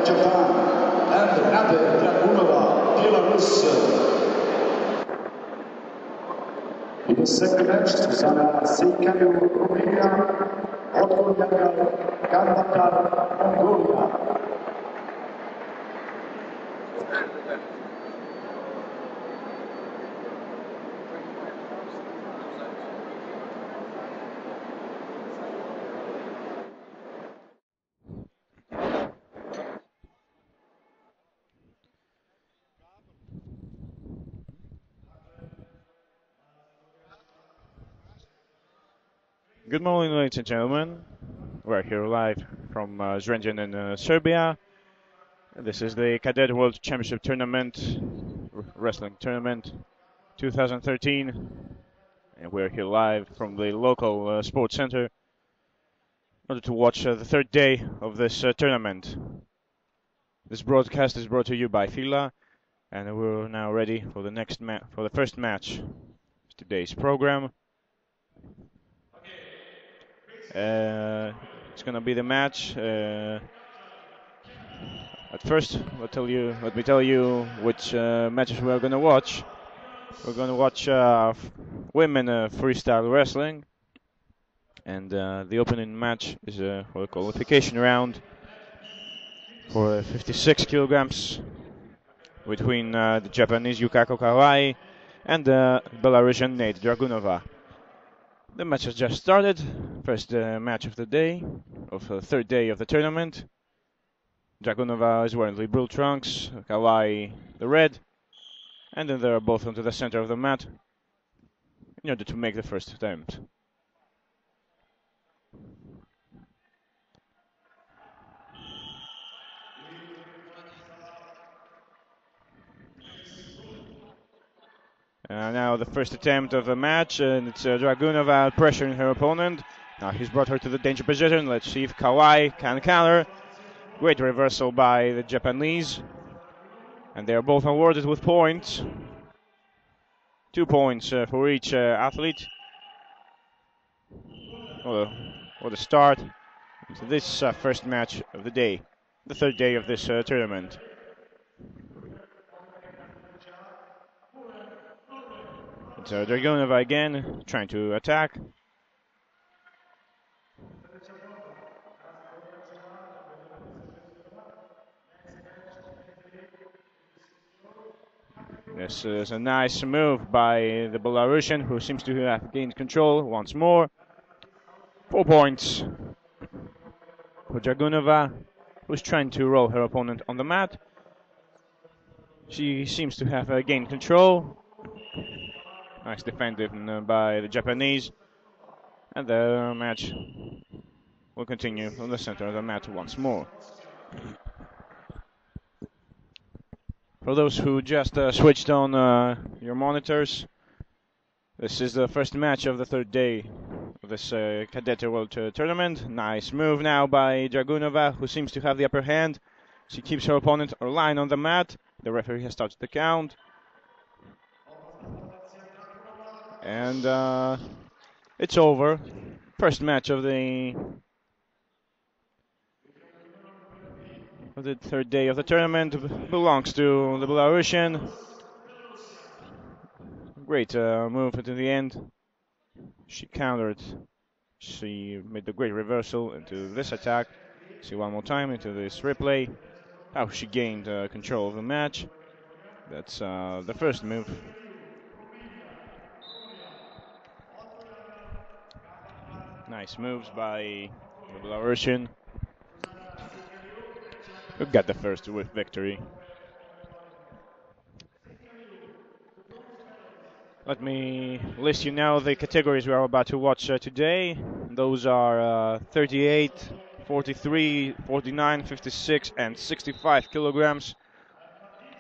Japan, and Nade Dragunova, Belarus. In the second match, Susana Seikayu, Romania, Otto Yagar, Kandakar, Mongolia. Good morning, ladies and gentlemen. We're here live from Zrenjanin in Serbia. This is the Cadet World Championship Tournament, Wrestling Tournament 2013. And we're here live from the local sports center in order to watch the third day of this tournament. This broadcast is brought to you by Fila, and we're now ready for the first match of today's program. It's gonna be the match. At first, let me tell you which matches we're gonna watch. We're gonna watch women freestyle wrestling, and the opening match is for the qualification round for 56 kilograms between the Japanese Yukako Kawai and the Belarusian Nate Dragunova. The match has just started. First match of the day, of the third day of the tournament. Dragunova is wearing the blue trunks, Kawai the red, and then they're both onto the center of the mat in order to make the first attempt. Now the first attempt of the match, and it's Dragunova pressuring her opponent. Now he's brought her to the danger position. Let's see if Kawai can counter. Great reversal by the Japanese. And they are both awarded with points. 2 points for each athlete. What a start to this first match of the day, the third day of this tournament. It's Dragunova again, trying to attack. This is a nice move by the Belarusian, who seems to have gained control once more. 4 points for Dragunova, who's trying to roll her opponent on the mat. She seems to have gained control. Nice defended by the Japanese. And the match will continue on the center of the mat once more. For those who just switched on your monitors, this is the first match of the third day of this Cadet World Tournament. Nice move now by Dragunova, who seems to have the upper hand. She keeps her opponent aligned on the mat. The referee has started the count. And it's over. First match of the third day of the tournament belongs to the Belarusian. Great move into the end. She countered. She made the great reversal into this attack. See one more time into this replay. How she gained control of the match. That's the first move. Nice moves by the Belarusian, who got the first victory. Let me list you now the categories we are about to watch today. Those are 38, 43, 49, 56, and 65 kilograms.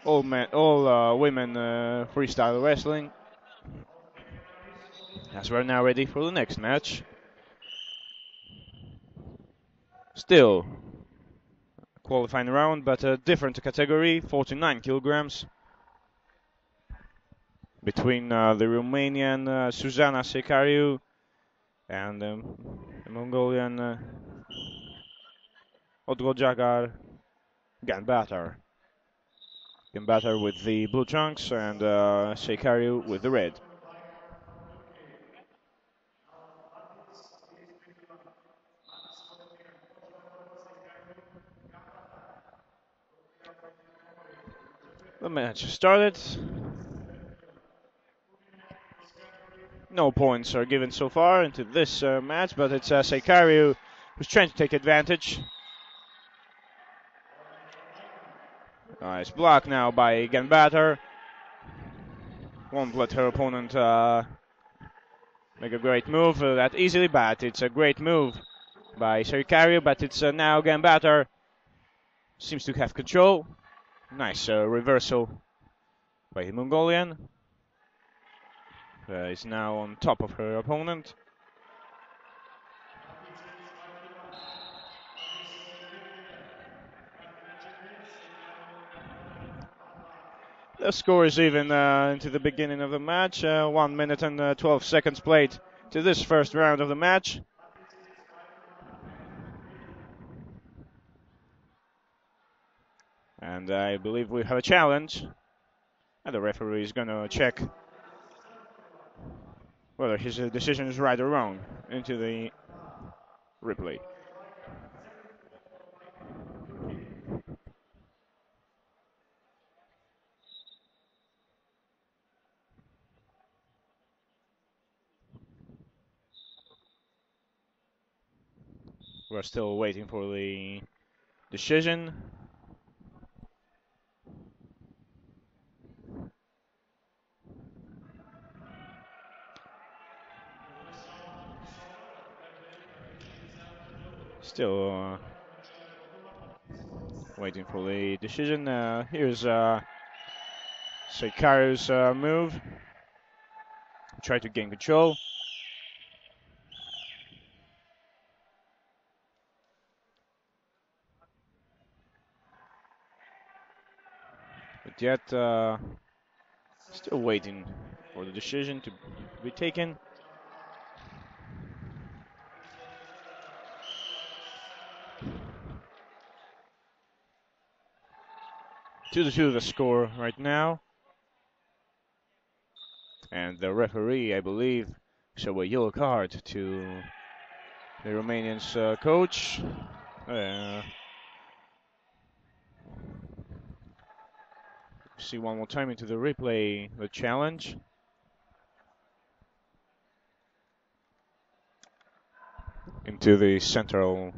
All women freestyle wrestling. As we're now ready for the next match. Still qualifying round, but a different category, 49 kilograms. Between the Romanian Zuzana Secariu and the Mongolian Odrojagar Ganbatar. Ganbatar with the blue trunks and Secariu with the red. The match started. No points are given so far into this match, but it's Secariu who's trying to take advantage. Nice block now by Ganbatar. Won't let her opponent make a great move that easily, but it's a great move by Secariu, but it's now Ganbatar seems to have control. Nice reversal by the Mongolian. Is now on top of her opponent. The score is even into the beginning of the match. 1 minute and 12 seconds played to this first round of the match. And I believe we have a challenge. And the referee is going to check whether his decision is right or wrong into the replay. We're still waiting for the decision. Still waiting for the decision. Here's Secariu's move. Try to gain control. But yet, still waiting for the decision to be taken. Two to two the score right now. And the referee, I believe, show a yellow card to the Romanian's coach. See one more time into the replay, the challenge. Into the central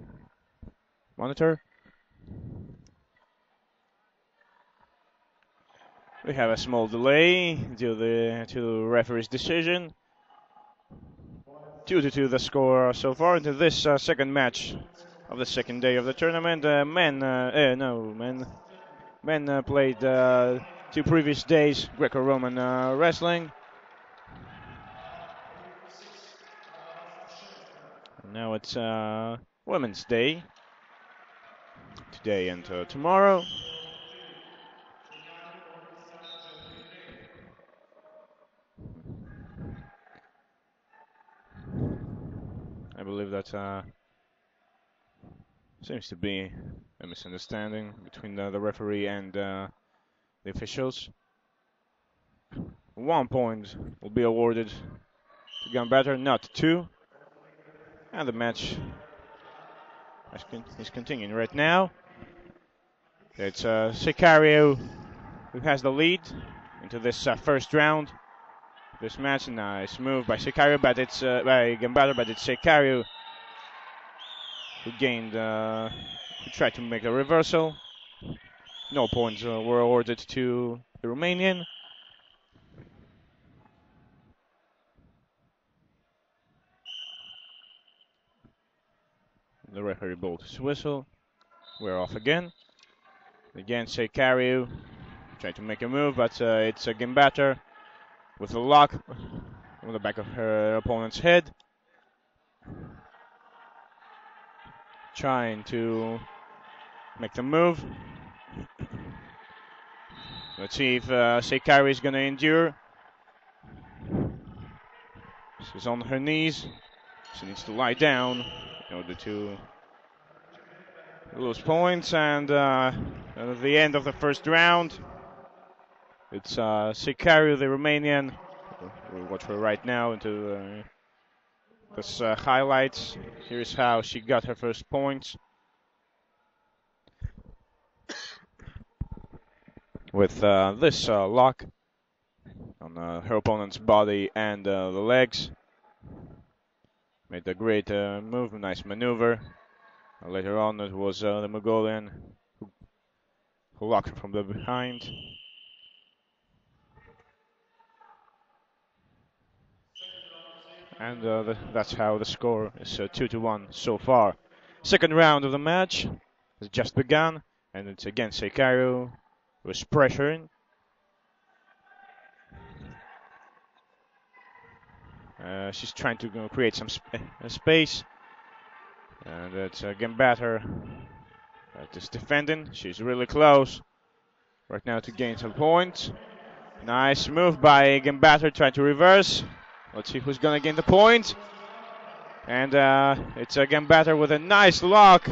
monitor. We have a small delay to the referee's decision. 2 to 2 the score so far into this second match of the second day of the tournament. Men played 2 previous days Greco-Roman wrestling. Now it's Women's Day today and tomorrow. I believe that seems to be a misunderstanding between the referee and the officials. 1 point will be awarded to Ganbatar, not 2. And the match is continuing right now. It's Secariu who has the lead into this first round. This match, nice move by Secariu, but it's by Ganbatar, but it's Secariu who tried to make a reversal. No points were awarded to the Romanian. The referee blows his whistle. We're off again. Again, Seikaru trying to make a move, but it's again better with a lock on the back of her opponent's head. Trying to make the move. Let's see if Seikaru is going to endure. She's on her knees. She needs to lie down in order to lose points. And at the end of the first round, it's Seikaru, the Romanian. We'll watch her right now into this highlights. Here's how she got her first points. With this lock on her opponent's body and the legs. Made a great move, nice maneuver. Later on it was the Mongolian who locked her from the behind. And that's how the score is 2-1 so far. Second round of the match has just begun, and it's again Seikaru who's pressuring. She's trying to create some space, and it's again better. Just defending. She's really close right now to gain some points. Nice move by Gambatter, trying to reverse. Let's see who's gonna gain the point. And it's Gambatter with a nice lock.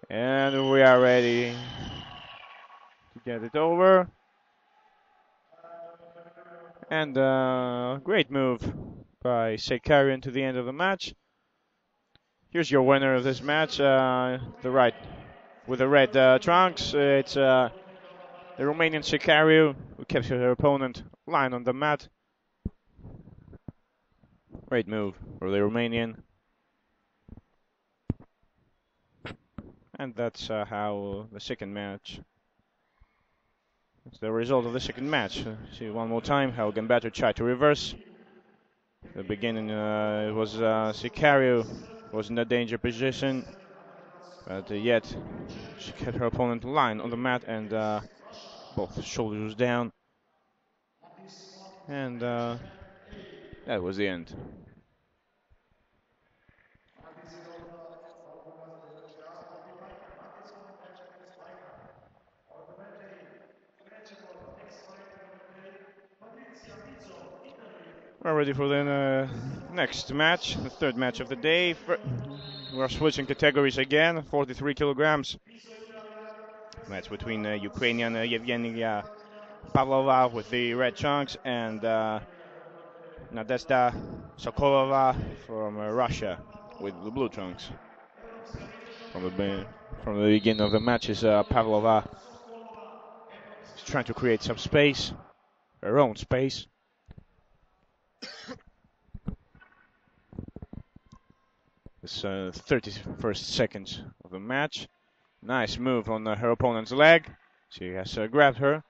And we are ready to get it over. And great move by Seikaru into the end of the match. Here's your winner of this match, with the red trunks. It's the Romanian Seikaru, who kept her opponent lying on the mat. Great move for the Romanian. And that's how the second match. That's the result of the second match. See one more time how Gambatter tried to reverse. At the beginning it was Seikaru was in a danger position, but yet she kept her opponent lying on the mat and both shoulders down. And that was the end. We're ready for the next match, the third match of the day. We're switching categories again, 43 kilograms. Match between Ukrainian Yevgenia Pavlova with the red trunks and Nadezhda Sokolova from Russia with the blue trunks. From the beginning of the match is Pavlova is trying to create some space, her own space. This 31st seconds of the match. Nice move on her opponent's leg. She has grabbed her.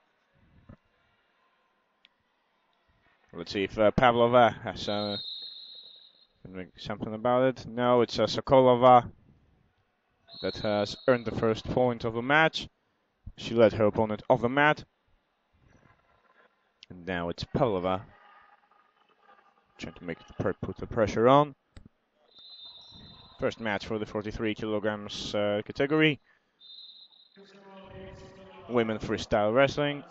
Let's see if Pavlova has can make something about it. No, it's Sokolova that has earned the first point of the match. She led her opponent off the mat. And now it's Pavlova trying to put the pressure on. First match for the 43 kilograms category. Women freestyle wrestling.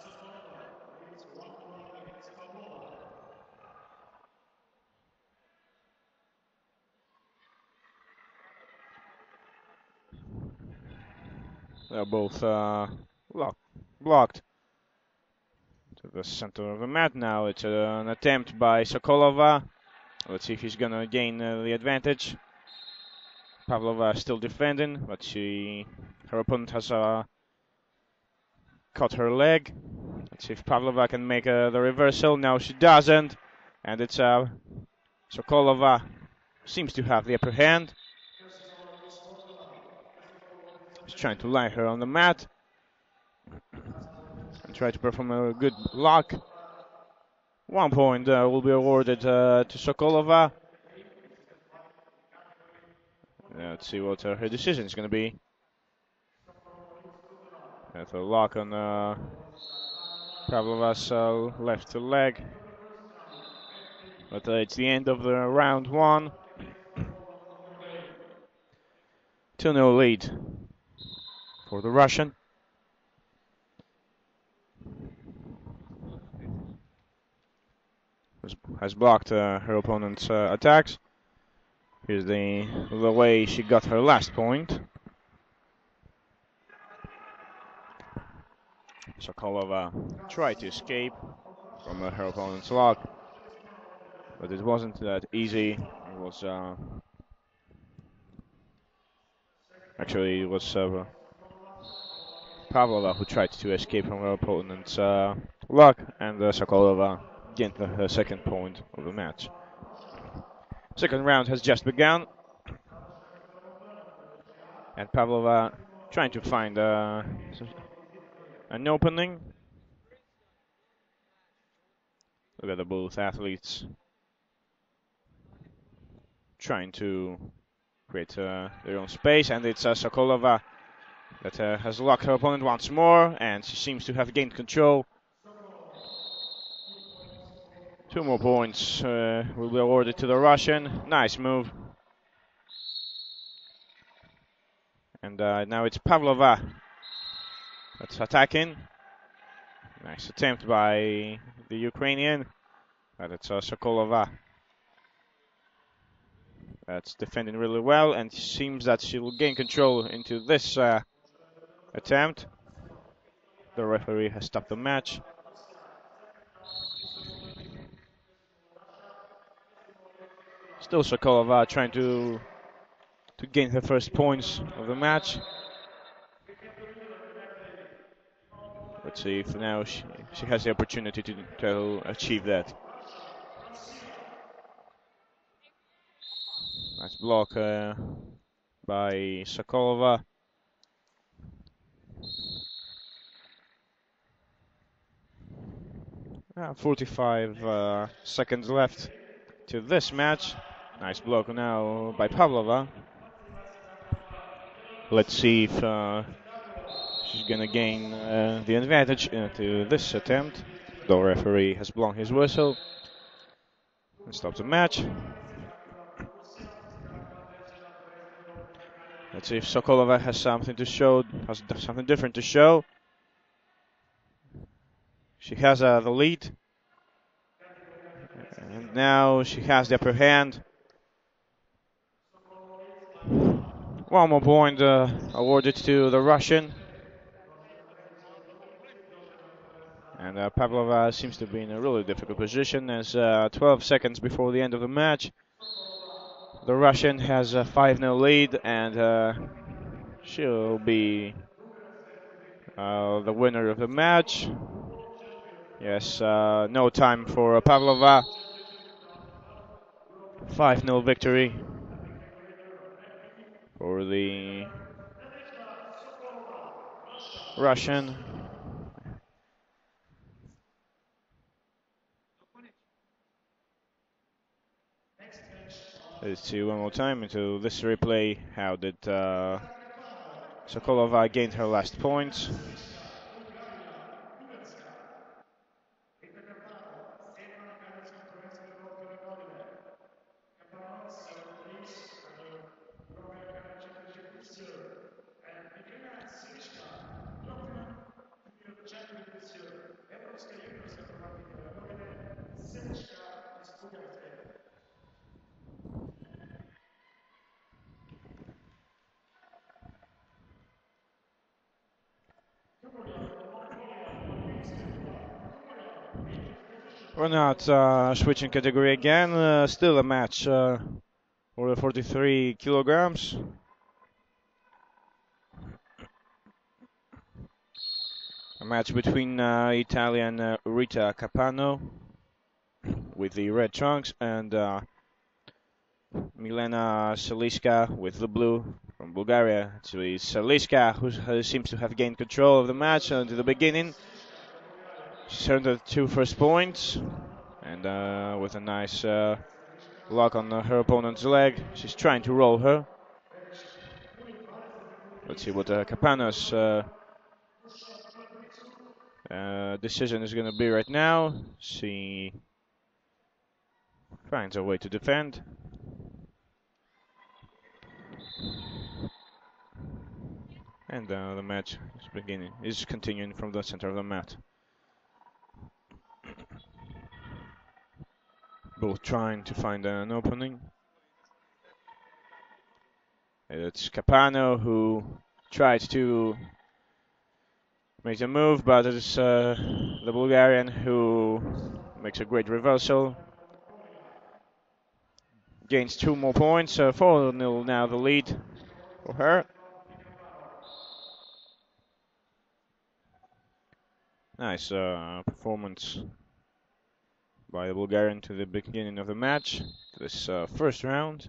They're both blocked to the center of the mat now. It's an attempt by Sokolova. Let's see if he's gonna gain the advantage. Pavlova still defending, but her opponent has caught her leg. Let's see if Pavlova can make the reversal. No, she doesn't. And it's Sokolova seems to have the upper hand. She's trying to lie her on the mat and try to perform a good lock. 1 point will be awarded to Sokolova. Let's see what her decision is going to be. With a lock on Pavlova's left leg. But it's the end of the round one. 2-0 lead for the Russian. Has blocked her opponent's attacks. Here's the way she got her last point. Sokolova tried to escape from her opponent's lock, but it wasn't that easy. It was actually it was Pavlova who tried to escape from her opponent's lock, and Sokolova gained her second point of the match. Second round has just begun, and Pavlova trying to find an opening. Look at the both athletes trying to create their own space, and it's Sokolova that has locked her opponent once more, and she seems to have gained control. 2 more points will be awarded to the Russian. Nice move. And now it's Pavlova that's attacking. Nice attempt by the Ukrainian, but it's Sokolova that's defending really well, and it seems that she will gain control into this attempt. The referee has stopped the match. Still Sokolova trying to gain her first points of the match. Let's see if now she has the opportunity to achieve that. Nice block by Sokolova. Ah, 45 seconds left to this match. Nice block now by Pavlova. Let's see if she's gonna gain the advantage to this attempt. The referee has blown his whistle and stopped the match. Let's see if Sokolova has something to show, has something different to show. She has the lead, and now she has the upper hand. 1 more point awarded to the Russian. And Pavlova seems to be in a really difficult position as 12 seconds before the end of the match. The Russian has a 5-0 lead, and she'll be the winner of the match. Yes, no time for Pavlova. 5-0 victory for the Russian. Let's see one more time into this replay. How did Sokolova gain her last points? We're not switching category again. Still a match for the 43 kilograms. A match between Italian Rita Capano with the red trunks and Milena Seliska with the blue from Bulgaria. Actually, Seliska, who seems to have gained control of the match into the beginning. She's earned the 2 first points, and with a nice lock on her opponent's leg, she's trying to roll her. Let's see what Capano's decision is going to be right now. She finds a way to defend. And the match is continuing from the center of the mat. Both trying to find an opening. It's Capano who tries to make a move, but it's the Bulgarian who makes a great reversal. Gains 2 more points, 4-0 now the lead for her. Nice performance by the Bulgarian to the beginning of the match. This first round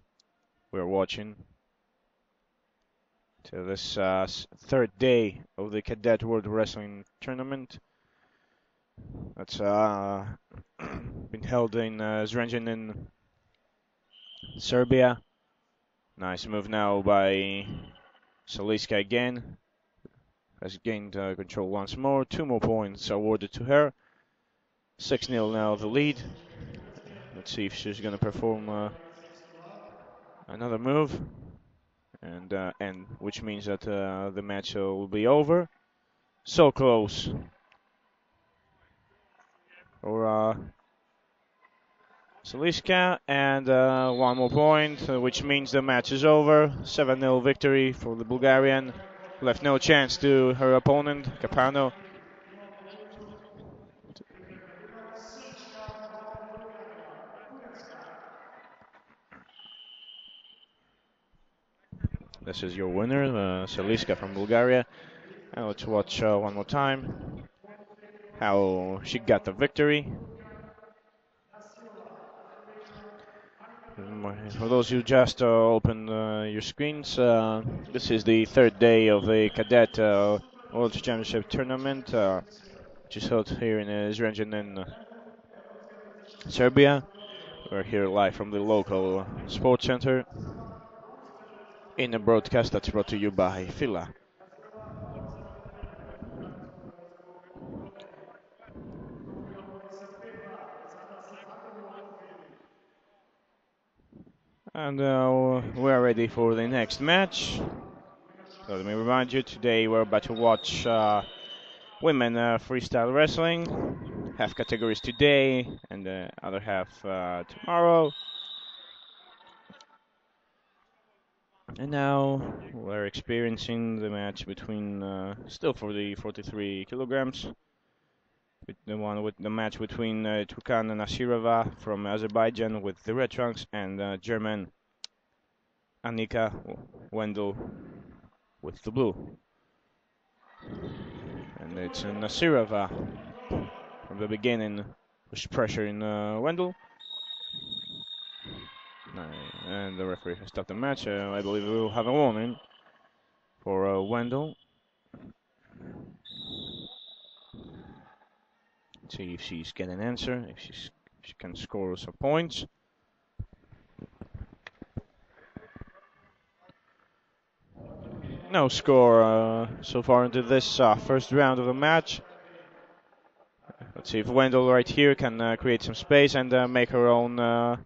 we're watching to this third day of the Cadet World Wrestling Tournament. That's been held in Zrenjanin in Serbia. Nice move now by Saliska again. Has gained control once more. 2 more points awarded to her. 6-0 now the lead. Let's see if she's going to perform another move. And which means that the match will be over. So close. For Saliska, and 1 more point, which means the match is over. 7-0 victory for the Bulgarian. Left no chance to her opponent, Capano. This is your winner, Saliska from Bulgaria. And let's watch one more time how she got the victory. For those who just opened your screens, this is the third day of the Cadet World Championship Tournament, which is held here in Zrenjanin in Serbia. We're here live from the local sports center in a broadcast that's brought to you by Fila. And we're ready for the next match. So let me remind you, today we're about to watch women freestyle wrestling. Half categories today and the other half tomorrow. And now we're experiencing the match between, still for the 43 kilograms. With the match between Turkan Nasirova from Azerbaijan with the red trunks and German Annika Wendel with the blue. And it's Nasirova from the beginning, push pressure in Wendel. And the referee has stopped the match. I believe we will have a warning for Wendel. See if she's getting an answer, if she can score some points. No score so far into this first round of the match. Let's see if Wendel right here can create some space and make her own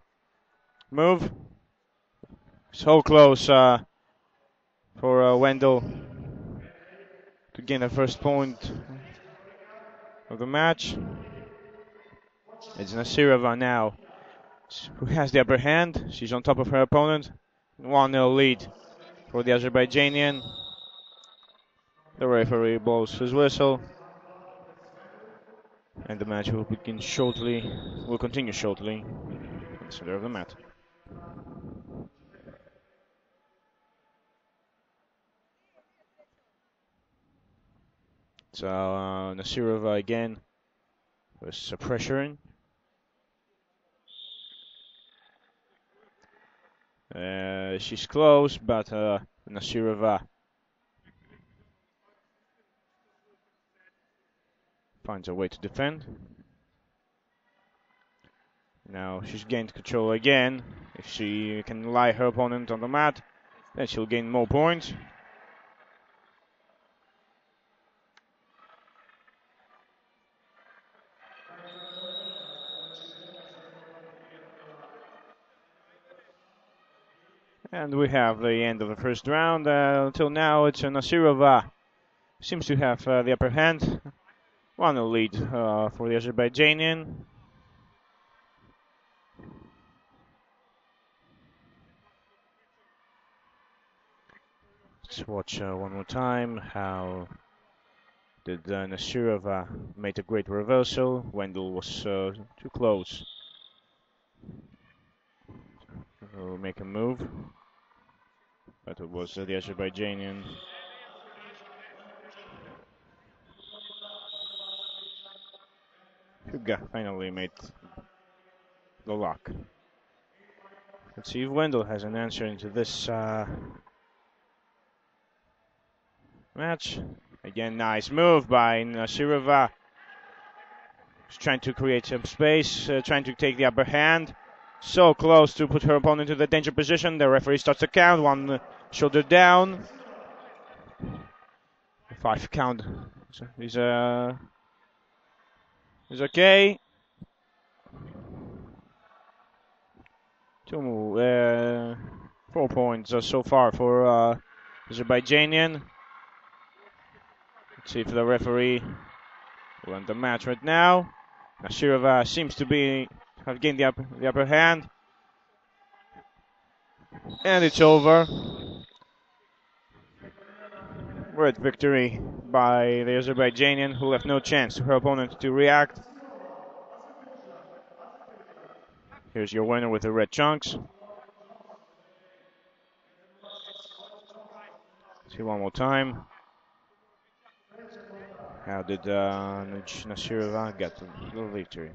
move. So close for Wendel to gain the first point of the match. It's Nasirova now who has the upper hand. She's on top of her opponent. 1-0 lead for the Azerbaijanian. The referee blows his whistle. And the match will begin shortly, will continue shortly in the center of the mat. So Nasirova again was pressuring. She's close, but Nasirova finds a way to defend. Now she's gained control again. If she can lie her opponent on the mat, then she'll gain more points. And we have the end of the first round. Until now, it's Nasirova seems to have the upper hand. 1-0 lead for the Azerbaijanian. Let's watch one more time how did Nasirova made a great reversal. Wendell was too close. Will make a move, but it was the Azerbaijanian. Huga finally made the lock. Let's see if Wendell has an answer into this match. Again, nice move by Nasirova. She's trying to create some space, trying to take the upper hand. So close to put her opponent into the danger position. The referee starts to count. One shoulder down. 5 count is okay. 4 points so far for Azerbaijanian. Let's see if the referee will end the match right now. Nasirova seems to have gained the upper hand. And it's over. Great victory by the Azerbaijanian, who left no chance to her opponent to react. Here's your winner with the red chunks. See one more time. How did Nasirova get the victory?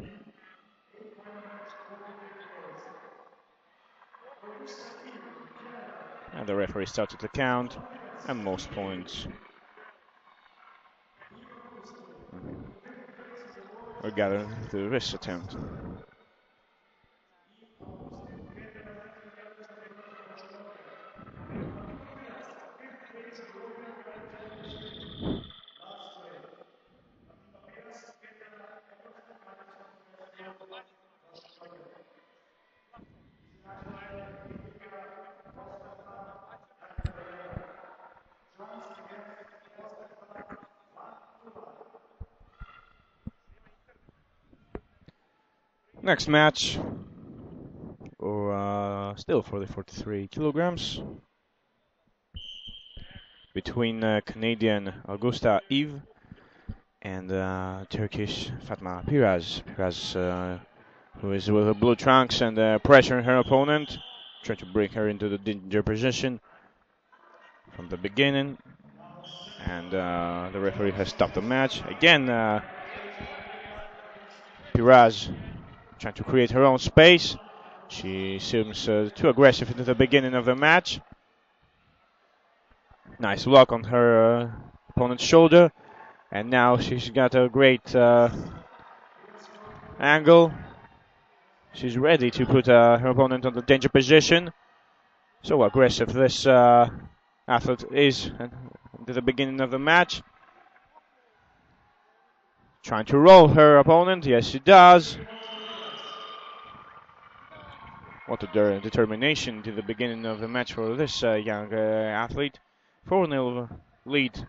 And the referee started to count, and most points were gathered through this attempt. Next match, still for the 43 kilograms, between Canadian Augusta Eve and Turkish Fatma Piraz. Piraz, who is with her blue trunks and pressuring her opponent, trying to bring her into the danger position from the beginning. And the referee has stopped the match. Again, Piraz trying to create her own space. She seems too aggressive into the beginning of the match. Nice block on her opponent's shoulder. And now she's got a great angle. She's ready to put her opponent on the danger position. So aggressive this athlete is at the beginning of the match. Trying to roll her opponent. Yes, she does. What a determination to the beginning of the match for this young athlete. 4-0 lead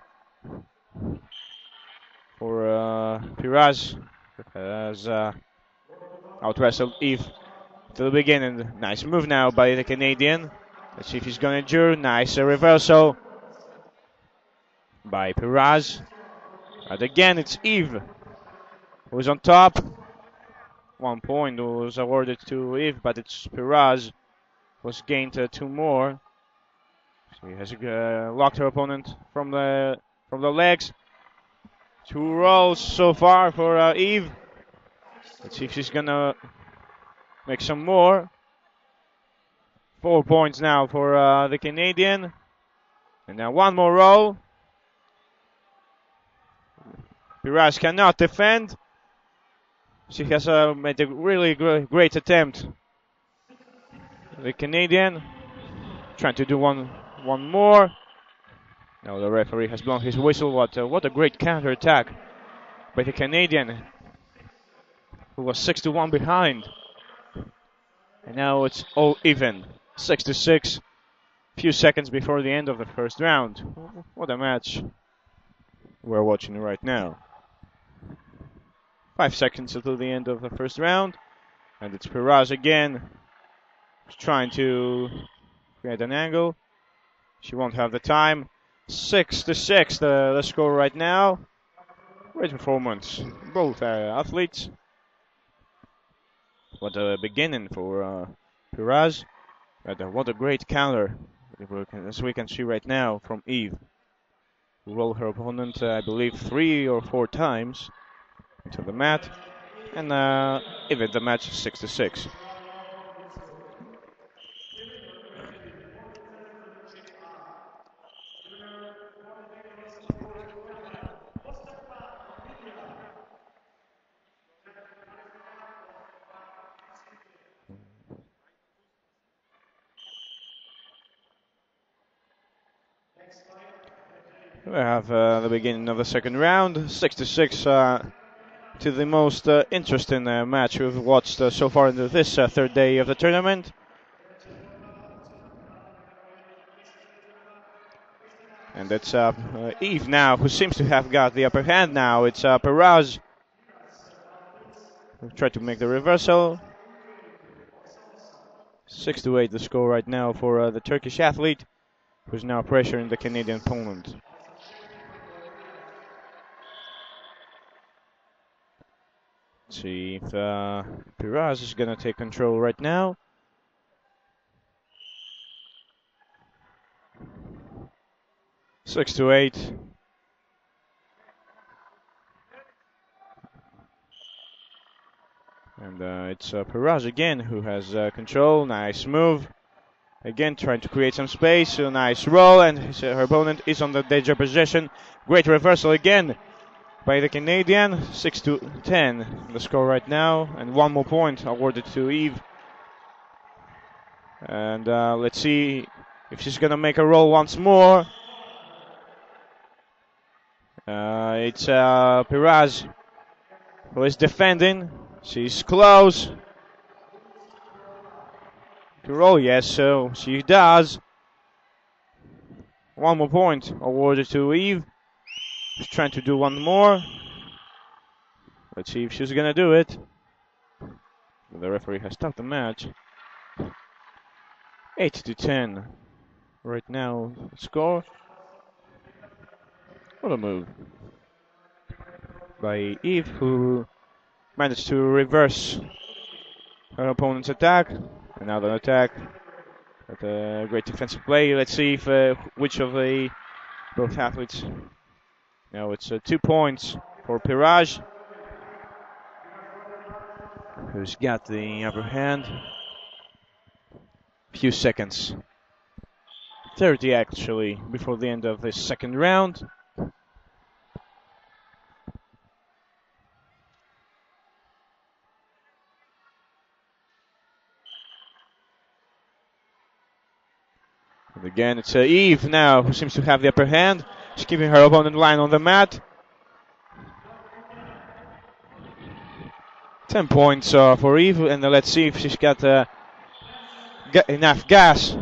for Piraz as out-wrestled Eve to the beginning. Nice move now by the Canadian. Let's see if he's going to endure. Nice reversal by Piraz. And again, it's Eve who's on top. 1 point was awarded to Eve, but it's Piraz was gained 2 more. So he has locked her opponent from the legs. 2 rolls so far for Eve. Let's see if she's gonna make some more. 4 points now for the Canadian. And now 1 more roll. Piraz cannot defend. She has made a really great attempt. The Canadian trying to do one more. Now the referee has blown his whistle. What a great counter attack by the Canadian, who was 6-1 behind. And now it's all even, 6-6. Few seconds before the end of the first round. What a match we're watching right now. 5 seconds until the end of the first round, and it's Piraz again, trying to create an angle. She won't have the time. 6-6 the score right now. Great performance, both athletes. What a beginning for Piraz. What a great counter, as we can see right now from Eve, who rolled her opponent, I believe, 3 or 4 times into the mat, and even the match 6-6. We have the beginning of the second round, 6-6, to the most interesting match we've watched so far into this third day of the tournament. And it's Eve now who seems to have got the upper hand now. It's Piraz who tried to make the reversal. 6-8 the score right now for the Turkish athlete, who's now pressuring the Canadian opponent. Let's see if Piraz is going to take control right now. 6-8. And it's Piraz again who has control. Nice move. Again, trying to create some space. A nice roll, and her opponent is on the danger position. Great reversal again by the Canadian. 6-10 the score right now, and one more point awarded to Eve. And let's see if she's gonna make a roll once more. It's Piraz who is defending. She's close to roll, yes, so she does. One more point awarded to Eve. She's trying to do one more. Let's see if she's gonna do it. The referee has stopped the match. 8-10 right now score. What a move by Eve, who managed to reverse her opponent's attack. Another attack. But a great defensive play. Let's see if which of the both athletes. Now it's 2 points for Piraz, who's got the upper hand. Few seconds, 30 actually, before the end of this second round. And again, it's Eve now who seems to have the upper hand. She's keeping her opponent lying on the mat. 10 points for Eve, and let's see if she's got enough gas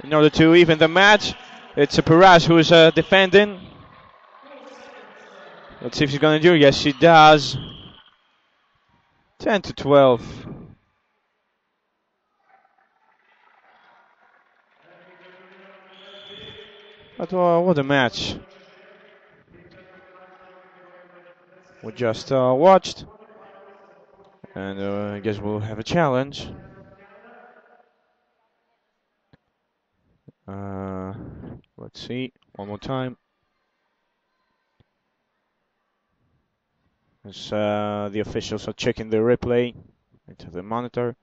in order to even the match. It's Piraz who is defending. Let's see if she's going to do it. Yes, she does. 10-12. But what a match we just watched. And I guess we'll have a challenge. Let's see, one more time. As the officials are checking the replay into the monitor.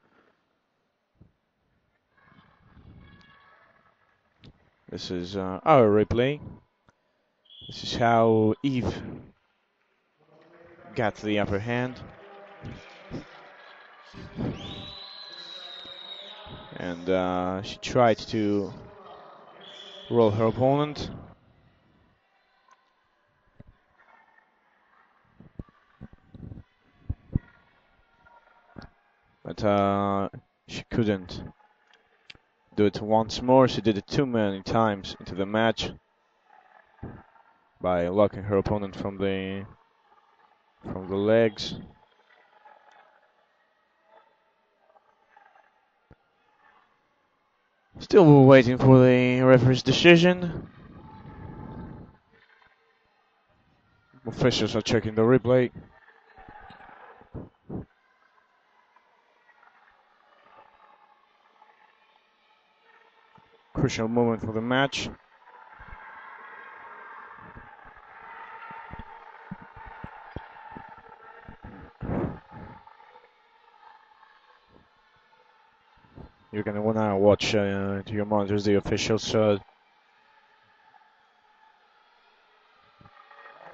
This is our replay. This is how Eve got the upper hand. And she tried to roll her opponent. But she couldn't do it once more. She did it too many times into the match by locking her opponent from the legs. Still waiting for the referee's decision. Officials are checking the replay. Crucial moment for the match. You're gonna wanna watch to your monitors the officials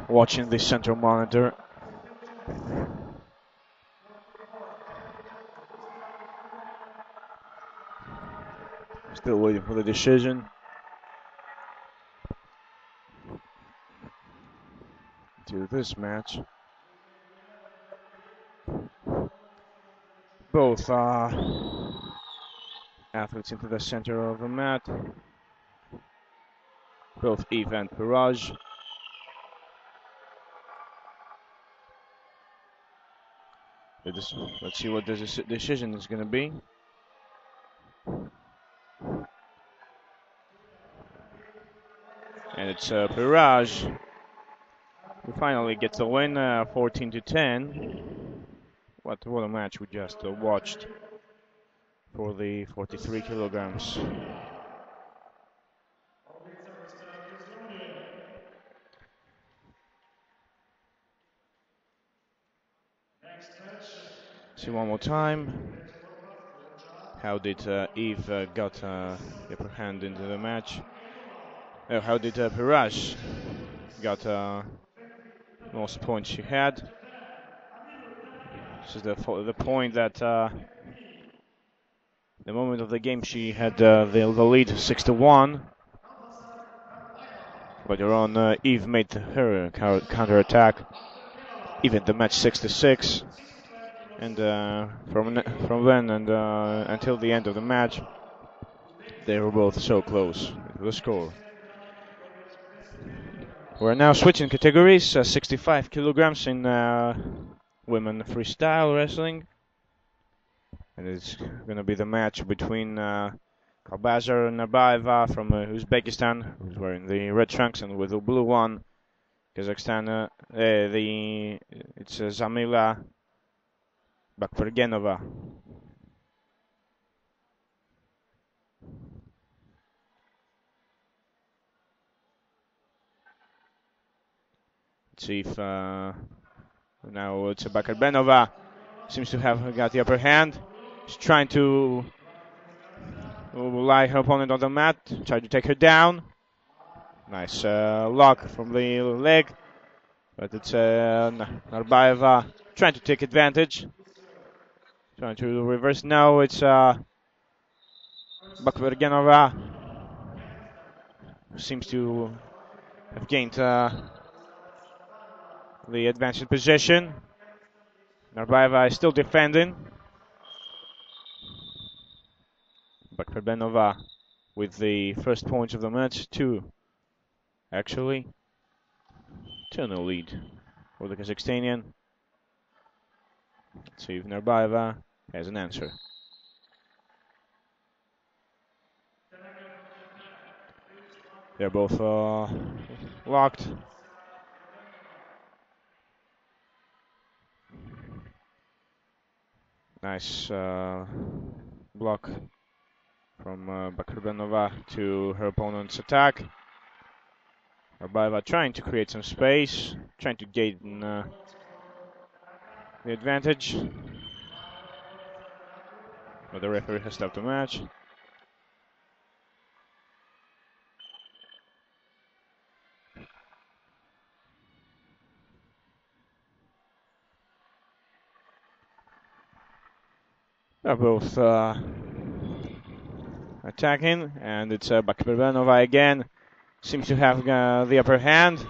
watching the central monitor. Still waiting for the decision. To this match. Both athletes into the center of the mat. Both Eve and Piraj. Let's see what the decision is going to be. And it's Piraj who finally gets the win, 14-10. What a match we just watched for the 43 kilograms. See one more time. How did Eve got the upper hand into the match? How did Piraj got most points she had? This is the point that the moment of the game she had the lead 6-1. Later on, Eve made her counter attack, even the match 6-6. And from then and until the end of the match, they were both so close to the score. We're now switching categories, 65 kilograms in women freestyle wrestling. And it's going to be the match between Kalbazar Narbaeva from Uzbekistan, who's wearing the red trunks, and with the blue one, Kazakhstan, it's Zamila Bakvergenova. Let's see if now it's Bakvergenova seems to have got the upper hand. She's trying to lie her opponent on the mat, try to take her down. Nice lock from the leg, but it's Narbaeva trying to take advantage. Trying to reverse. Now it's Bakvergenova, who seems to have gained the advanced position. Narbaeva is still defending. Bakvergenova with the first points of the match, actually. 2-0 lead for the Kazakhstanian. Let's see if Narbaeva has an answer. They're both locked. Nice block from Bakvergenova to her opponent's attack. Narbaeva trying to create some space, trying to gain the advantage. But the referee has stopped the match. They're both attacking, and it's Bakvergenova again. Seems to have the upper hand.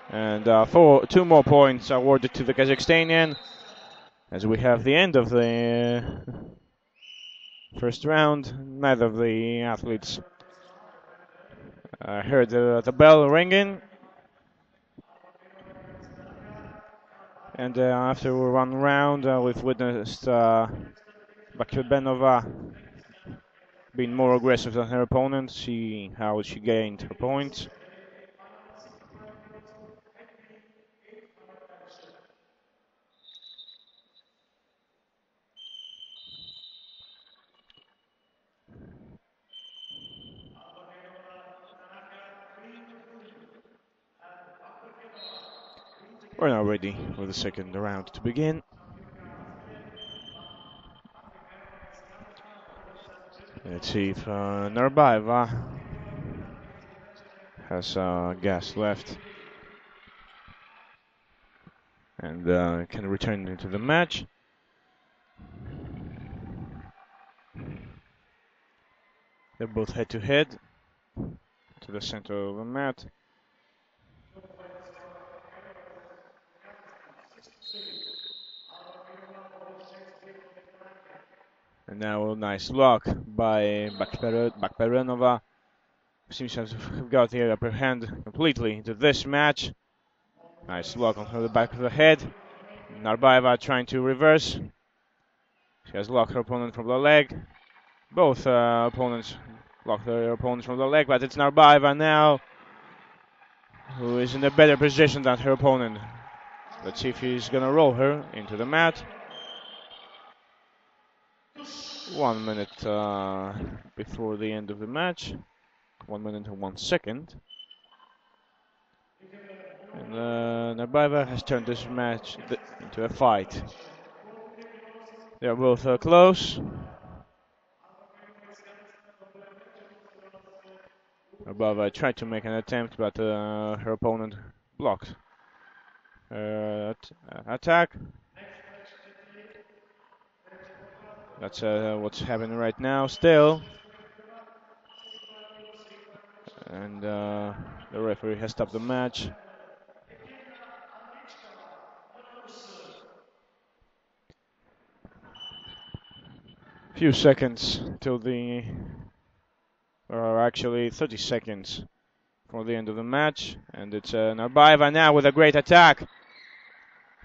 And 2 more points awarded to the Kazakhstanian, as we have the end of the first round. Neither of the athletes heard the bell ringing. And after one round, we've witnessed Bakirbenova being more aggressive than her opponent. See how she gained her points. We're now ready for the second round to begin. Let's see if Narbaeva has gas left and can return into the match. They're both head to head to the center of the mat. And now a nice block by Bakperenova. Seems to have got the upper hand completely into this match. Nice block on the back of the head. Narbaeva trying to reverse. She has locked her opponent from the leg. Both opponents lock their opponents from the leg, but it's Narbaeva now who is in a better position than her opponent. Let's see if he's gonna roll her into the mat. 1 minute before the end of the match. 1 minute and 1 second. And Narbaeva has turned this match into a fight. They are both close. Narbaeva tried to make an attempt, but her opponent blocked attack. That's what's happening right now still. And the referee has stopped the match. Few seconds till the, or actually 30 seconds for the end of the match. And it's Narbaeva now with a great attack.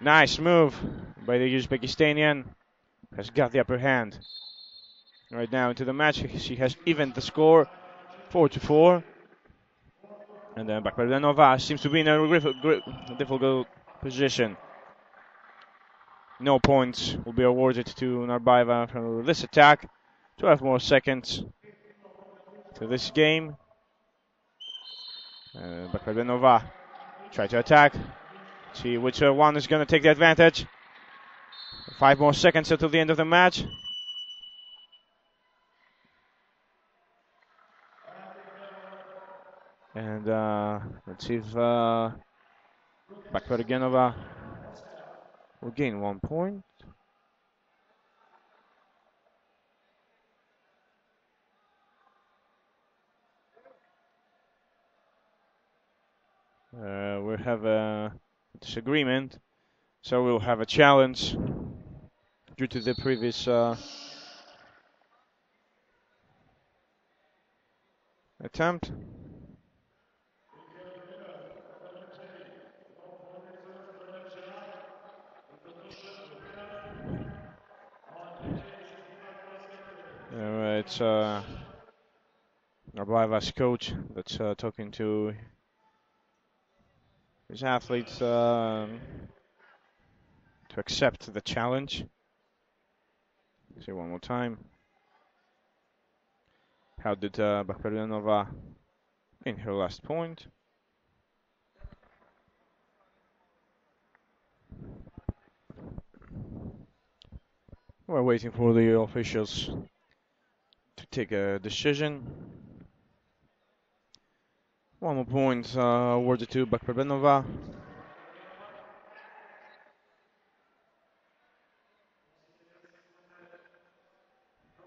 Nice move by the Uzbekistanian. Has got the upper hand. Right now into the match, she has evened the score 4-4. And then Bakirbenova seems to be in a difficult position. No points will be awarded to Narbaeva for this attack. 12 more seconds to this game. Bakirbenova try to attack. See which one is going to take the advantage. 5 more seconds until the end of the match. And let's see if Bakirbenova will gain 1 point. We have a disagreement, so we'll have a challenge due to the previous attempt. It's Narbaeva's coach that's talking to his athletes to accept the challenge. See one more time. How did Bakirbenova in her last point? We're waiting for the officials to take a decision. 1 more point awarded to Bakirbenova.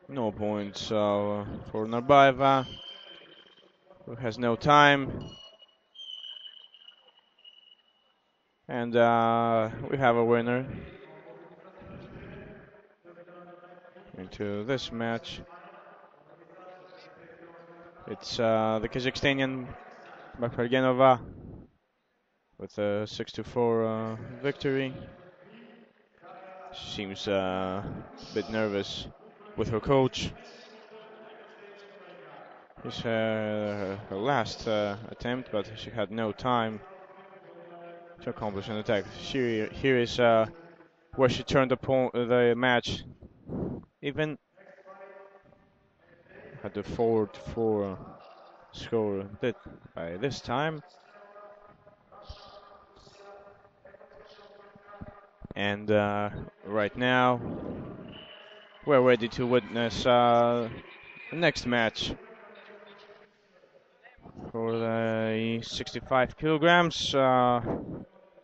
No points for Narbaeva, who has no time. And we have a winner. into this match. It's the Kazakhstanian Bakargenova with a 6-4 victory. She seems a bit nervous with her coach. It's her last attempt, but she had no time to accomplish an attack. Here is where she turned the match. Even had the 4-4 score by this time. And right now, we're ready to witness the next match for the 65 kilograms.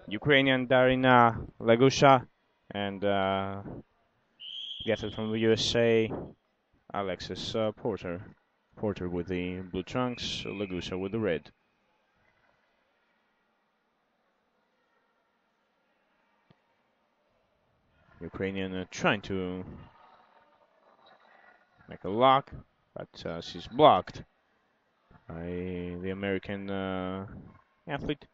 Ukrainian Darina Legusha and the athlete from the USA, Alexis Porter. Porter with the blue trunks, Legusha with the red. Ukrainian trying to make a lock, but she's blocked by the American athlete.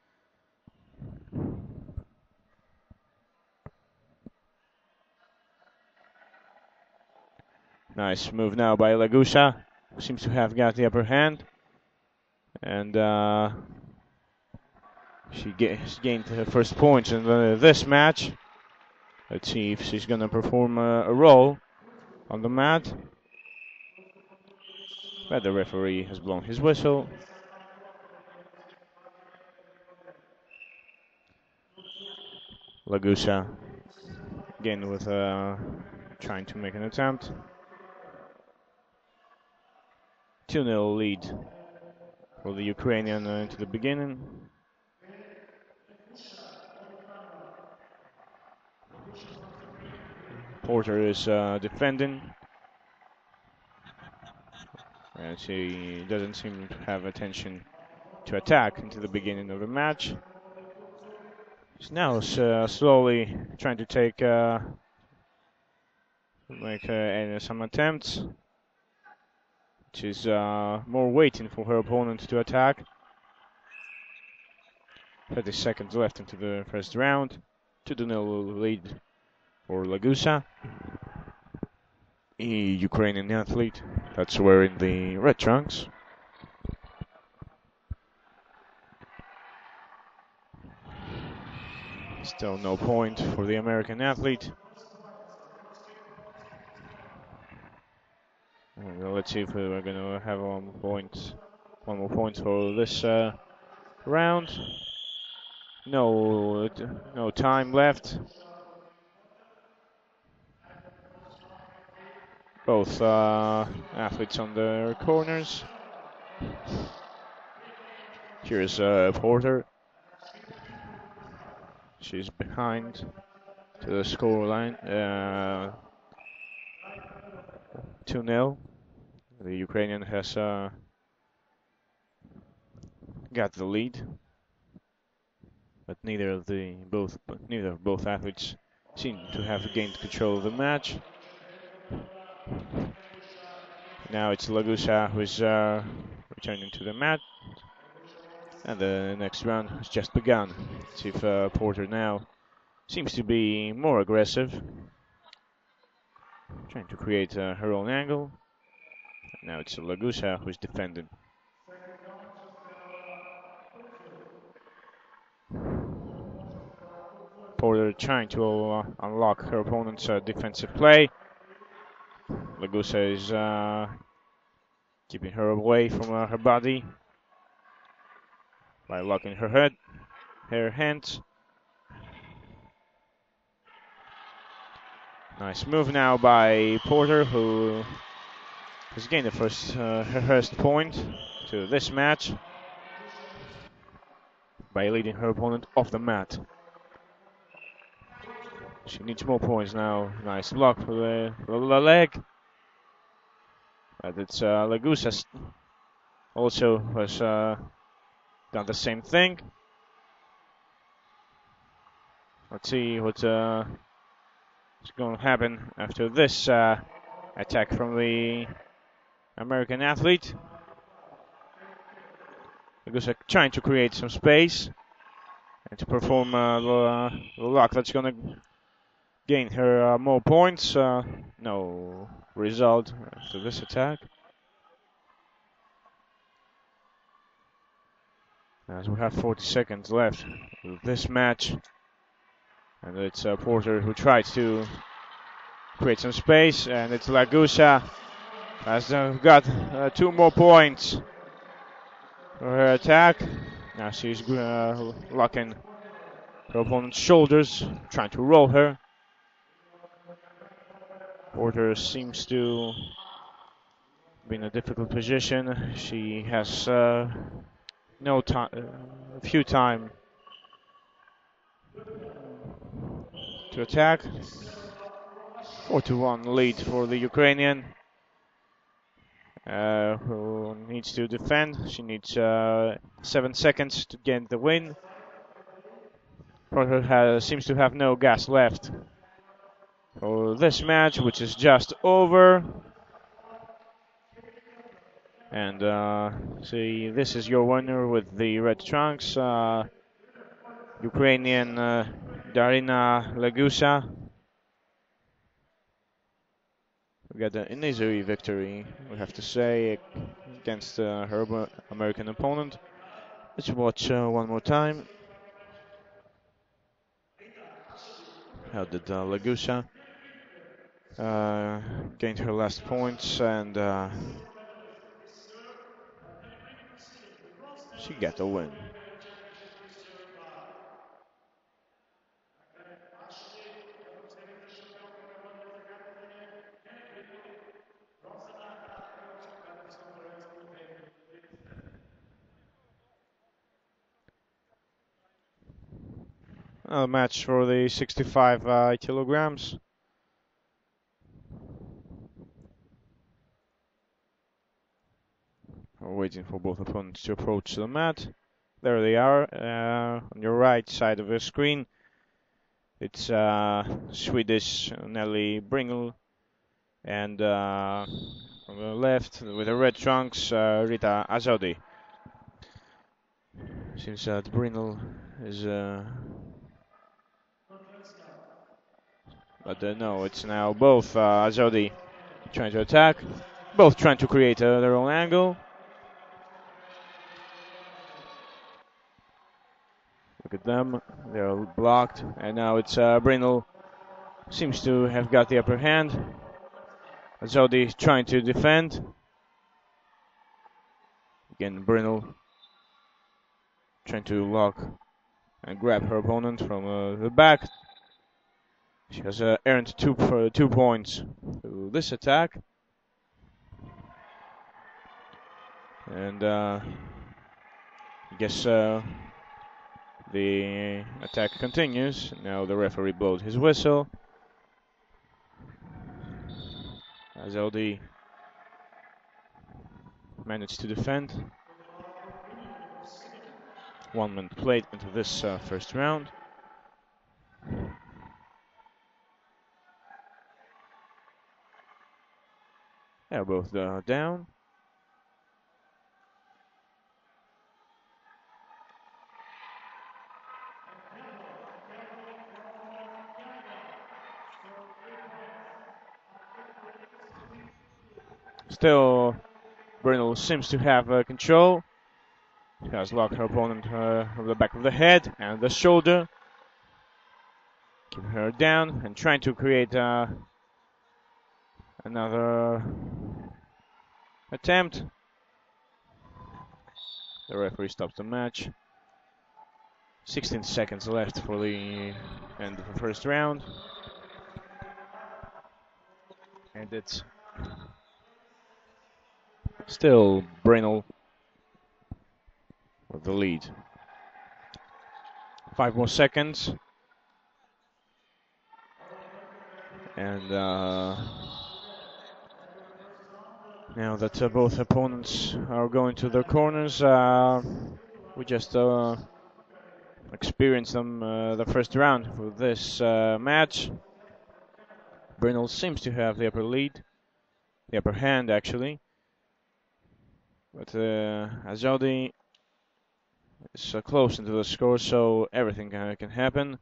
Nice move now by Legusha, who seems to have got the upper hand. And she gained her first points in this match. Let's see if she's gonna perform a roll on the mat. But the referee has blown his whistle. Legusha again with trying to make an attempt. 2-0 lead for the Ukrainian into the beginning. Porter is defending, and she doesn't seem to have attention to attack into the beginning of the match. She's now slowly trying to make some attempts. She's more waiting for her opponent to attack. 30 seconds left into the first round. 2-0 lead for Legusha, a Ukrainian athlete that's wearing the red trunks. Still no point for the American athlete. And let's see if we're going to have one more point for this round. No time left. Both athletes on their corners. Here's Porter. She's behind to the score line. 2-0. The Ukrainian has got the lead, but neither of both athletes seem to have gained control of the match. Now it's Legusha who's returning to the mat, and the next round has just begun. Let's see if Porter now seems to be more aggressive, trying to create her own angle. Now it's Legusha who's defending. Porter trying to unlock her opponent's defensive play. Legusha is keeping her away from her body by locking her hands. Nice move now by Porter, who has gained her first point to this match by leading her opponent off the mat. She needs more points now. Nice block for the leg. But it's Legusha also has done the same thing. Let's see what's going to happen after this attack from the American athlete. Lagusa trying to create some space and to perform the lock that's going to gain her more points. No result after this attack. As we have 40 seconds left of this match. And it's Porter who tries to create some space. And it's Lagusa has got 2 more points for her attack. Now she's locking her opponent's shoulders, trying to roll her. Porter seems to be in a difficult position. She has no time, few time to attack. 4-1 lead for the Ukrainian, who needs to defend. She needs 7 seconds to get the win. Porter seems to have no gas left for this match, which is just over. And see, this is your winner with the red trunks, Ukrainian Darina Lagusa. We got an easy victory, we have to say, against her American opponent. Let's watch one more time. How did Lagusa gained her last points, and she got a win. A match for the 65 kilograms. We're waiting for both opponents to approach the mat. There they are, on your right side of the screen. It's Swedish Nelly Bringel, and on the left, with the red trunks, Rita Azodi. Seems that Bringel is... but no, it's now both Azodi trying to attack, both trying to create their own angle. Look at them, they're all blocked, and now it's Bringel seems to have got the upper hand. Azodi trying to defend. Again, Bringel trying to lock and grab her opponent from the back. She has earned 2 points through this attack. And I guess the attack continues. Now the referee blows his whistle. As LD managed to defend. 1 minute played into this first round. They're both down. Still, Bringel seems to have control. She has locked her opponent over the back of the head and the shoulder. Keeping her down and trying to create another attempt. The referee stops the match. 16 seconds left for the end of the first round. And it's still Bringel with the lead. 5 more seconds. And now that both opponents are going to their corners, we just experienced the first round for this match. Bringel seems to have the upper lead. the upper hand actually. But Azodi is close into the score, so everything can happen.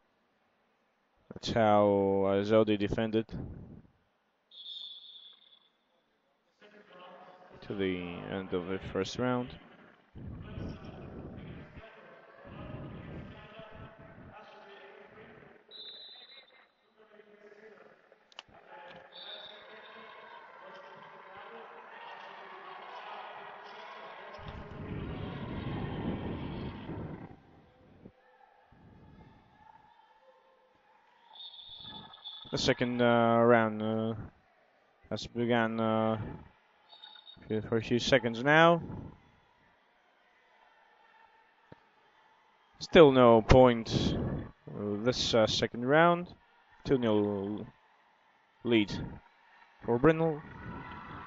That's how Azodi defended to the end of the first round. The second round has begun for a few seconds now. Still no point this second round. 2-0 lead for Brindle.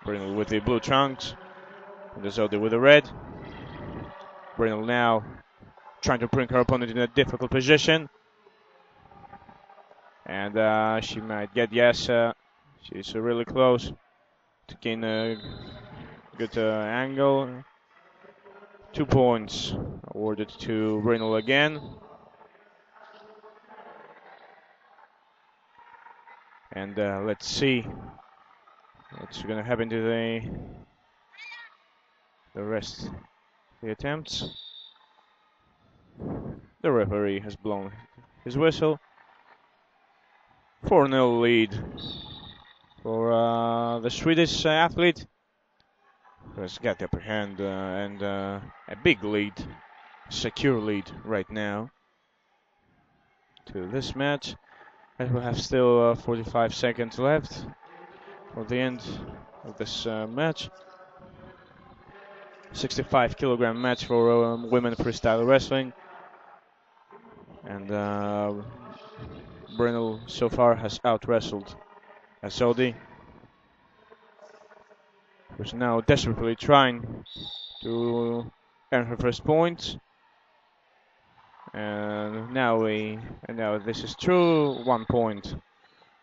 Brindle with the blue trunks, and Azodi with the red. Brindle now trying to bring her opponent in a difficult position. And she might get yes. She's really close to gain a good angle. 2 points awarded to Brindle again. And let's see what's going to happen to the rest of the attempts. The referee has blown his whistle. 4-0 lead for the Swedish athlete, who has got the upper hand and a big lead, secure lead right now to this match. And we'll have still 45 seconds left for the end of this match. 65 kilogram match for women freestyle wrestling. And Brindle so far has out-wrestled Azodi, who's now desperately trying to earn her first point. And now this is true. 1 point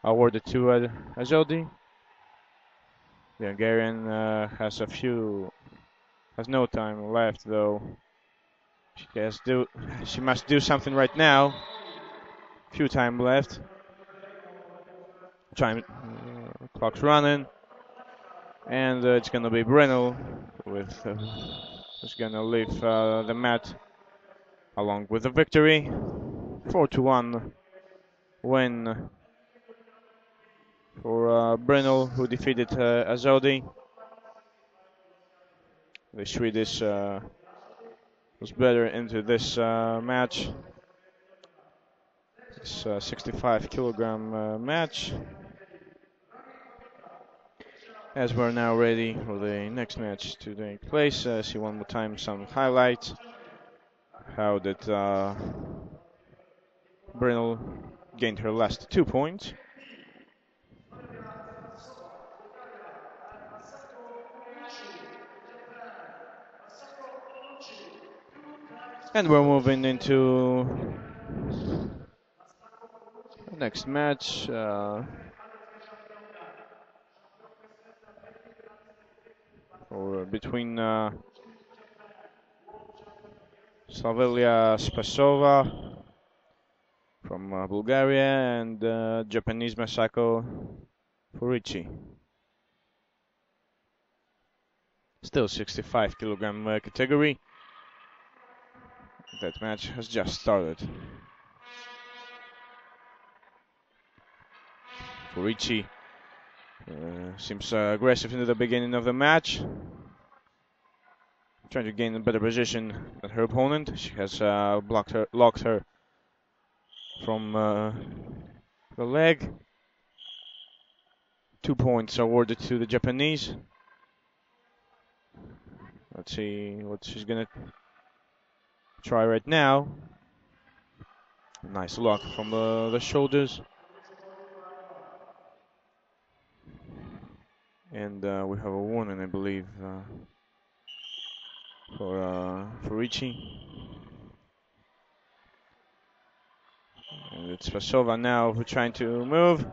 awarded to Azodi. The Hungarian has no time left though. She must do something right now. Few time left. Clock's running, and it's gonna be Brindle who's gonna leave the mat along with the victory. 4-1 win for Brindle, who defeated Azodi. The Swedish was better into this match. This 65 kilogram match. As we're now ready for the next match to take place, see one more time some highlights. How did Brindle gained her last 2 points. And we're moving into the next match. Between Slavelia Spasova from Bulgaria and Japanese Masako Furichi. Still 65 kilogram category. That match has just started. Furichi seems aggressive into the beginning of the match, trying to gain a better position than her opponent. She has locked her from the leg. 2 points awarded to the Japanese. Let's see what she's gonna try right now. Nice lock from the shoulders. And we have a warning, I believe, for Furichi. And it's Spasova now who's trying to move.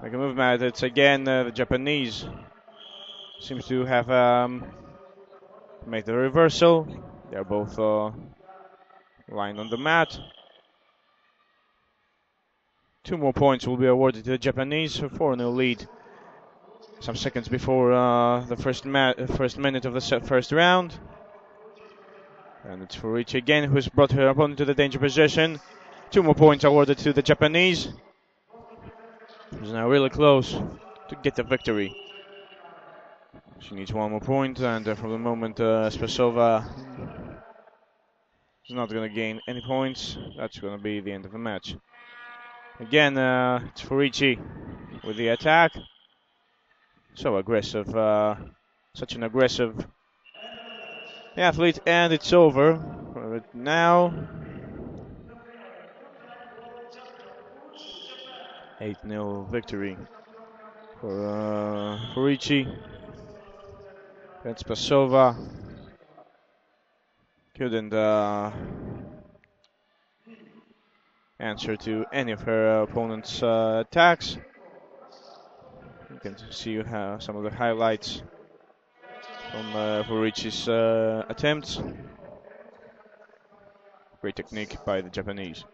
Make a move, Matt. It's again the Japanese seems to have made the reversal. They're both lying on the mat. 2 more points will be awarded to the Japanese, a 4-0 lead. Some seconds before the first minute of the first round. And it's Furichi again, who's brought her opponent to the danger position. 2 more points awarded to the Japanese, who's now really close to get the victory. She needs 1 more point, and for the moment, Spasova is not going to gain any points. That's going to be the end of the match. Again, it's Furichi with the attack. So aggressive, such an aggressive athlete, and it's over. But now, 8-0 victory for Furichi. And Spasova couldn't answer to any of her opponent's attacks. You can see some of the highlights from Furichi's attempts. Great technique by the Japanese.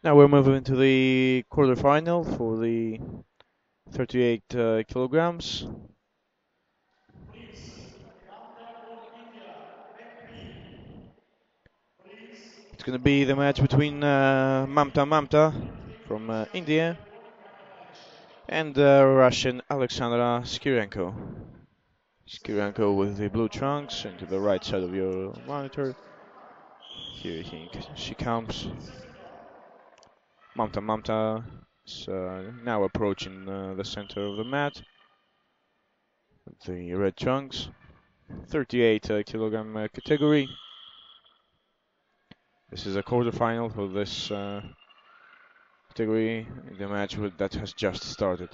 Now we're moving into the quarterfinal for the 38 kilograms. It's going to be the match between Mamta from India and Russian Alexandra Skirenko. Skirenko with the blue trunks, and to the right side of your monitor. Here I think she comes. Mamta is now approaching the center of the mat. The red trunks, 38 kilogram category. This is a quarterfinal for this category, the match that has just started.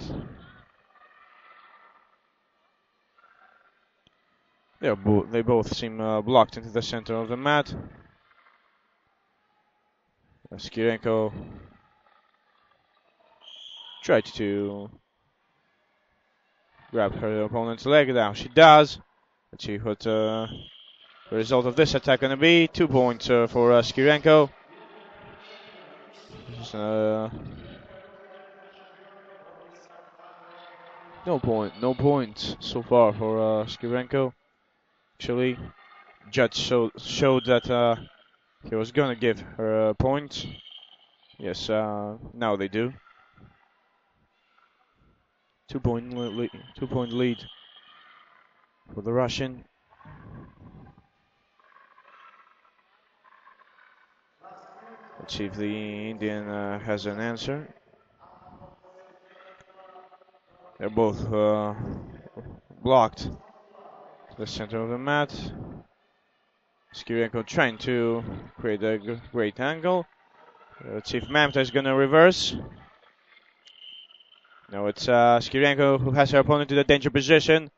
They both seem blocked into the center of the mat. Skirenko tried to grab her opponent's leg. Now she does. Let's see what the result of this attack going to be. 2 points for Skirenko. No points so far for Skirenko. Actually, judge showed that he was gonna give her a point. Yes, now they do. 2-point lead for the Russian. Let's see if the Indian has an answer. They're both blocked to the center of the mat. Skirenko trying to create a great angle. Let's see if Mamta is gonna reverse. No, it's Skirenko who has her opponent to the danger position.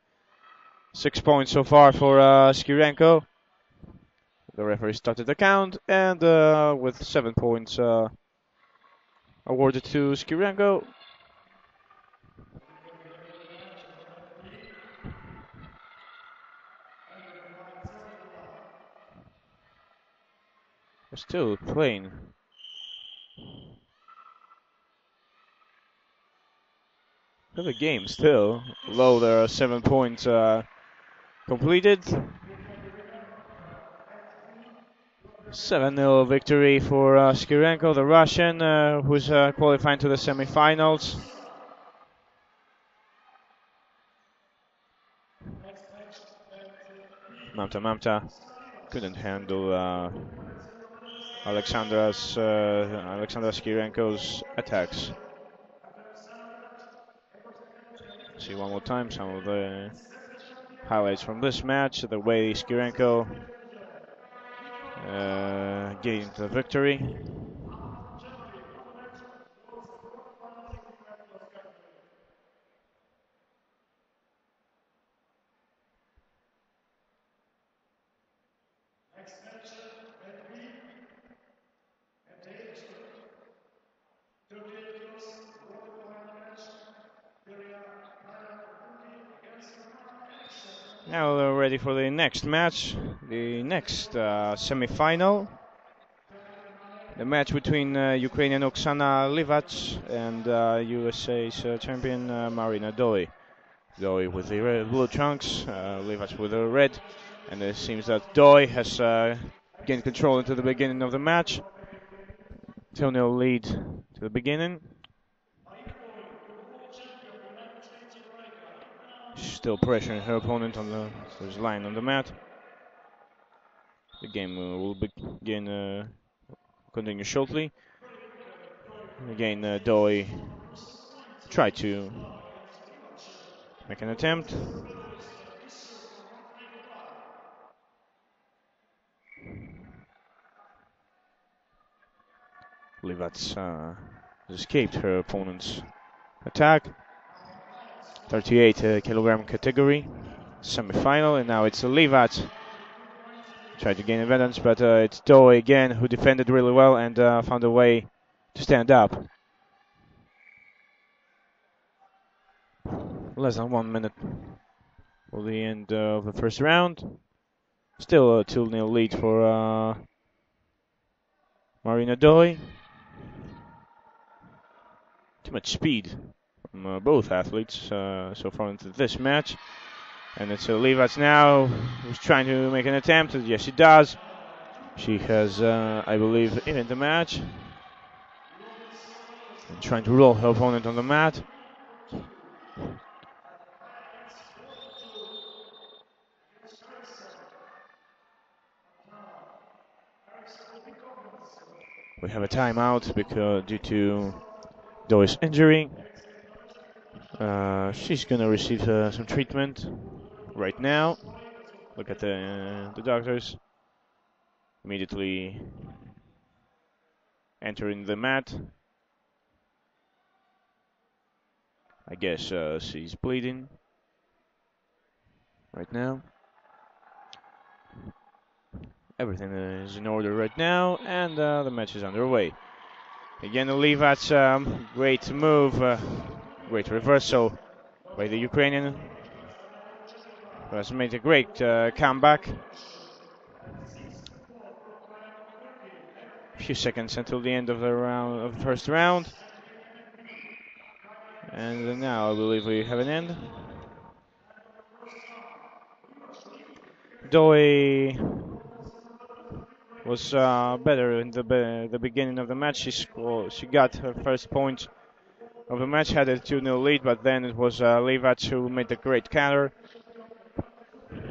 6 points so far for Skirenko. The referee started the count, and with 7 points awarded to Skirenko. They're still playing. The game still low. There are 7 points completed. 7-0 victory for Skirenko, the Russian, who's qualifying to the semifinals. Mamta couldn't handle Alexandra Skirenko's attacks. See one more time some of the highlights from this match. The way Skirenko gained the victory. Now we're ready for the next match, the next semi-final. The match between Ukrainian Oksana Livac and USA's champion Marina Doi. Doi with the blue trunks, Livac with the red, and it seems that Doi has gained control into the beginning of the match. 2-0 lead to the beginning. Still pressuring her opponent on the first line on the mat. The game will begin, continue shortly. Again, Doi tried to make an attempt. Livac escaped her opponent's attack. 38 kilogram category, semi-final, and now it's Livac. Tried to gain advantage, but it's Doi again who defended really well and found a way to stand up. Less than 1 minute for the end of the first round. Still a 2-0 lead for Marina Doi. Too much speed from both athletes so far into this match. And it's Livac now who's trying to make an attempt. Yes, she does. She has, I believe, ended the match. And trying to roll her opponent on the mat. We have a timeout because due to Doi's injury. She's gonna receive some treatment right now. Look at the doctors immediately entering the mat. I guess she's bleeding right now. Everything is in order right now, and the match is underway. Again, Livac, great move, great reversal by the Ukrainian, who has made a great comeback. A few seconds until the end of the first round. And now I believe we have an end. Doi was better in the beginning of the match. She got her first point of the match, had a 2-0 lead, but then it was Livac who made a great counter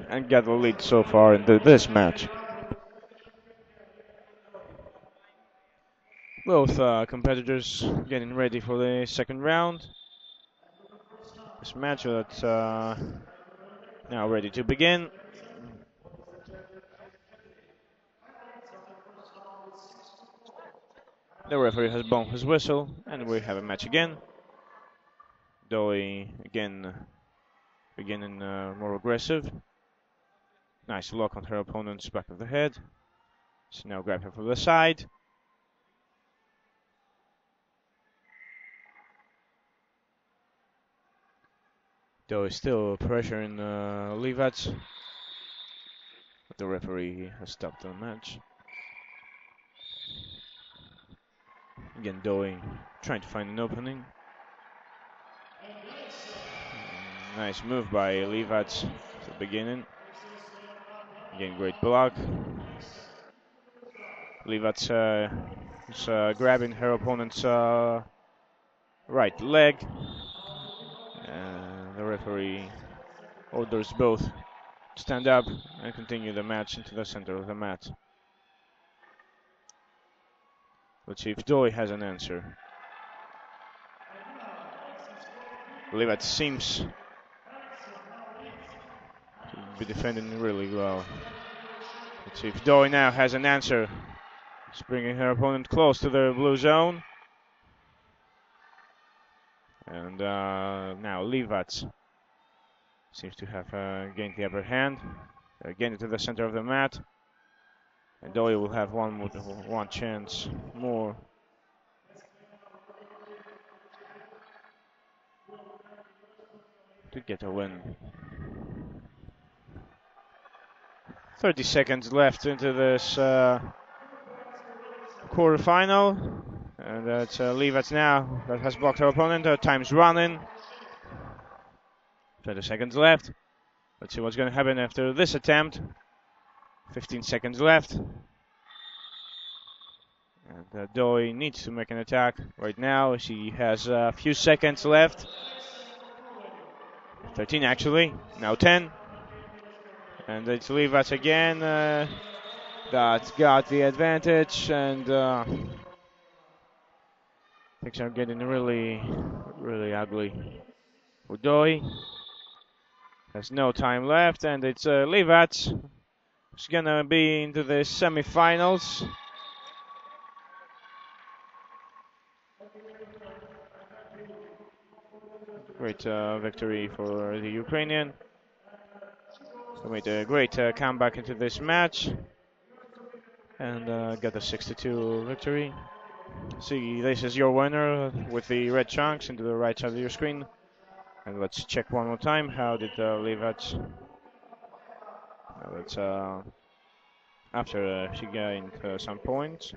and got the lead so far in this match. Both competitors getting ready for the second round. This match that's now ready to begin. The referee has blown his whistle, and we have a match again. Doi again beginning more aggressive. Nice lock on her opponent's back of the head. She now grab her from the side. Doi still pressuring Livac, but the referee has stopped the match. Again, Doi trying to find an opening. Nice move by Livac at the beginning. Again, great block. Livac is grabbing her opponent's right leg. The referee orders both to stand up and continue the match into the center of the mat. Let's see if Doi has an answer. Livac seems to be defending really well. Let's see if Doi now has an answer. She's bringing her opponent close to the blue zone. And now Livac seems to have gained the upper hand. Again into the center of the mat. And Doi will have one chance more to get a win. 30 seconds left into this quarterfinal. And that's Livats now that has blocked her opponent. Time's running. 20 seconds left. Let's see what's going to happen after this attempt. 15 seconds left. And Doi needs to make an attack right now. She has a few seconds left. 13 actually. Now 10. And it's Livats again. That's got the advantage. And things are getting really, really ugly. Doi has no time left. And it's Livats who's going to be into the semifinals. Great victory for the Ukrainian. So made a great comeback into this match and got a 62 victory. See, this is your winner with the red chunks into the right side of your screen. And let's check one more time. How did Livats? Let's after she gained some points.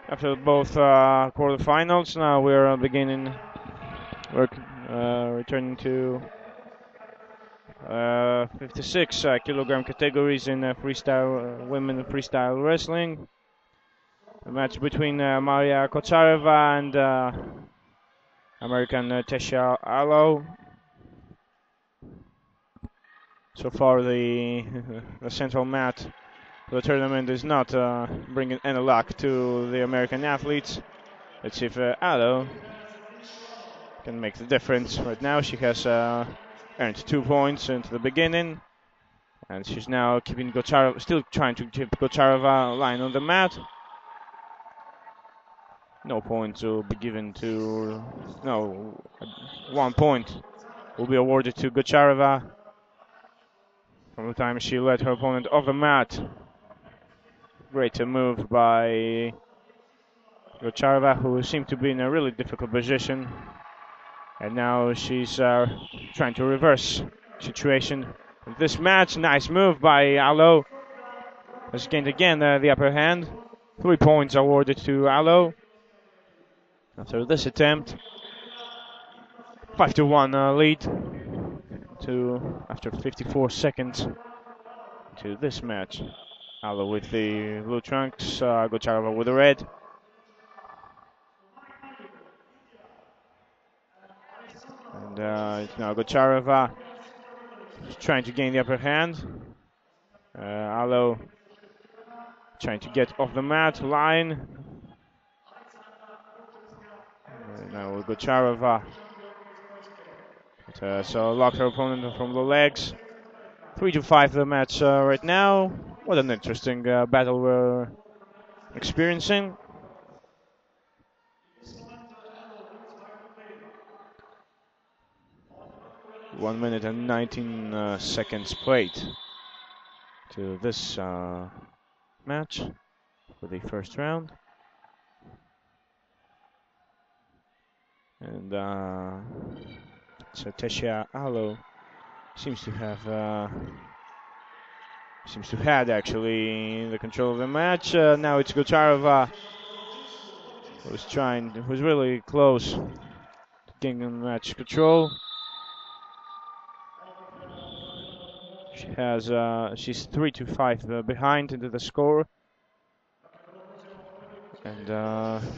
After both quarterfinals, now we're beginning. We're returning to 56 kilogram categories in freestyle women freestyle wrestling. A match between Maria Kotsareva and American Tesha Allo. So far, the the central mat the tournament is not bringing any luck to the American athletes. Let's see if Allo can make the difference. Right now, she has earned 2 points into the beginning, and she's now keeping Gochareva, still trying to keep Gochareva lying on the mat. No points will be given to, no, 1 point will be awarded to Gochareva from the time she led her opponent off the mat. Great move by Gochareva, who seemed to be in a really difficult position. And now she's trying to reverse situation. This match, nice move by Allo. Has gained again the upper hand. 3 points awarded to Allo after this attempt. 5-1 lead to after 54 seconds to this match. Allo with the blue trunks, Gochareva with the red. And it's now Gochareva trying to gain the upper hand. Allo trying to get off the mat, line. Now Gochareva. So lock her opponent from the legs. 3-5 the match right now. What an interesting battle we're experiencing. One minute and 19 seconds played to this match for the first round. And so Tesha Allo seems to have had actually the control of the match. Now it's Gochareva who's really close to gaining match control. She has she's 3-5 behind into the score. And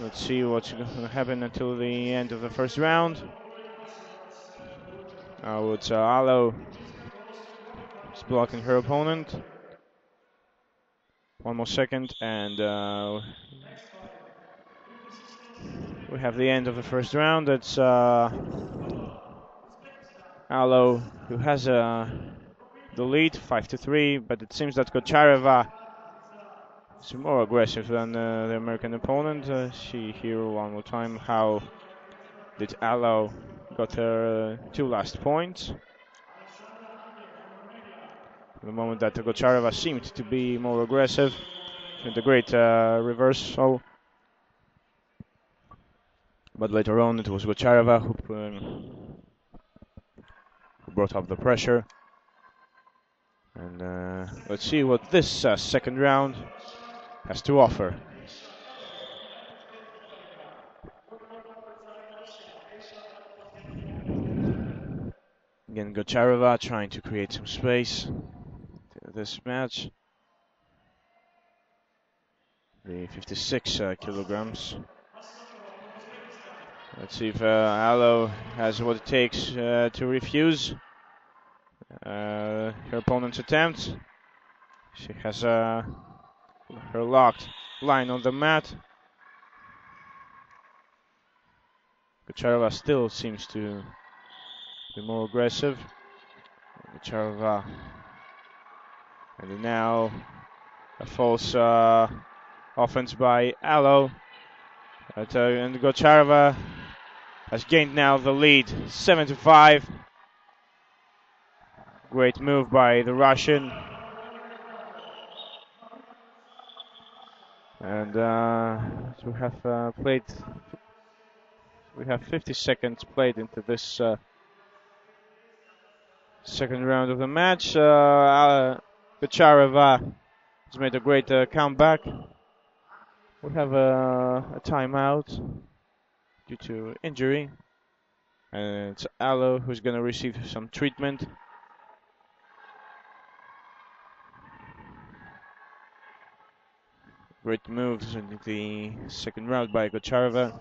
let's see what's going to happen until the end of the first round. Now it's Allo. She's blocking her opponent. 1 more second, and we have the end of the first round. It's Allo who has the lead, 5-3, but it seems that Gochareva is more aggressive than the American opponent. See here one more time how did Allo got her 2 last points. The moment that Gochareva seemed to be more aggressive, with a great reversal. But later on, it was Gochareva who brought up the pressure. And let's see what this second round has to offer. Again, Gochareva trying to create some space to this match. The 56 kilograms. Let's see if Alo has what it takes to refuse her opponent's attempt. She has her locked line on the mat. Gochareva still seems to be more aggressive. Gochareva, and now a false offense by Alo. And Gochareva has gained now the lead, 7-5. Great move by the Russian. And we have 50 seconds played into this second round of the match. Gochareva has made a great comeback. We have a timeout due to injury. And it's Alo who's going to receive some treatment. Great moves in the second round by Gochareva.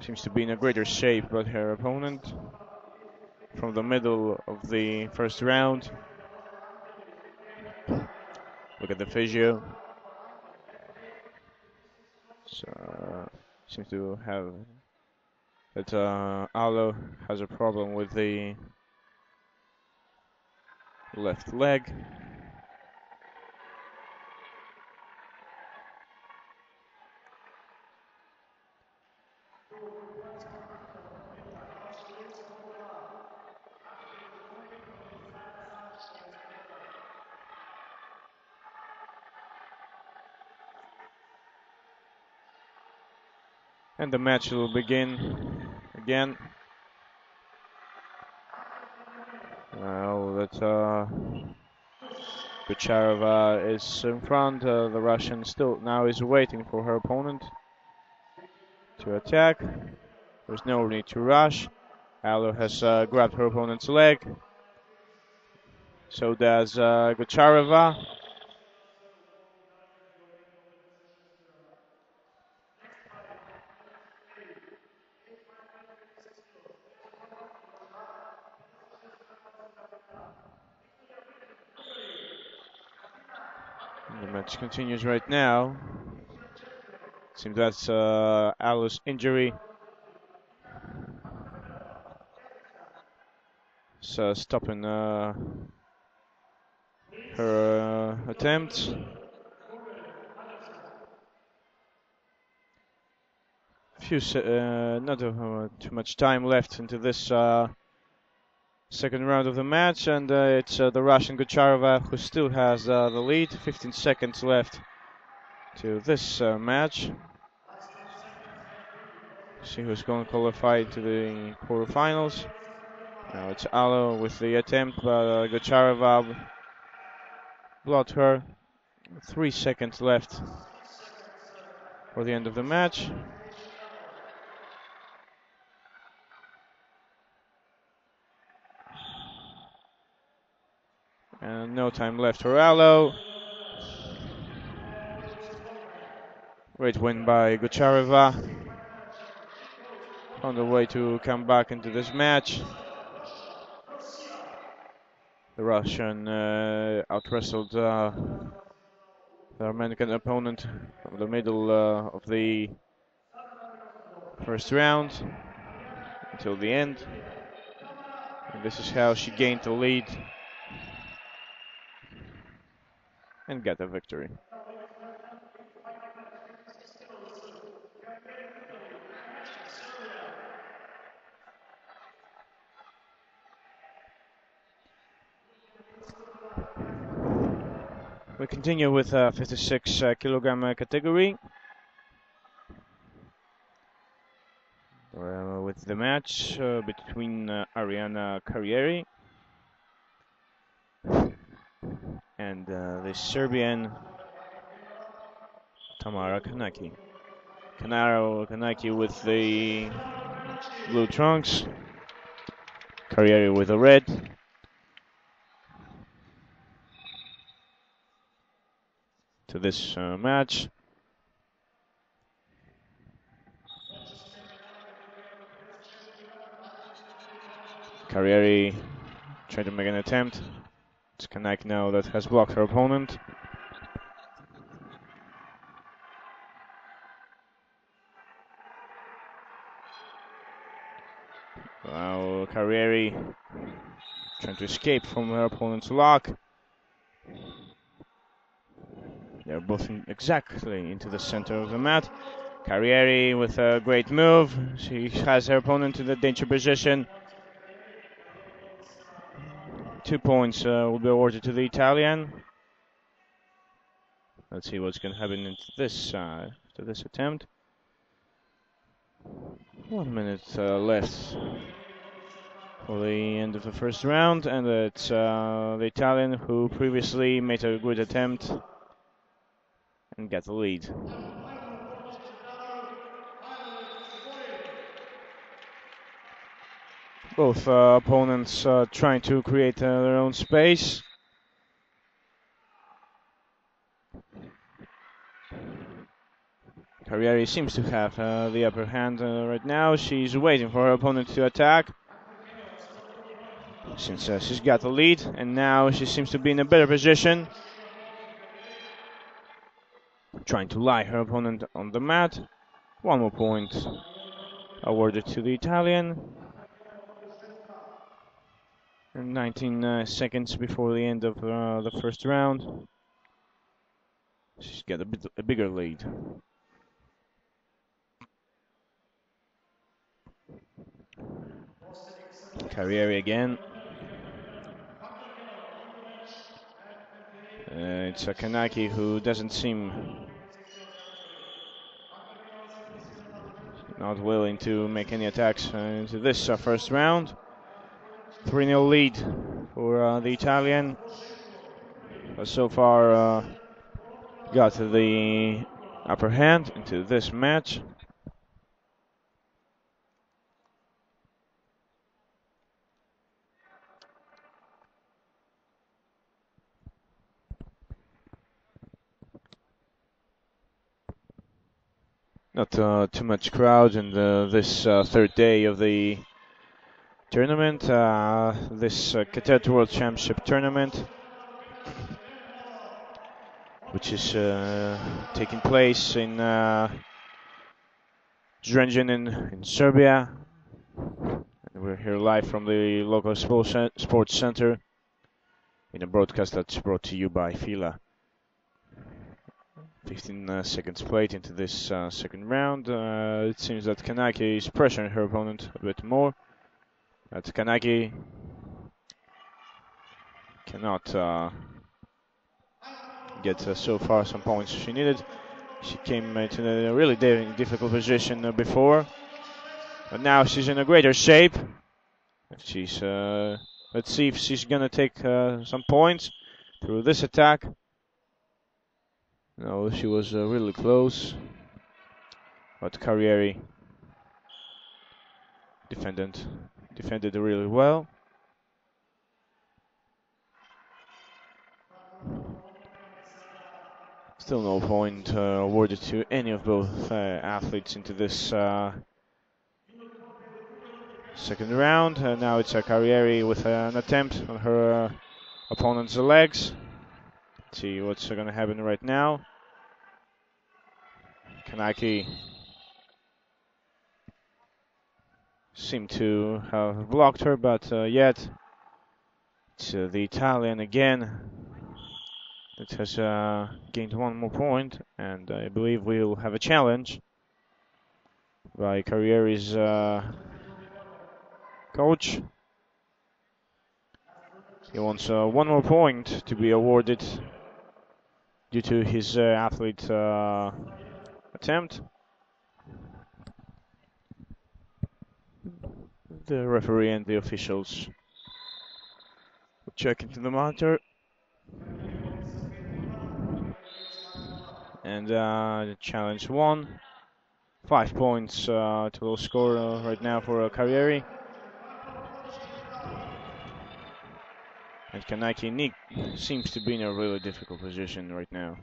Seems to be in a greater shape than her opponent from the middle of the first round. Look at the physio. So, seems to have that Alo has a problem with the left leg. And the match will begin again. Well, that Gochareva is in front. The Russian still now is waiting for her opponent to attack. There's no need to rush. Alo has grabbed her opponent's leg. So does Gochareva. The match continues right now. Seems that's Alo's injury. So stopping her attempt. Not too much time left into this second round of the match, and it's the Russian Gochareva who still has the lead. 15 seconds left to this match. See who's going to qualify to the quarterfinals. Now it's Alo with the attempt, but Gochareva blocked her. 3 seconds left for the end of the match. And no time left for Alo. Great win by Gochareva. On the way to come back into this match. The Russian out-wrestled the Armenian opponent from the middle of the first round until the end. And this is how she gained the lead and got the victory. We continue with 56 kilogram category. With the match between Ariana Carrieri and the Serbian Tamara Kanaki. Kanaki with the blue trunks, Carrieri with the red. To this match. Carrieri trying to make an attempt. It's Kanaki now that has blocked her opponent. Now Carrieri trying to escape from her opponent's lock. They're both exactly into the center of the mat. Carrieri with a great move. She has her opponent in the danger position. 2 points will be awarded to the Italian. Let's see what's going to happen into this attempt. 1 minute left for the end of the first round, and it's the Italian who previously made a good attempt and got the lead. Both opponents trying to create their own space. Carrieri seems to have the upper hand right now. She's waiting for her opponent to attack, since she's got the lead, and now she seems to be in a better position. Trying to lie her opponent on the mat. 1 more point awarded to the Italian. And 19 seconds before the end of the first round. She's got a bigger lead. Carrieri again. It's Kanaki who doesn't seem not willing to make any attacks into this first round. 3-0 lead for the Italian. So far got the upper hand into this match. Not too much crowd in this third day of the tournament, this Cadet World Championship tournament, which is taking place in Zrenjanin in Serbia. And we're here live from the local sports center in a broadcast that's brought to you by Fila. 15 seconds played into this second round. It seems that Kanaki is pressuring her opponent a bit more. But Kanaki cannot get so far some points she needed. She came into a really difficult position before, but now she's in a greater shape. She's let's see if she's gonna take some points through this attack. No, she was really close, but Carrieri defended really well. Still no point awarded to any of both athletes into this second round. Now it's Carrieri with an attempt on her opponent's legs. Let's see what's going to happen right now. Kanaki seemed to have blocked her, but yet it's the Italian again that has gained 1 more point, and I believe we'll have a challenge by Carrieri's coach. He wants 1 more point to be awarded due to his athlete attempt. The referee and the officials will check into the monitor. And the challenge won. 5 points total score right now for Carrieri. And Kanaki Nick seems to be in a really difficult position right now.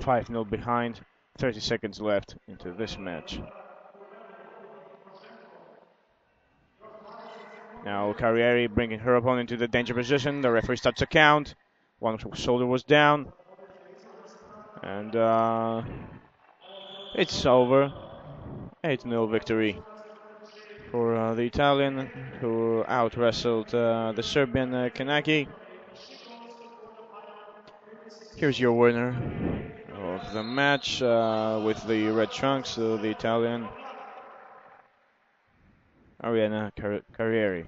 5-0 behind, 30 seconds left into this match. Now Carrieri bringing her opponent to the danger position. The referee starts to count. One shoulder was down. And it's over. 8-0 victory for the Italian, who out-wrestled the Serbian Kanaki. Here's your winner of the match with the red trunks, the Italian Ariana Carrieri.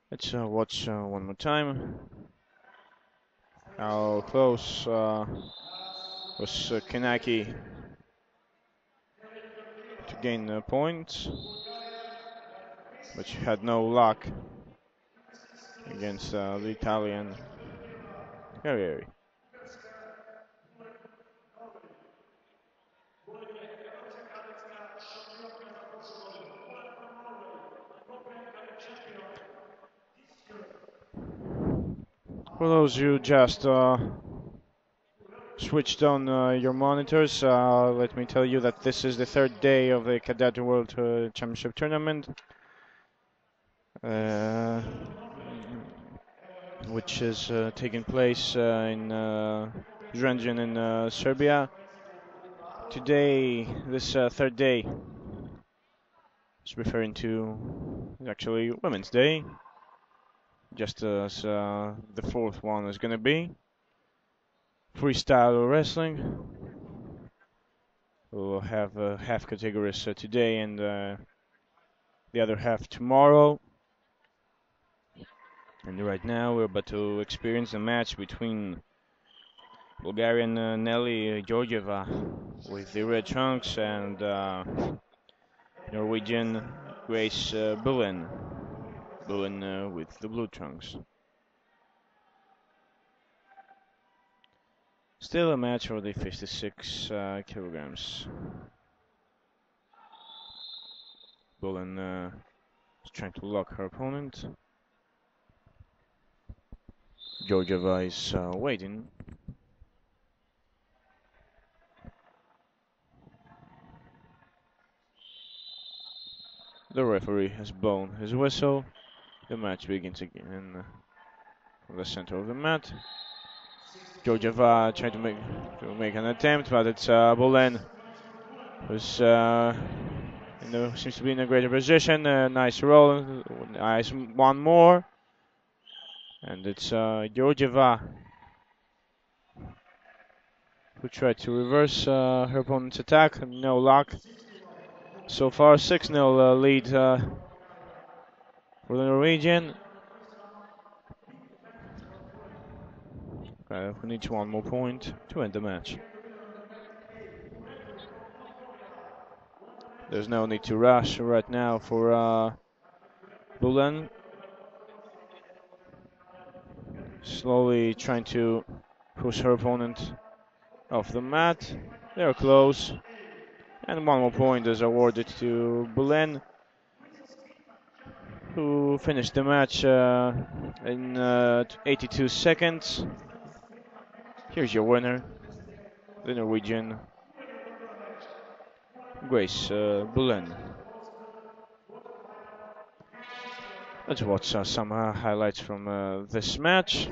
Let's watch one more time. How close was Kanaki to gain points, but she had no luck against the Italian Carrieri. For those who just switched on your monitors, let me tell you that this is the third day of the Cadet World Championship Tournament, which is taking place in Zrenjanin in Serbia. Today, this third day is referring to actually Women's Day, just as the fourth one is going to be. Freestyle wrestling. We'll have half categories today and the other half tomorrow. And right now we're about to experience a match between Bulgarian Nelly Georgieva with the red trunks and Norwegian Grace Bullen with the blue trunks. Still a match for the 56 kilograms. Bullen is trying to lock her opponent. Georgieva is waiting. The referee has blown his whistle. The match begins again from the center of the mat. Georgieva trying to make an attempt, but it's Bullen who's seems to be in a greater position. Nice roll, nice one more, and it's Georgieva who tried to reverse her opponent's attack. No luck. So far, 6-0 lead for the Norwegian. Who needs one more point to end the match. There's no need to rush right now for Bullen. Slowly trying to push her opponent off the mat. They're close. And one more point is awarded to Bullen, who finished the match in 82 seconds. Here's your winner, the Norwegian Grace Bullen. Let's watch some highlights from this match.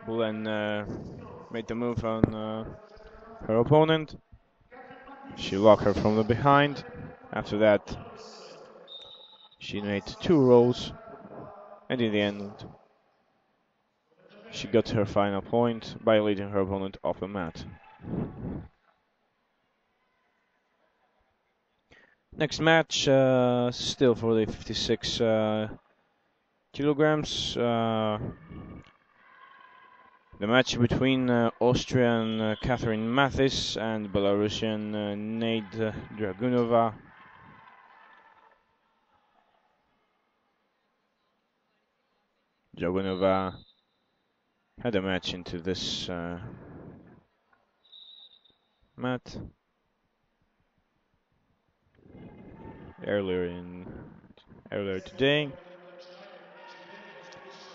Bullen made the move on her opponent. She locked her from the behind. After that, she made 2 rolls, and in the end, she got her final point by leading her opponent off the mat. Next match, still for the 56 kilograms. The match between Austrian Catherine Mathis and Belarusian Nade Dragunova. Dragunova had a match into this mat earlier today.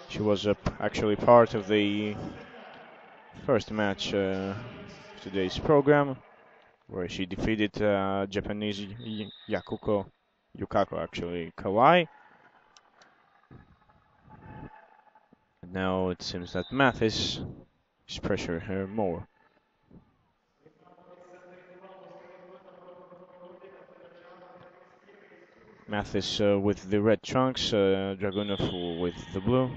She was actually part of the first match of today's program, where she defeated Japanese Yukako actually Kawai. And now it seems that Mathis is pressuring her more. Mathis with the red trunks, Dragunov with the blue.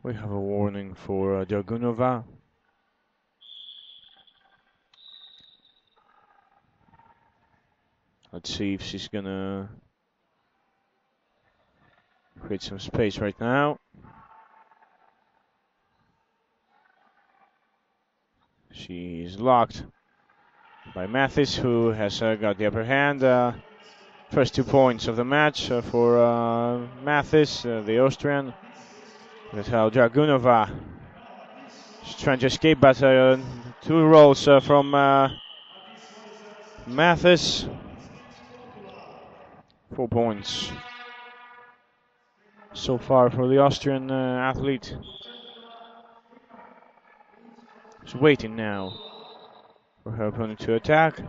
We have a warning for Dragunova. Let's see if she's gonna create some space right now. She's locked by Mathis, who has got the upper hand. First 2 points of the match for Mathis, the Austrian. That's how Dragunova is trying to escape, but 2 rolls from Mathis. 4 points so far for the Austrian athlete. She's waiting now for her opponent to attack.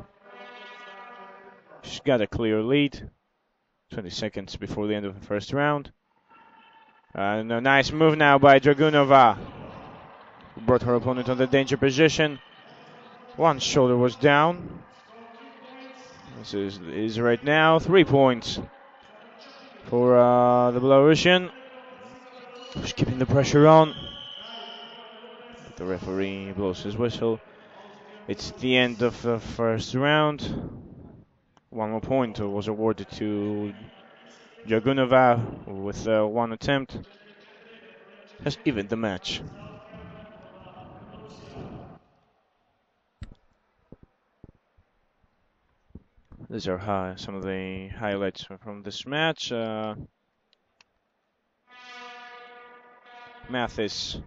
She's got a clear lead. 20 seconds before the end of the first round. And a nice move now by Dragunova, who brought her opponent on the danger position. One shoulder was down. This is right now 3 points for the Belarusian. Who's keeping the pressure on. The referee blows his whistle. It's the end of the first round. 1 more point was awarded to Dragunova with 1 attempt. Has evened the match. These are some of the highlights from this match. Mathis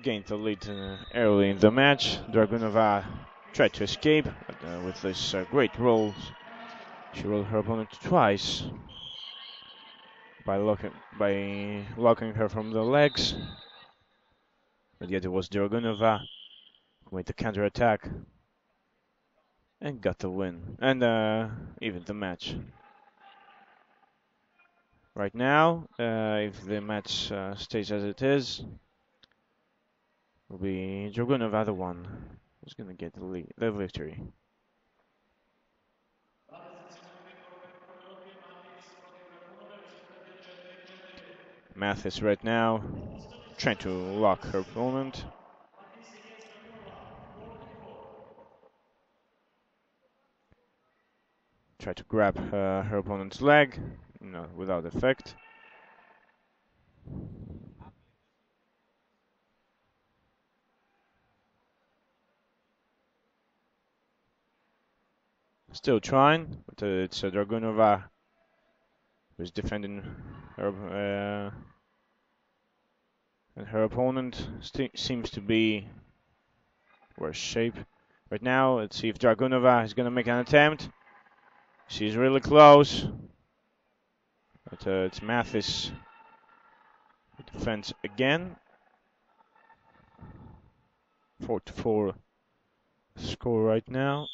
gained the lead early in the match. Dragunova tried to escape, but with this great rolls, she rolled her opponent twice by locking her from the legs. But yet it was Dragunova who made the counter attack and got the win, and even the match. Right now, if the match stays as it is, will be Dragunova the one who's going to get the victory. Mathis right now trying to lock her opponent. Try to grab her opponent's leg, no, without effect. Still trying, but it's Dragunova who's defending her, and her opponent seems to be worse shape. Right now, let's see if Dragunova is going to make an attempt. She's really close, but it's Mathis who defends again. 4-4 score right now.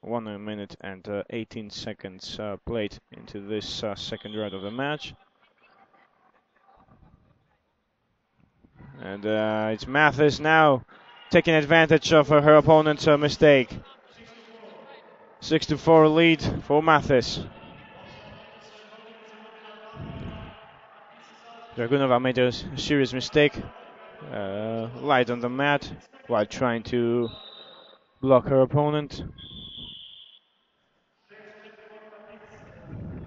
1 minute and 18 seconds played into this second round of the match. And it's Mathis now taking advantage of her opponent's mistake. 6-4 lead for Mathis. Dragunova made a serious mistake, light on the mat while trying to block her opponent.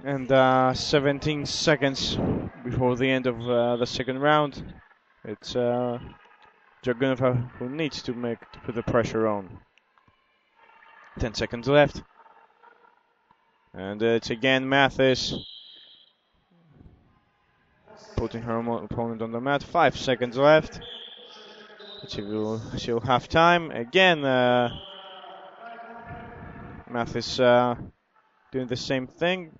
And 17 seconds before the end of the second round. It's Dragunova who needs to put the pressure on. 10 seconds left. And it's again Mathis putting her opponent on the mat. 5 seconds left. She'll have time. Again, Mathis doing the same thing.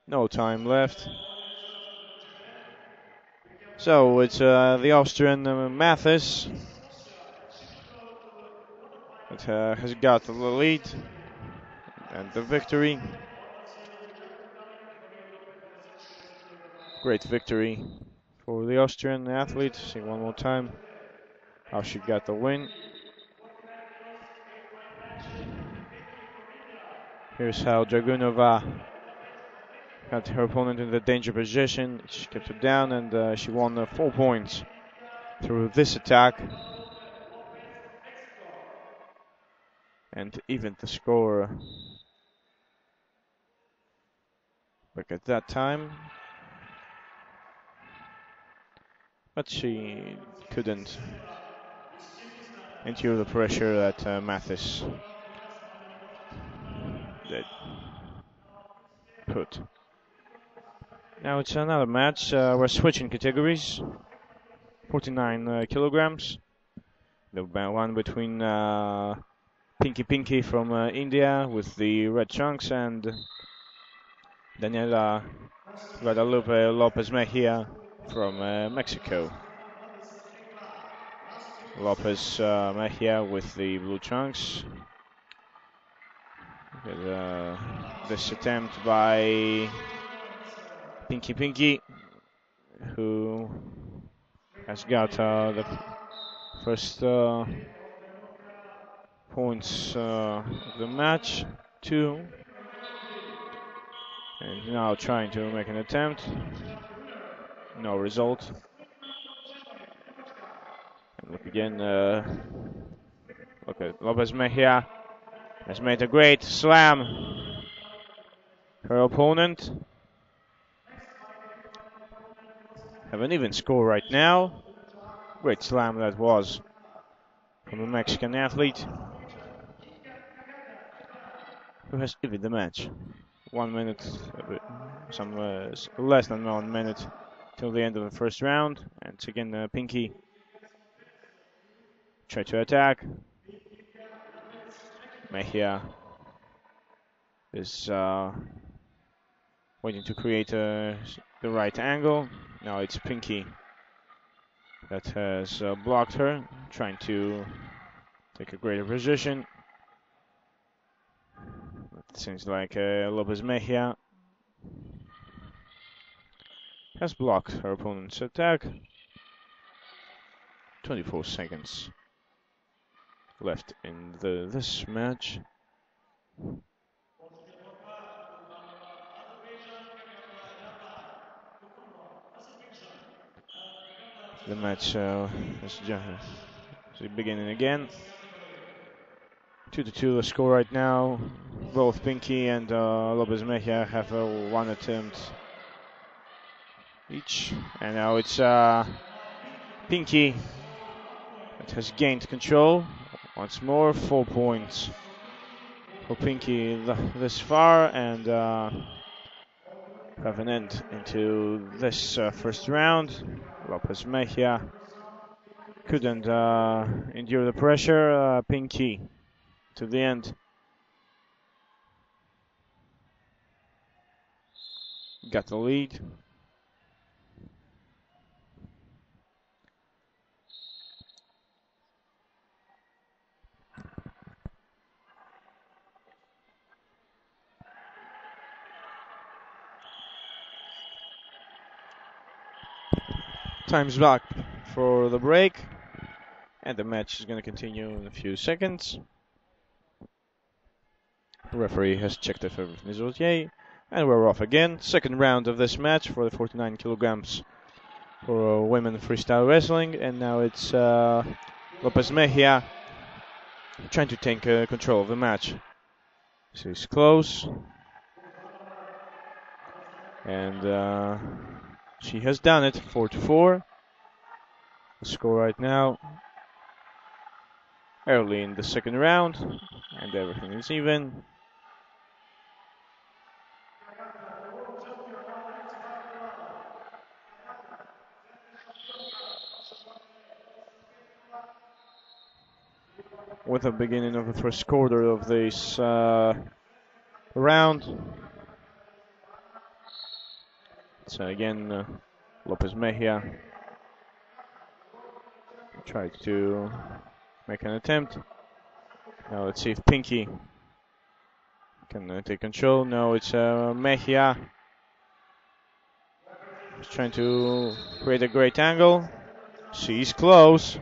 No time left. So it's the Austrian Mathis that has got the lead and the victory. Great victory for the Austrian athlete. See one more time how she got the win. Here's how Dragunova had her opponent in the danger position. She kept it down and she won 4 points through this attack. And even the score back at that time. But she couldn't endure the pressure that Mathis did put. Now it's another match. We're switching categories. 49 kilograms. The one between Pinky from India with the red trunks and Daniela Guadalupe Lopez Mejia from Mexico. Lopez Mejia with the blue trunks. This attempt by Pinky, who has got the first points of the match, 2. And now trying to make an attempt. No result. And look again. Look at Lopez Mejia has made a great slam. Her opponent have an even score right now. Great slam that was from the Mexican athlete, who has evened the match. 1 minute, less than 1 minute till the end of the first round. And it's again Pinky try to attack. Mejia is waiting to create the right angle. Now it's Pinky that has blocked her, trying to take a greater position. It seems like Lopez Mejia has blocked her opponent's attack. 24 seconds left in this match. The match is beginning again. 2-2 the score right now. Both Pinky and Lopez Mejia have 1 attempt each. And now it's Pinky that has gained control. Once more, 4 points for Pinky this far, and have an end into this first round. Lopez Mejia couldn't endure the pressure. Pinky to the end got the lead. Time's back for the break, and the match is going to continue in a few seconds. The referee has checked if everything is okay, And we're off again. Second round of this match for the 49 kilograms for women freestyle wrestling. And now it's Lopez Mejia trying to take control of the match. She's close. And she has done it, 4-4. The score right now, early in the second round, and everything is even. With the beginning of the first quarter of this round. So again, Lopez Mejia tried to make an attempt. Now let's see if Pinky can take control. No, it's Mejia. He's trying to create a great angle. She's close.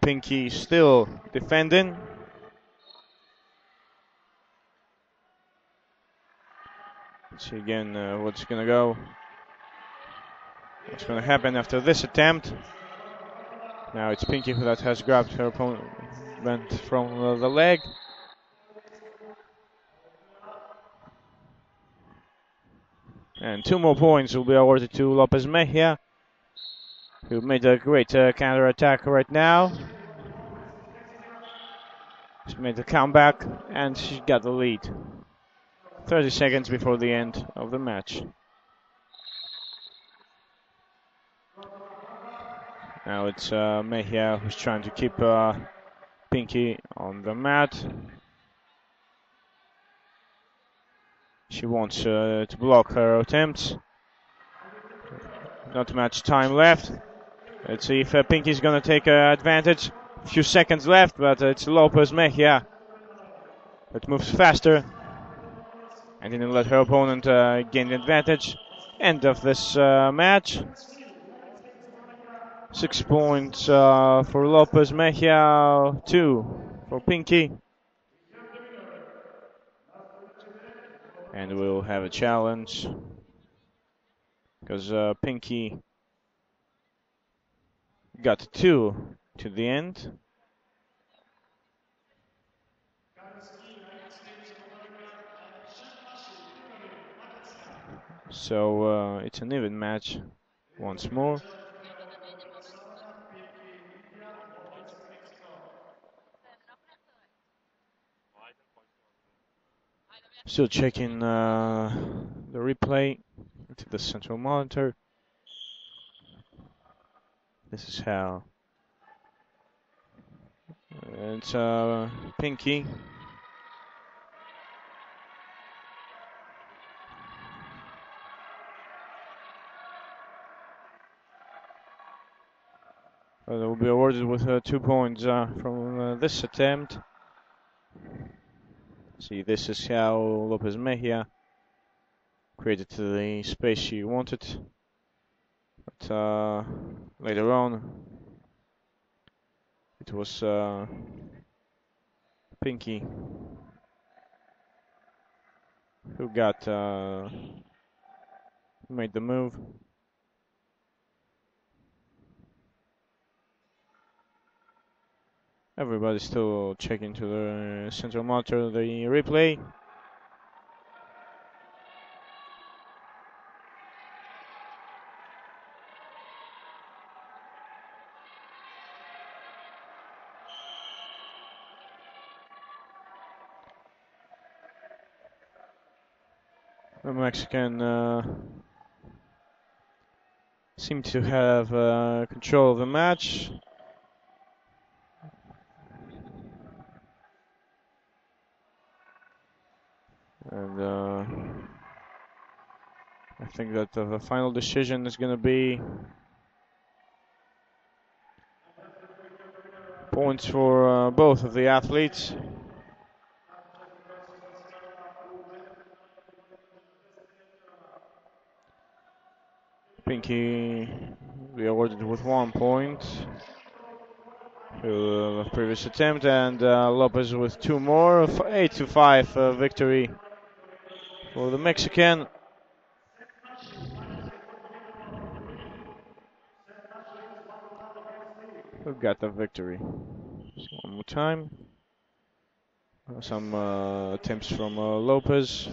Pinky still defending. Let's see again what's gonna go. What's gonna happen after this attempt? Now it's Pinky that has grabbed her opponent from the leg. And 2 more points will be awarded to Lopez Mejia, who made a great counter attack right now. She made the comeback and she got the lead. 30 seconds before the end of the match. Now it's Mejia who's trying to keep Pinky on the mat. She wants to block her attempts. Not much time left. Let's see if Pinky's gonna take advantage. A few seconds left, but it's Lopez Mejia that moves faster and didn't let her opponent gain the advantage. End of this match. 6 points for Lopez Mejia, 2 for Pinky. And we'll have a challenge because Pinky got 2 to the end. So it's an even match once more. Still checking the replay to the central monitor. This is how it's Pinky. They will be awarded with 2 points from this attempt. See, this is how Lopez Mejia created the space she wanted. But later on, it was Pinky who got made the move. Everybody's still checking to the central monitor the replay. The Mexican seemed to have control of the match. And I think that the final decision is going to be points for both of the athletes. Pinky will be awarded with 1 point to the previous attempt, and Lopez with 2 more, 8-5 victory for the Mexican. Who got the victory? So one more time. Some attempts from Lopez.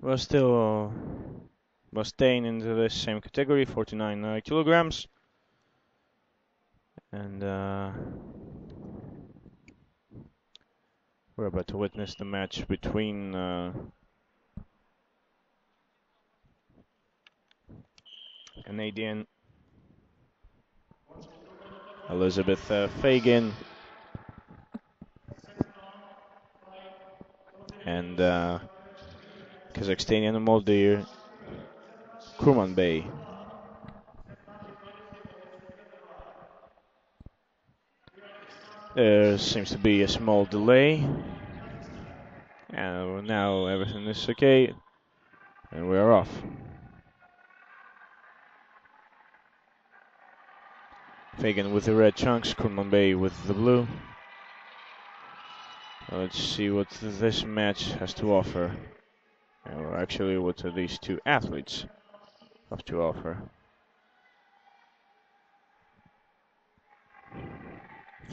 We're still staying into the same category, 49 kilograms. And we're about to witness the match between Canadian Elizabeth Fagan and Kazakhstanian Moldir Kurmanbey. There seems to be a small delay, and now everything is okay, and we are off. Fagan with the red chunks, Kurmanbey with the blue. Let's see what this match has to offer, or actually what these two athletes have to offer.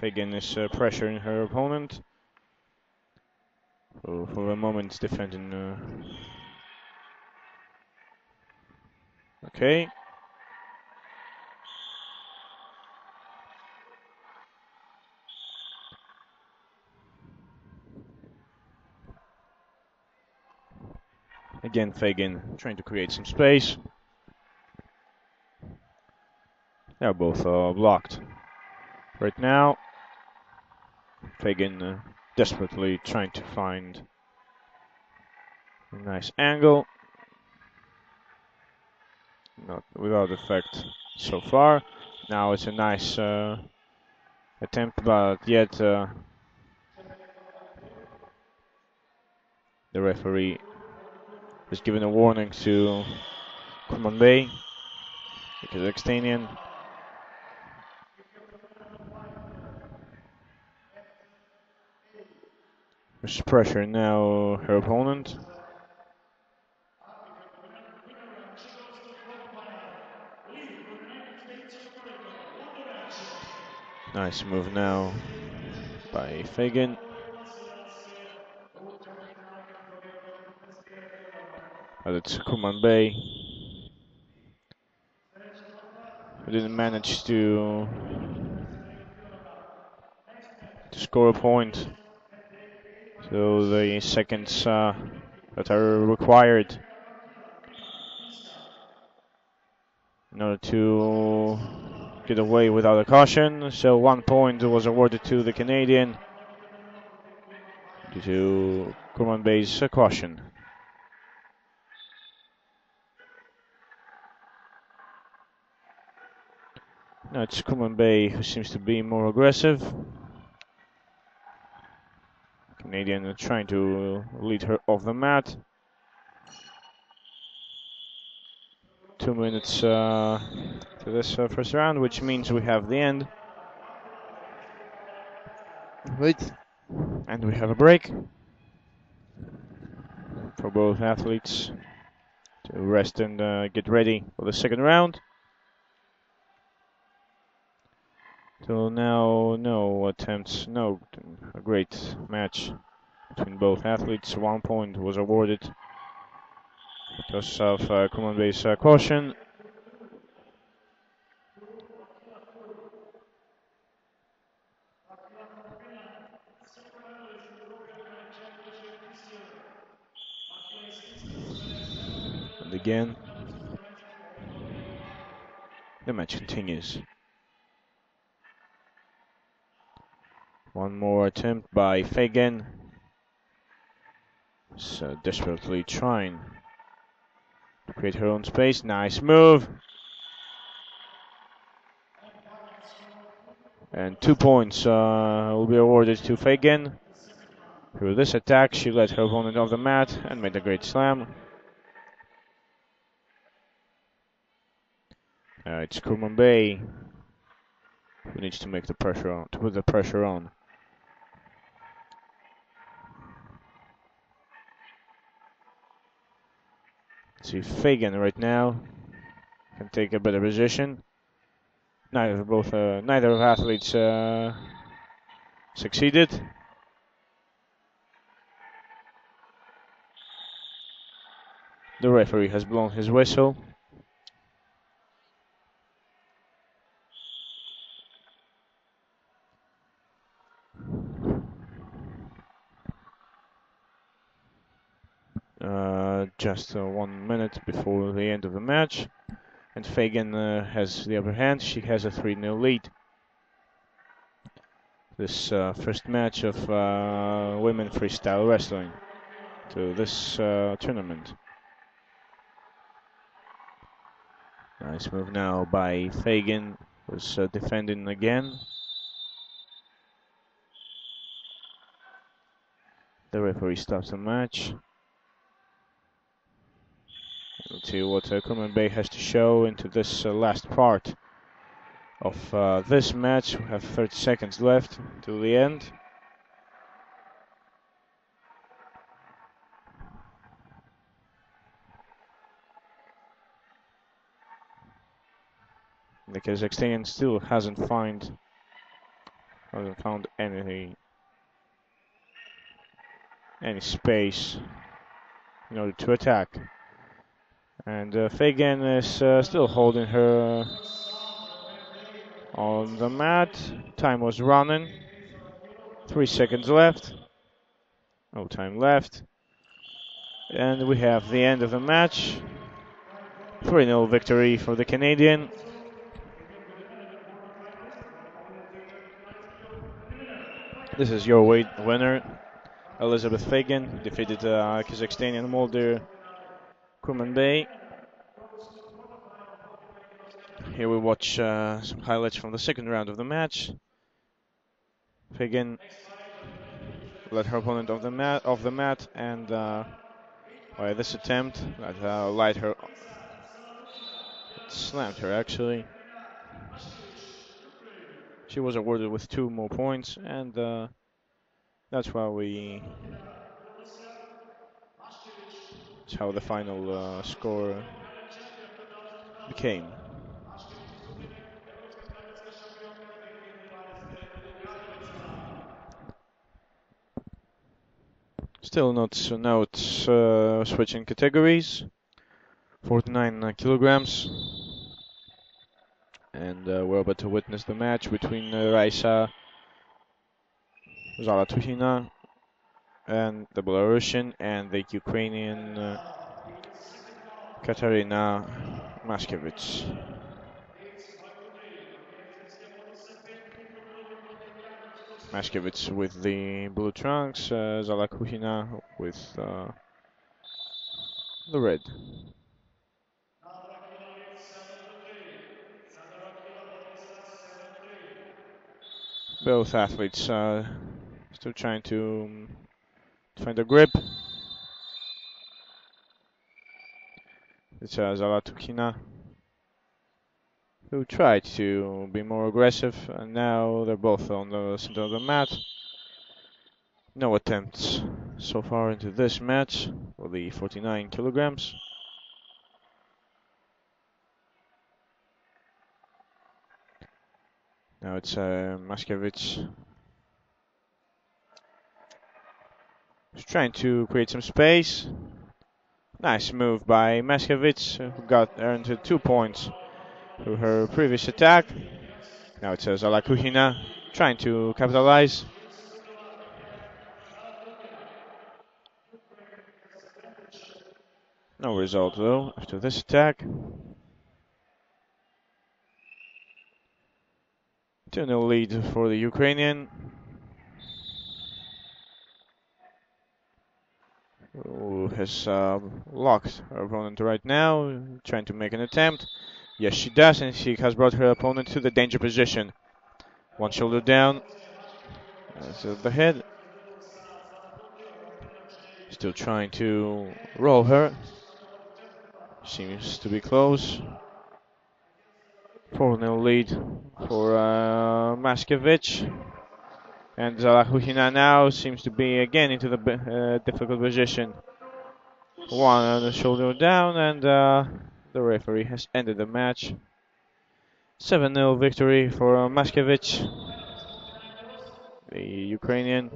Fagan is pressuring her opponent. For a moment, defending. Okay. Again, Fagan trying to create some space. They're both blocked. Right now, Fagan desperately trying to find a nice angle. Not without effect so far. Now it's a nice attempt, but yet the referee has given a warning to Kurmanbey, the Kazakhstanian. There's pressure now her opponent. Nice move now by Fagan. But it's Kurmanbey who didn't manage to score a point. So the seconds that are required in order to get away without a caution. So 1 point was awarded to the Canadian due to Kurmanbey's caution. Now it's Kurmanbey who seems to be more aggressive. Canadian trying to lead her off the mat. 2 minutes to this first round, which means we have the end. Wait, and we have a break for both athletes to rest and get ready for the second round. So now no attempts, a great match between both athletes. 1 point was awarded because of Kurmanbey's caution. And again, the match continues. One more attempt by Fagan. So desperately trying to create her own space. Nice move. And 2 points will be awarded to Fagan. Through this attack, she led her opponent off the mat and made a great slam. It's Kurmanbay who needs to make the pressure on, to put the pressure on. Let's see, Fagan right now can take a better position. Neither of athletes succeeded. The referee has blown his whistle. Just 1 minute before the end of the match, and Fagan has the upper hand. She has a 3-0 lead. This first match of women freestyle wrestling to this tournament. Nice move now by Fagan, who's defending again. The referee stops the match. Let's see what Kurmanbay has to show into this last part of this match. We have 30 seconds left till the end. The Kazakhstanian still hasn't found any space in order to attack. And Fagan is still holding her on the mat. Time was running. 3 seconds left. No time left. And we have the end of the match. 3-0 victory for the Canadian. This is your winner. Elizabeth Fagan defeated Kazakhstanian Molder Kurmanbay. Here we watch some highlights from the second round of the match. Fagan led her opponent off the mat, and by this attempt that slammed her actually. She was awarded with 2 more points, and that's how the final score became. Still now it's switching categories. 49 kilograms. And we're about to witness the match between Raisa Zalatuhina and the Belarusian and the Ukrainian Katarina Mashkevich. Mashkevich with the blue trunks, Zalakuhina with the red. Both athletes still trying to find a grip. It's Zalatukina who tried to be more aggressive, and now they're both on the center of the mat. No attempts so far into this match for the 49 kilograms. Now it's Mashkevich who's trying to create some space. Nice move by Mashkevich, who earned 2 points through her previous attack. Now it's Zalakuhina trying to capitalize. No result though after this attack. 2-0 lead for the Ukrainian. who has locked her opponent right now, trying to make an attempt. Yes, she does, and she has brought her opponent to the danger position. One shoulder down, that's at the head. Still trying to roll her. Seems to be close. 4-0 lead for Maskevich. And Zalahuhina now seems to be again into the difficult position. One on the shoulder down, and the referee has ended the match. 7-0 victory for Maskevich, the Ukrainian.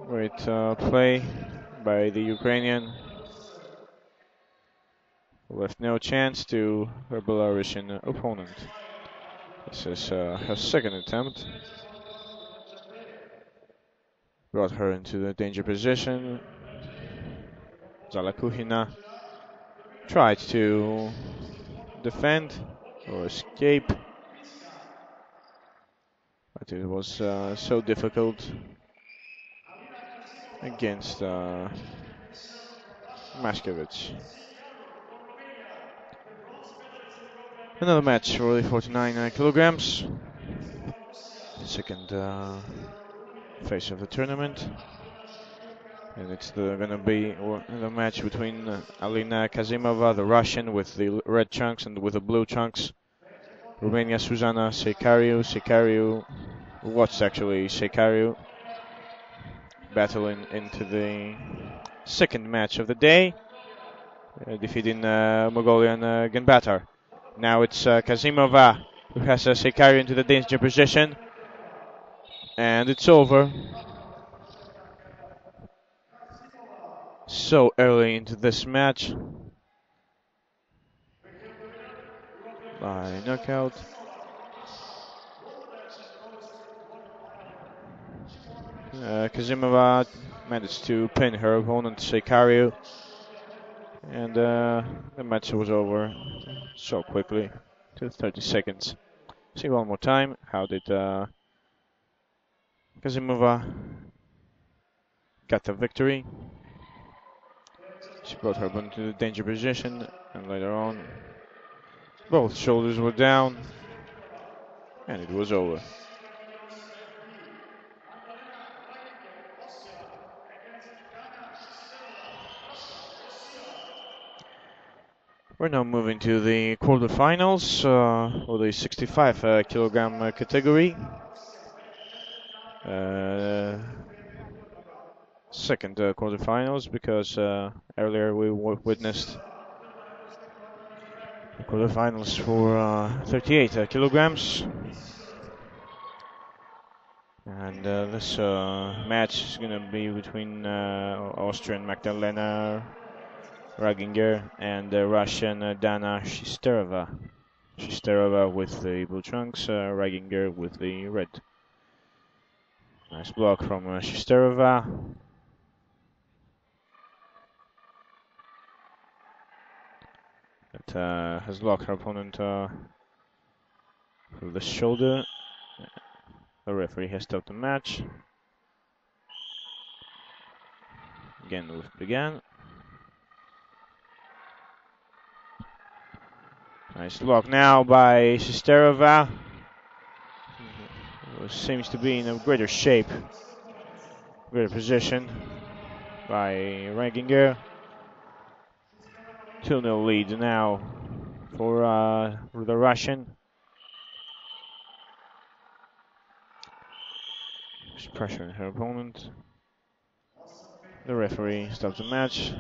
Great play by the Ukrainian. Left no chance to her Belarusian opponent. This is her second attempt. Brought her into the danger position. Zalakuhina tried to defend or escape, but it was so difficult against Mashkevich. Another match for the 49 kilograms. Second phase of the tournament. And it's gonna be the match between Alina Kazimova, the Russian, with the red chunks and with the blue chunks. Romania Suzana Secariu. Secariu watched actually Secariu battling into the second match of the day, defeating Mongolian Genbatar. Now it's Kazimova who has Secariu into the danger position, and it's over. So early into this match. By knockout. Kazimova managed to pin her opponent Secariu, and the match was over so quickly, to 30 seconds. See one more time, how did Kazimova got the victory. She brought her opponent to the danger position, and later on both shoulders were down, and it was over. We're now moving to the quarterfinals for the 65 kilogram category. Second quarterfinals, because earlier we witnessed the quarterfinals for 38 kilograms. And this match is going to be between Austrian Magdalena Raginger and Russian Dana Shisterova. Shisterova with the blue trunks, Raginger with the red. Nice block from Shisterova. That has locked her opponent through the shoulder. The referee has stopped the match. Again, we've began. Nice block now by Shisterova, who seems to be in a greater shape, greater position by Raginger. 2-0 lead now for the Russian. She's pressuring her opponent. The referee stops the match.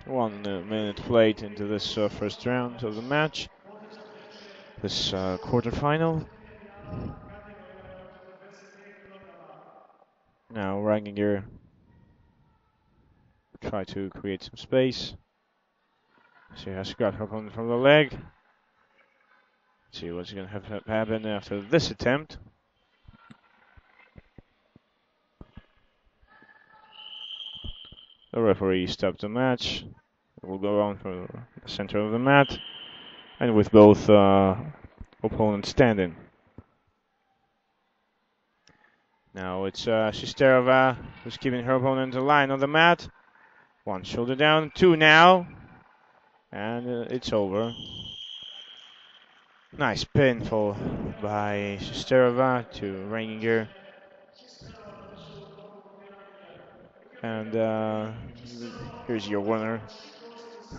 One minute played into this first round of the match. This quarterfinal. Now Raginger try to create some space. She has got her opponent from the leg. Let's see what's going to happen after this attempt. The referee stopped the match. We'll go on for the center of the mat. and with both opponents standing. Now it's Shesterova who's keeping her opponent aligned on the mat. One shoulder down, two now, and it's over. Nice pinfall by Shesterova to Reininger. And here's your winner,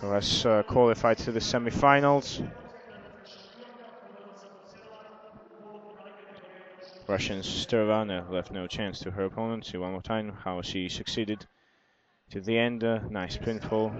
who has qualified to the semifinals. Russian Shesterova left no chance to her opponent. See one more time how she succeeded to the end. Nice pinfall.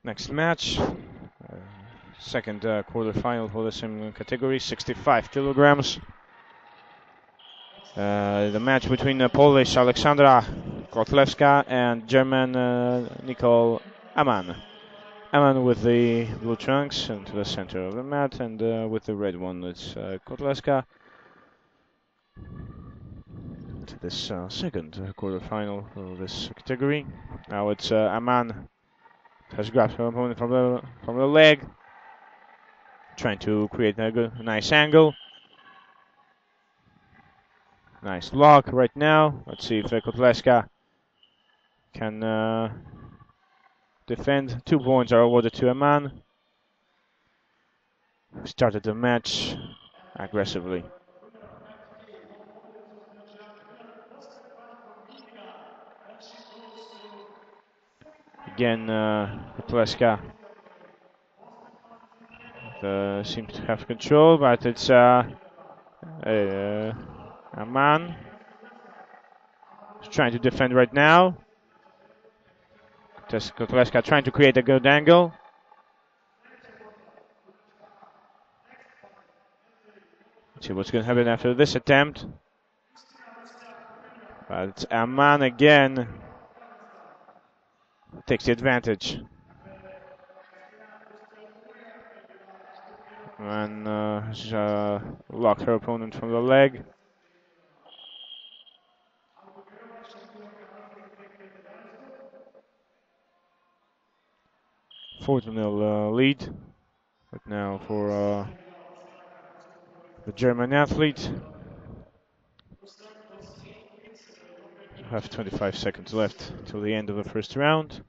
Next match, second quarterfinal for the same category, 65 kilograms. The match between Polish Aleksandra Kotlewska and German Nicole Aman. Aman with the blue trunks into the center of the mat, and with the red one, it's Kotlewska. To this second quarterfinal for this category. Now it's Aman has grabbed her opponent from the leg, trying to create a nice angle. Nice block right now. Let's see if Kotlewska can defend. 2 points are awarded to Aman, who started the match aggressively. Again, Kotlewska seems to have control, but it's Aman is trying to defend right now. Kotlewska trying to create a good angle. Let's see what's going to happen after this attempt. But it's Aman again. Takes the advantage. And lock her opponent from the leg. Fourth nil lead. But now for the German athlete. Have 25 seconds left till the end of the first round.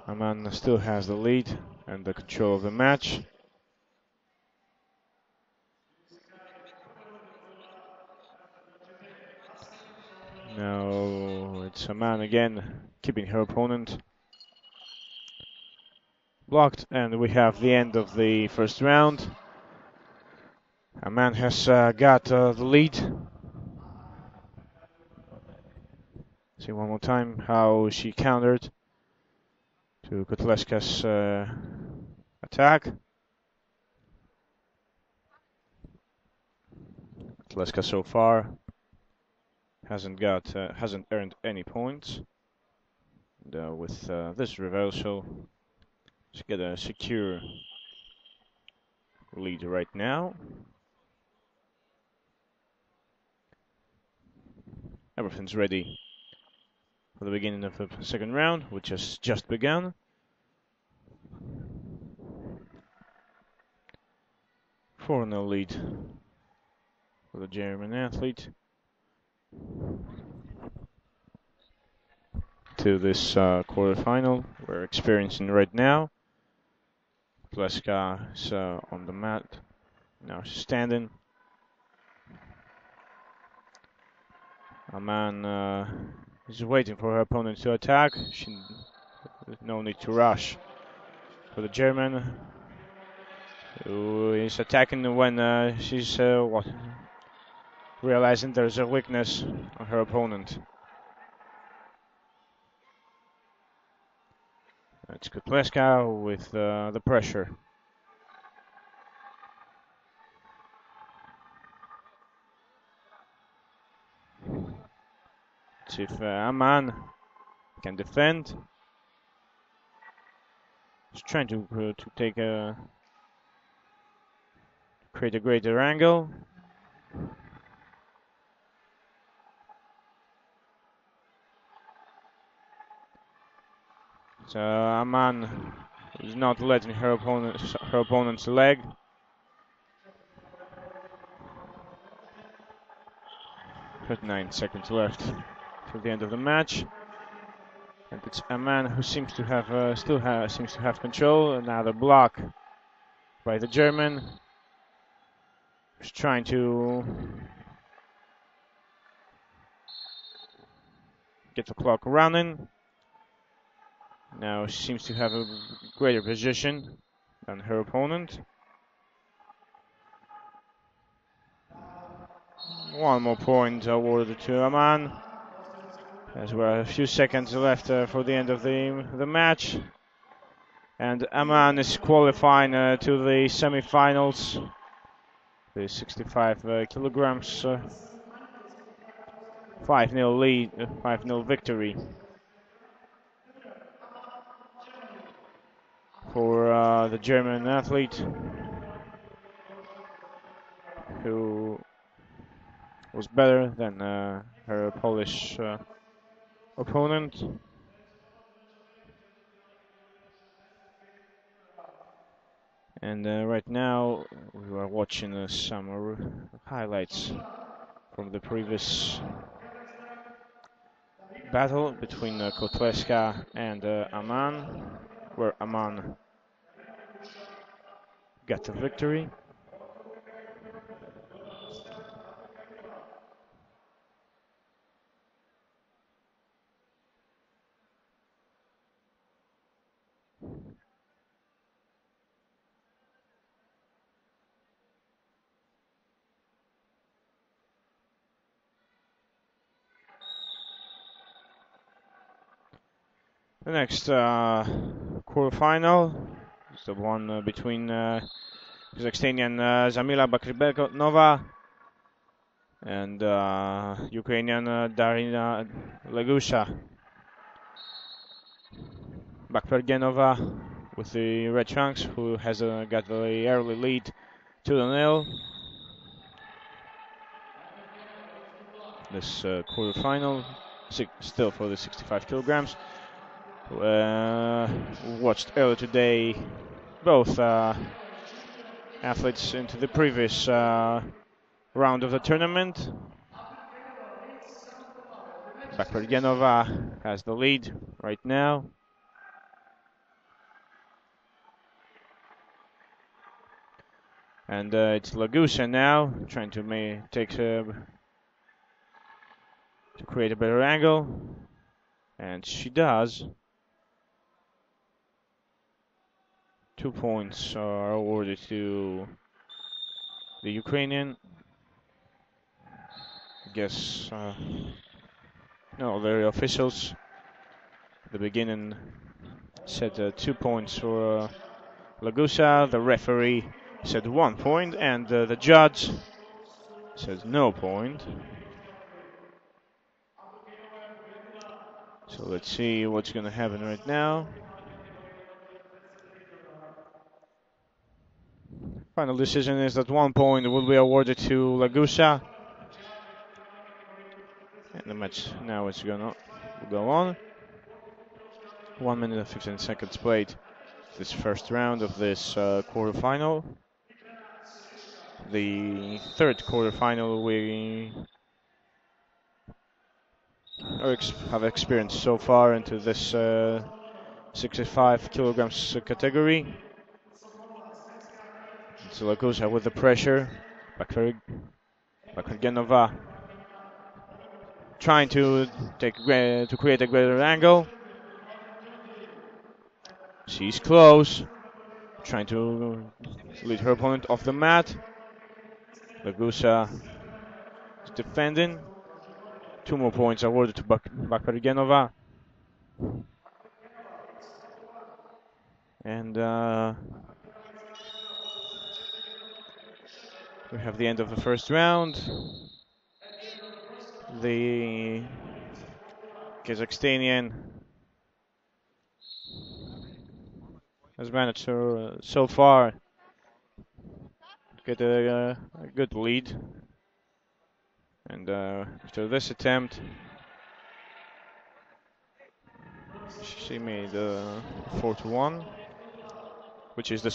Aman still has the lead and the control of the match. Now it's Aman again, keeping her opponent blocked, and we have the end of the first round. Aman has got the lead. See one more time how she countered to Kotlewska's attack. Kotlewska so far hasn't earned any points. And, with this reversal, she get a secure lead right now. Everything's ready for the beginning of the second round, which has just begun. Four nil lead for the German athlete to this quarterfinal we're experiencing right now. Kotlewska is on the mat. Now she's standing. Aman is waiting for her opponent to attack. There's no need to rush for the German, who is attacking when she's realizing there's a weakness on her opponent. It's Kotlewska with the pressure. See if Aman can defend. He's trying to create a greater angle. So Aman is not letting her opponent's leg. But 9 seconds left till the end of the match, and it's Aman who seems to have seems to have control. Another block by the German, who's trying to get the clock running. Now she seems to have a greater position than her opponent. One more point awarded to Aman, as we're a few seconds left for the end of the match. And Aman is qualifying to the semi-finals. The 65 kilograms, 5-0 lead, 5-0 victory for the German athlete, who was better than her Polish opponent. And right now we are watching some highlights from the previous battle between Kotleska and Aman, where Aman got the victory. The next quarterfinal is the one between Kazakhstanian Zamila Bakribekonova and Ukrainian Darina Legusha. Bakpergenova with the red trunks, who has got the early lead 2-0. This quarterfinal, still for the 65 kilograms. Watched earlier today both athletes into the previous round of the tournament. Bakpergenova has the lead right now. And it's Legusha now trying to create a better angle, and she does. 2 points are awarded to the Ukrainian. I guess no, the officials at the beginning said 2 points for Legusha. The referee said 1 point, and the judge said no point. So let's see what's going to happen right now. Final decision is that 1 point will be awarded to Legusha. And the match now is gonna go on. 1 minute and 15 seconds played this first round of this quarterfinal. The third quarterfinal we have experienced so far into this 65 kilograms category. It's Legusha with the pressure. Bakpergenova trying to create a greater angle. She's close, trying to lead her opponent off the mat. Legusha is defending. 2 more points awarded to Bakpergenova. And we have the end of the first round. The Kazakhstanian has managed to so far get a good lead, and after this attempt she made 4-1, which is the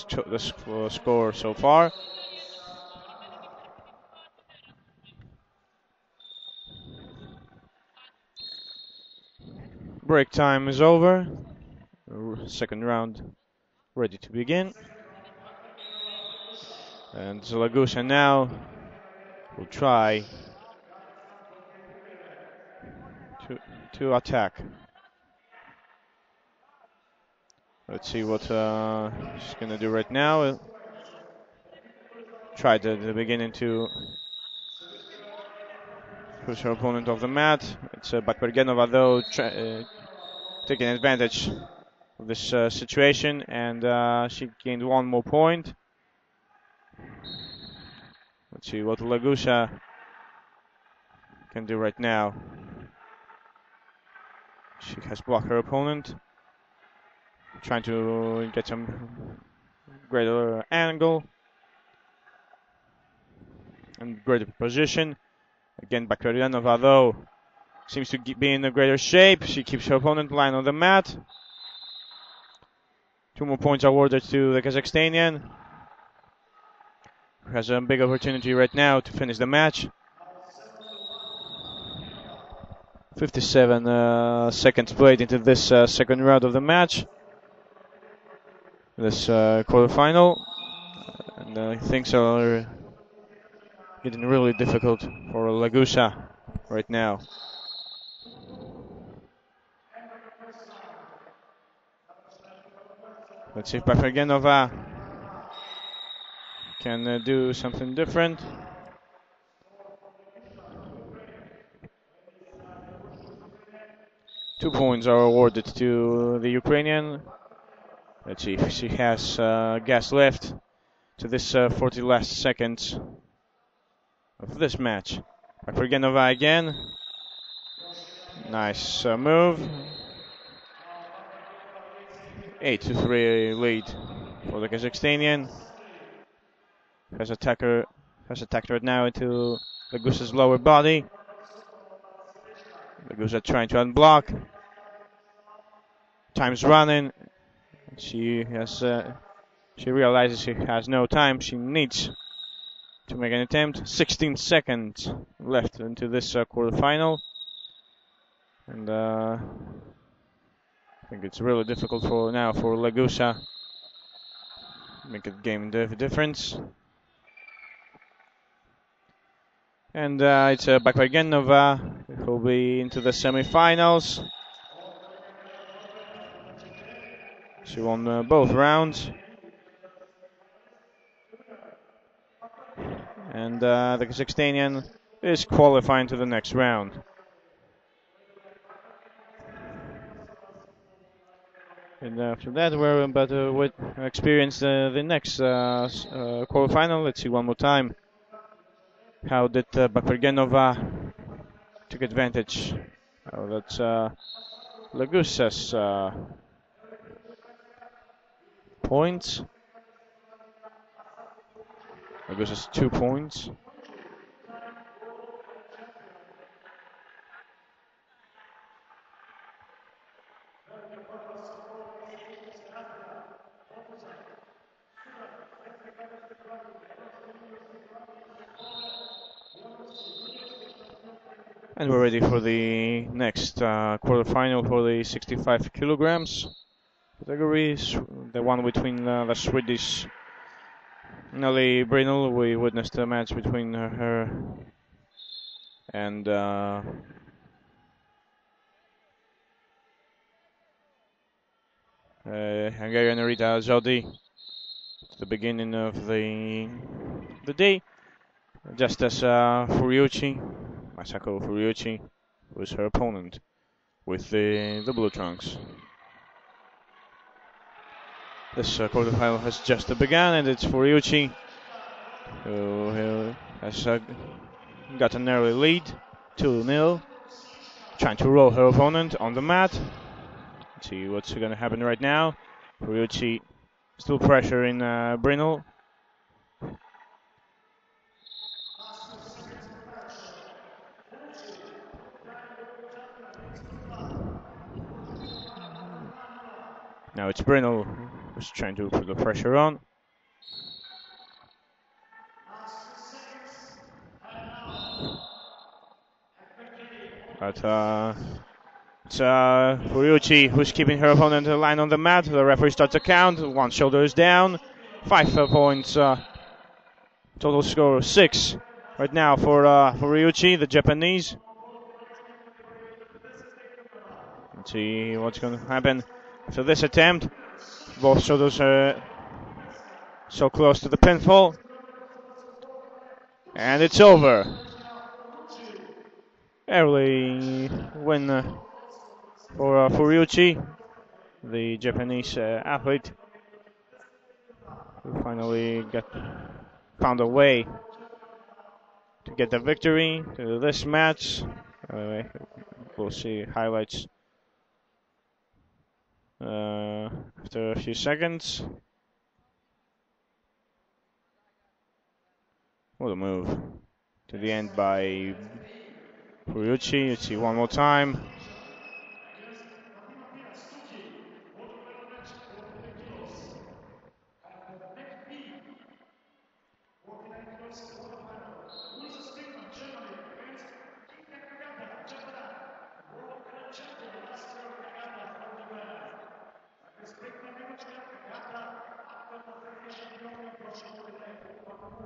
score so far. Break time is over. Second round ready to begin. And Zalagusa now will try to attack. Let's see what she's gonna do right now. Tried at the beginning to push her opponent off the mat. It's Bakbergenova though taking advantage of this situation, and she gained one more point. Let's see what Lagusha can do right now. She has blocked her opponent, trying to get some greater angle and greater position. Again, Bakbergenova though seems to be in a greater shape. She keeps her opponent lying on the mat. 2 more points awarded to the Kazakhstanian, who has a big opportunity right now to finish the match. 57 seconds played into this second round of the match, this quarterfinal, and things are getting really difficult for Lagusha right now. Let's see if Bakbergenova can do something different. Two points are awarded to the Ukrainian. Let's see if she has gas left to this 40 last seconds of this match. Bakbergenova again. Nice move. 8-3 lead for the Kazakhstanian. Has attacked right now into Lagusha's lower body. Lagusha trying to unblock. Time's running. She realizes she has no time. She needs to make an attempt. 16 seconds left into this quarterfinal, and I think it's really difficult for Lagusha make a game difference. And it's Bakbergenova who will be into the semifinals. She won both rounds. And the Kazakhstanian is qualifying to the next round. And after that, we're about to experience the next quarterfinal. Let's see one more time. How did Bakbergenova took advantage? Oh, that's Lagusha's points. Lagusha's 2 points. And we're ready for the next quarterfinal for the 65 kilograms categories. The one between the Swedish Nelly Brinell. We witnessed a match between her and Hungarian Rita Zodi at the beginning of the day, just as Masako Furyuchi was her opponent with the blue trunks. This quarterfinal has just begun, and it's Furyuchi who has got an early lead, 2-0, trying to roll her opponent on the mat. Let's see what's going to happen right now. Ryuichi still pressuring Brynel. Now it's Brynel who's trying to put the pressure on. But it's Ryuichi who's keeping her opponent lying on the mat. The referee starts to count. One shoulder is down. 5 points. Total score 6 right now for Ryuichi, the Japanese. Let's see what's going to happen after this attempt. Both shoulders are so close to the pinfall. And it's over. Early win for Ryuichi, the Japanese athlete, who finally found a way to get the victory to this match. We'll see highlights after a few seconds. What a move to the end by Ryuichi. Let's see one more time.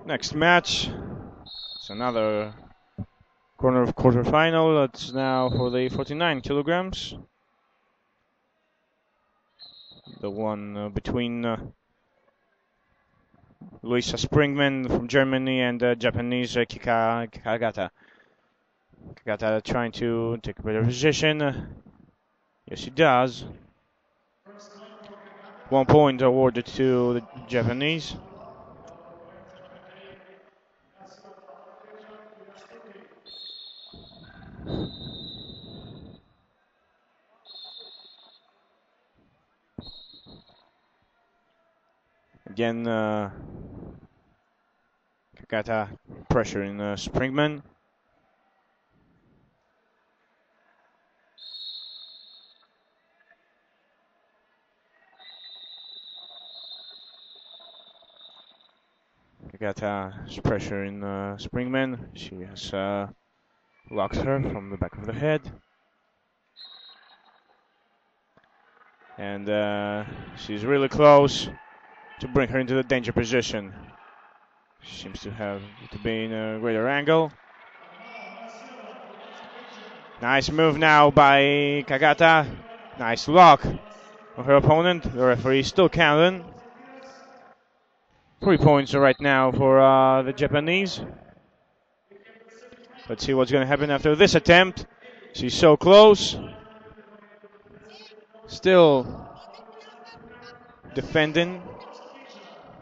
Next match, it's another corner of quarterfinal. That's now for the 49 kilograms. The one between Luisa Springman from Germany and Japanese Kagata. Kagata trying to take a better position. Yes, he does. 1 point awarded to the Japanese. Again, Kagata pressuring Springman. Kagata is pressuring Springman. She has locked her from the back of the head. And she's really close to bring her into the danger position. She seems to be in a greater angle. Nice move now by Kagata. Nice lock on her opponent. The referee still counting. 3 points right now for the Japanese. Let's see what's going to happen after this attempt. She's so close. Still defending.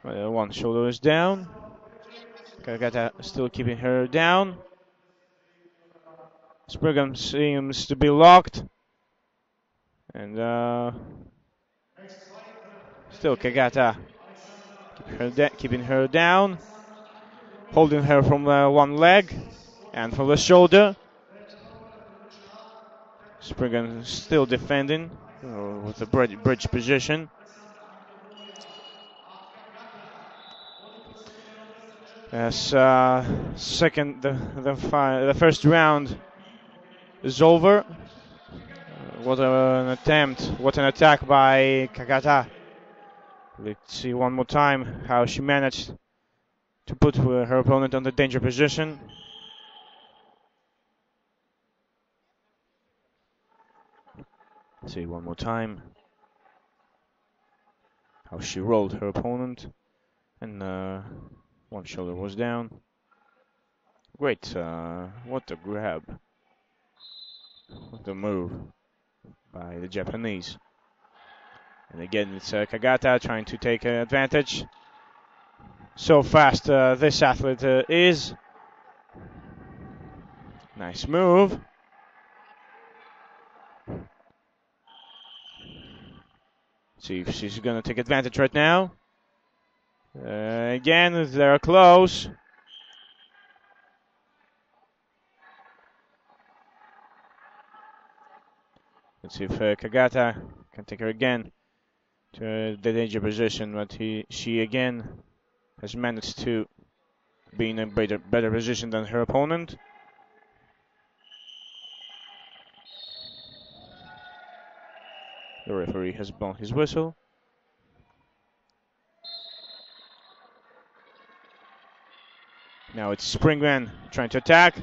One shoulder is down. Kagata still keeping her down. Springman seems to be locked. And still Kagata keeping her down. Holding her from one leg and from the shoulder. Springman still defending with the bridge position. As the first round is over. What an attempt! What an attack by Kagata! Let's see one more time how she managed to put her opponent on the danger position. Let's see one more time how she rolled her opponent, and one shoulder was down. Great, what a grab. What a move by the Japanese. And again, it's Kagata trying to take advantage. So fast this athlete is. Nice move. See if she's gonna take advantage right now. Again, they're close. Let's see if Kagata can take her again to the danger position, but she again has managed to be in a better position than her opponent. The referee has blown his whistle. Now it's Springman trying to attack.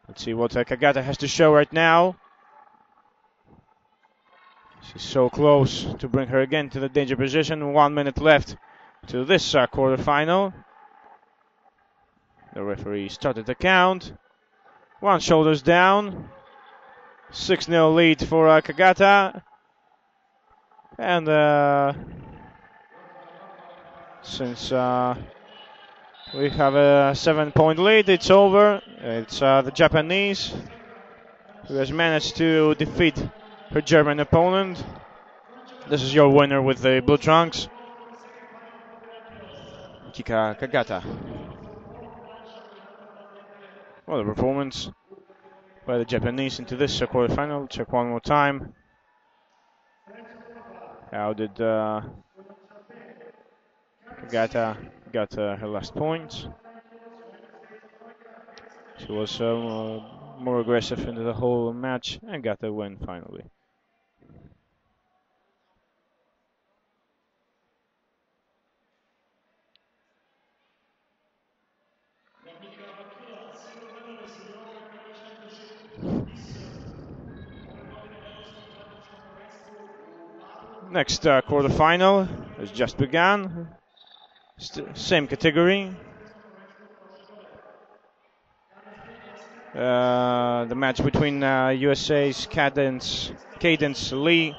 Let's see what Kagata has to show right now. She's so close to bring her again to the danger position. 1 minute left to this quarterfinal. The referee started the count. One shoulders down. 6-0 lead for Kagata. And since we have a 7-point lead, it's over. It's the Japanese who has managed to defeat her German opponent. This is your winner with the blue trunks, Kika Kagata. What a performance by the Japanese into this quarterfinal. Check one more time. How did Kagata got her last point? She was more aggressive into the whole match and got the win finally. Next quarterfinal has just begun. Same category. The match between USA's Cadence Lee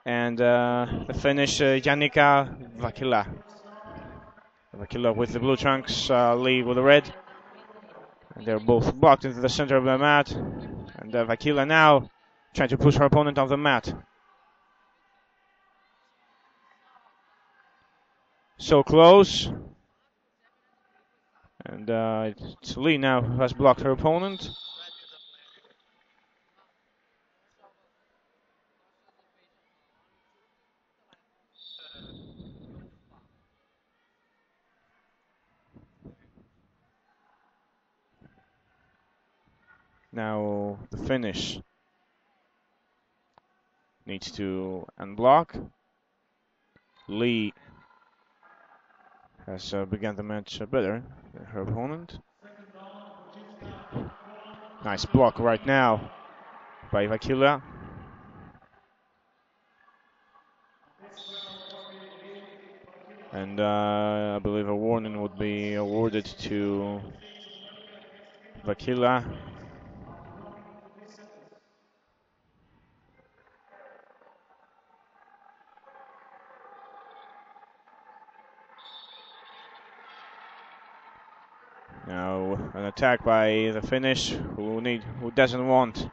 and the Finnish Janika Vakila. Vakila with the blue trunks, Lee with the red. And they're both blocked into the center of the mat. And Vakila now trying to push her opponent off the mat. So close. And it's Lee now who has blocked her opponent. Now the finish needs to unblock. Lee has begun the match better than her opponent. Nice block right now by Vakila. And I believe a warning would be awarded to Vakila. Now an attack by the Finnish, who doesn't want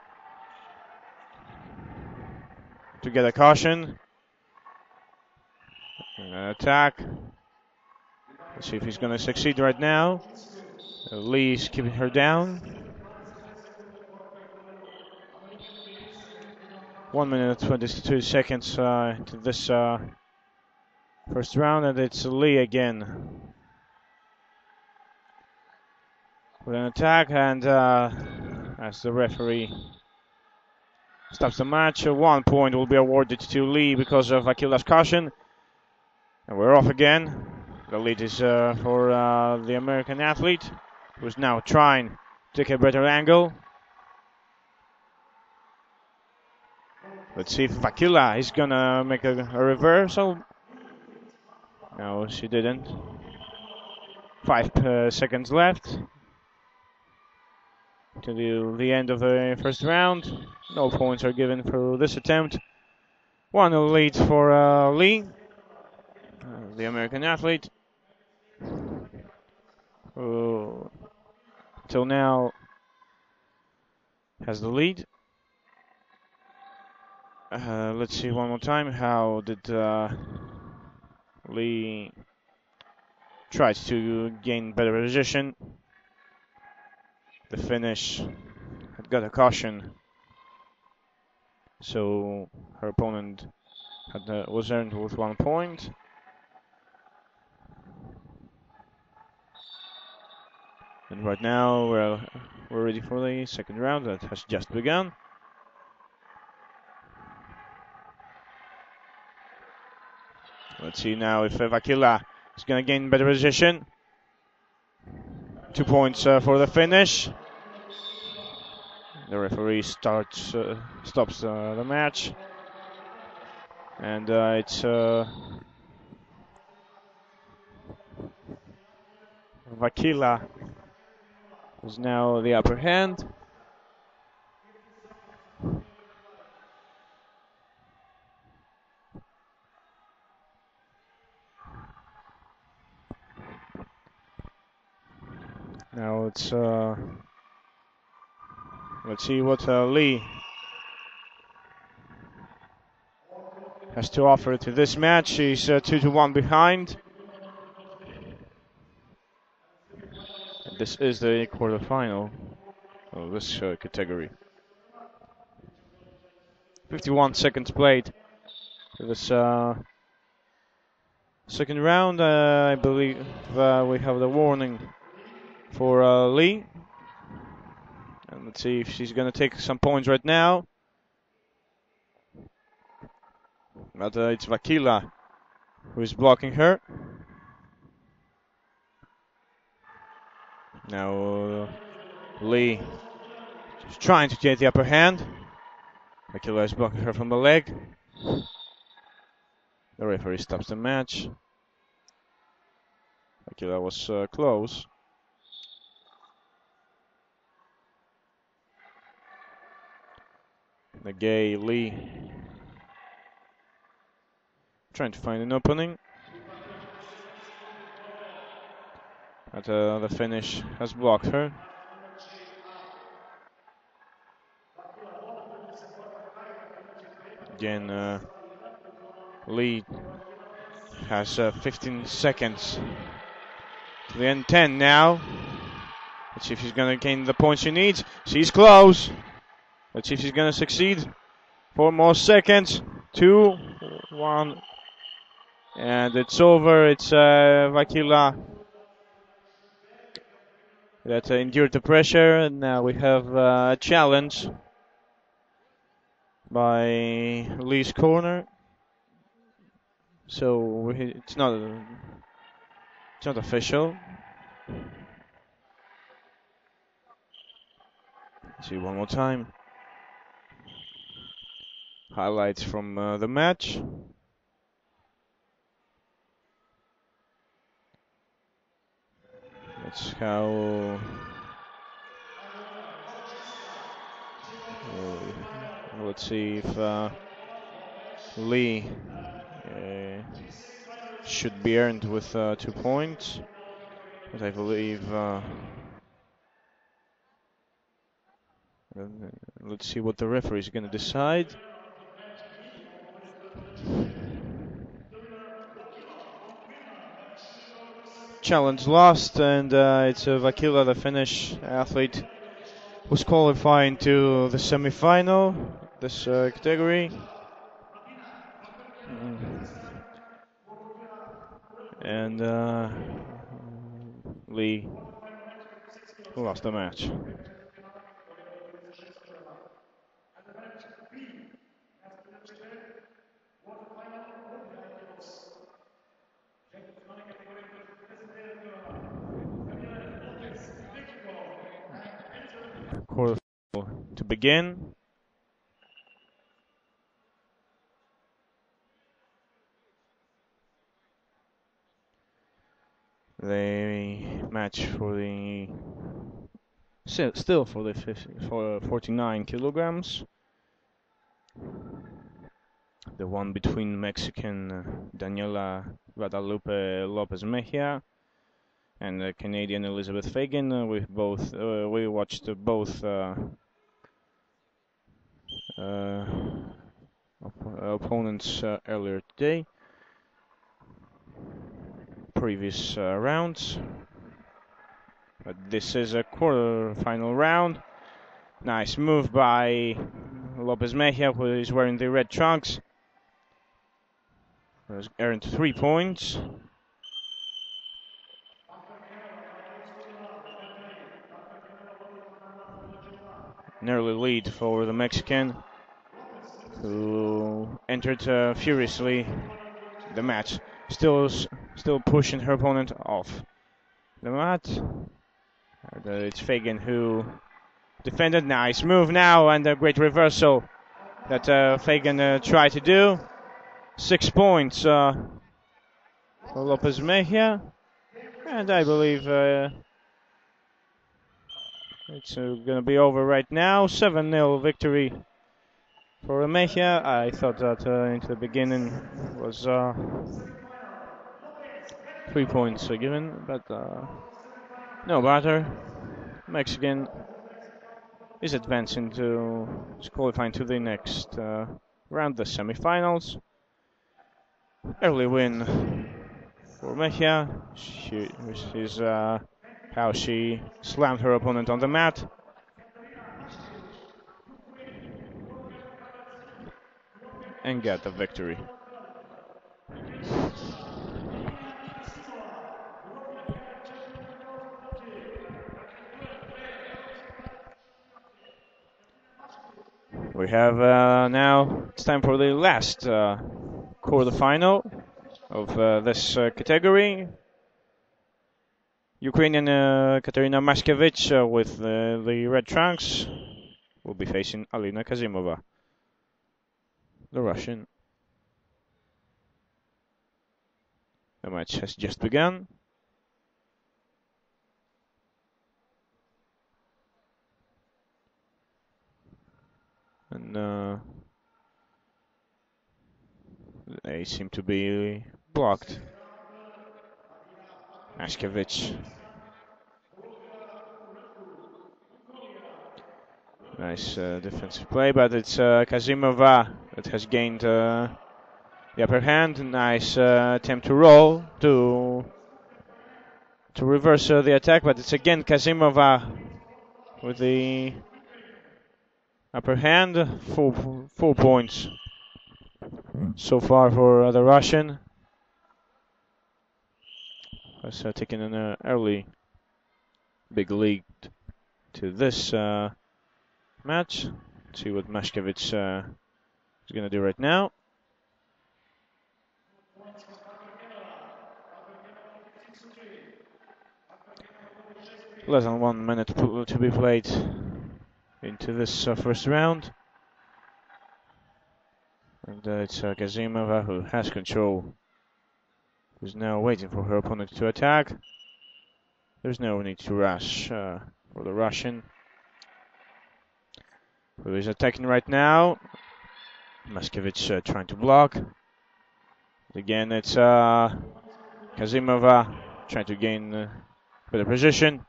to get a caution. And an attack. Let's see if he's going to succeed right now. Lee's keeping her down. 1 minute 22 seconds to this first round, and it's Lee again with an attack, and as the referee stops the match, 1 point will be awarded to Lee because of Akila's caution, and we're off again. The lead is for the American athlete, who's now trying to take a better angle. Let's see if Vakila is gonna make a reversal. No, she didn't. 5 seconds left to the end of the first round. No points are given for this attempt. 1 lead for Lee, the American athlete, who till now has the lead. Let's see one more time. How did Lee tries to gain better position? The finish had got a caution, so her opponent was earned with 1 point. And right now we're ready for the second round that has just begun. Let's see now if Vakila is going to gain better position. 2 points for the finish. The referee stops the match. And it's Vakila who's now the upper hand. Now let's see what Lee has to offer to this match. She's 2-1 behind. And this is the quarterfinal of this category. 51 seconds played for this second round. I believe we have the warning for Lee. And let's see if she's going to take some points right now. But it's Vakila who is blocking her. Now Lee is trying to get the upper hand. Vakila is blocking her from the leg. The referee stops the match. Vakila was close. The gay Lee trying to find an opening. But the finish has blocked her. Again, Lee has 15 seconds to the end. 10 now. Let's see if she's going to gain the points she needs. She's close. Let's see if she's going to succeed. 4 more seconds. 2, 1. And it's over. It's Vakila that endured the pressure. And now we have a challenge by Lee's corner. So it's not official. Let's see one more time. Highlights from the match. That's how. Let's see if Lee should be earned with 2 points. But I believe. Let's see what the referee is going to decide. Challenge lost, and it's Vakila, the Finnish athlete, who's qualifying to the semi-final this category. And Lee lost the match. Quarterfinal to begin. The match for the still for the 49 kilograms. The one between Mexican Daniela Guadalupe Lopez Mejia and Canadian Elizabeth Fagan. We watched both opponents earlier today, previous rounds. But this is a quarter-final round. Nice move by Lopez Mejia, who is wearing the red trunks. Has earned 3 points. An early lead for the Mexican, who entered furiously the match. Still pushing her opponent off the mat. It's Fagan who defended. Nice move now, and a great reversal that Fagan tried to do. 6 points for Lopez Mejia, and I believe it's going to be over right now. 7-0 victory for Mejia. I thought that into the beginning was 3 points given, but no matter. Mexican is advancing is qualifying to the next round, the semifinals. Early win for Mejia. This is how she slammed her opponent on the mat. And got the victory. We have now, it's time for the last quarterfinal of this category. Ukrainian Katerina Mashkevich with the red trunks will be facing Alina Kazimova, the Russian. The match has just begun. And they seem to be blocked. Mashkevich. Nice defensive play, but it's Kazimova that has gained the upper hand. Nice attempt to roll to reverse the attack, but it's again Kazimova with the upper hand. 4 points so far for the Russian. Has taken an early big lead to this match. Let's see what Mashkevich is going to do right now. Less than 1 minute to be played into this first round. And it's Kazimova who has control, who's now waiting for her opponent to attack. There's no need to rush for the Russian, who is attacking right now. Mashkevich trying to block. Again, it's Kazimova trying to gain better position.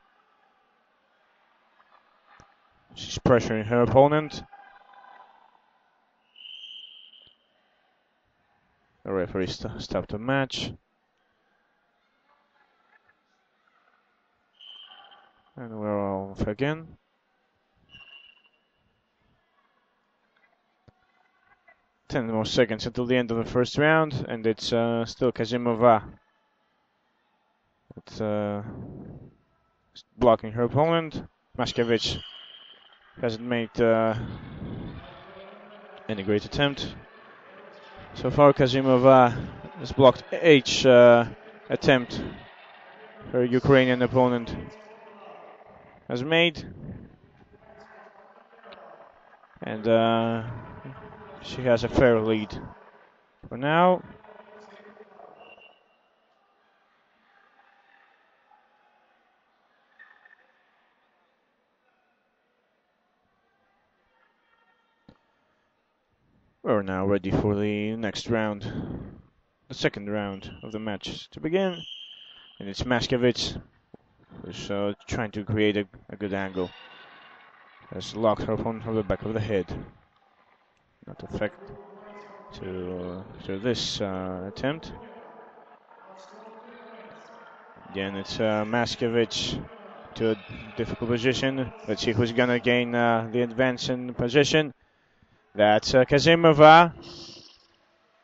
She's pressuring her opponent. The referee stopped the match. And we're off again. Ten more seconds until the end of the first round, and it's still Kazimova that's blocking her opponent. Mashkevich hasn't made any great attempt. So far, Kazimova has blocked each attempt her Ukrainian opponent has made. And she has a fair lead for now. We're now ready for the next round, the second round of the match to begin. And it's Mashkevich who's trying to create a good angle. Has locked her opponent from the back of the head. Not effective. to this attempt. Again, it's Maskevich to a difficult position. Let's see who's gonna gain the advance in position. That's Kazimova.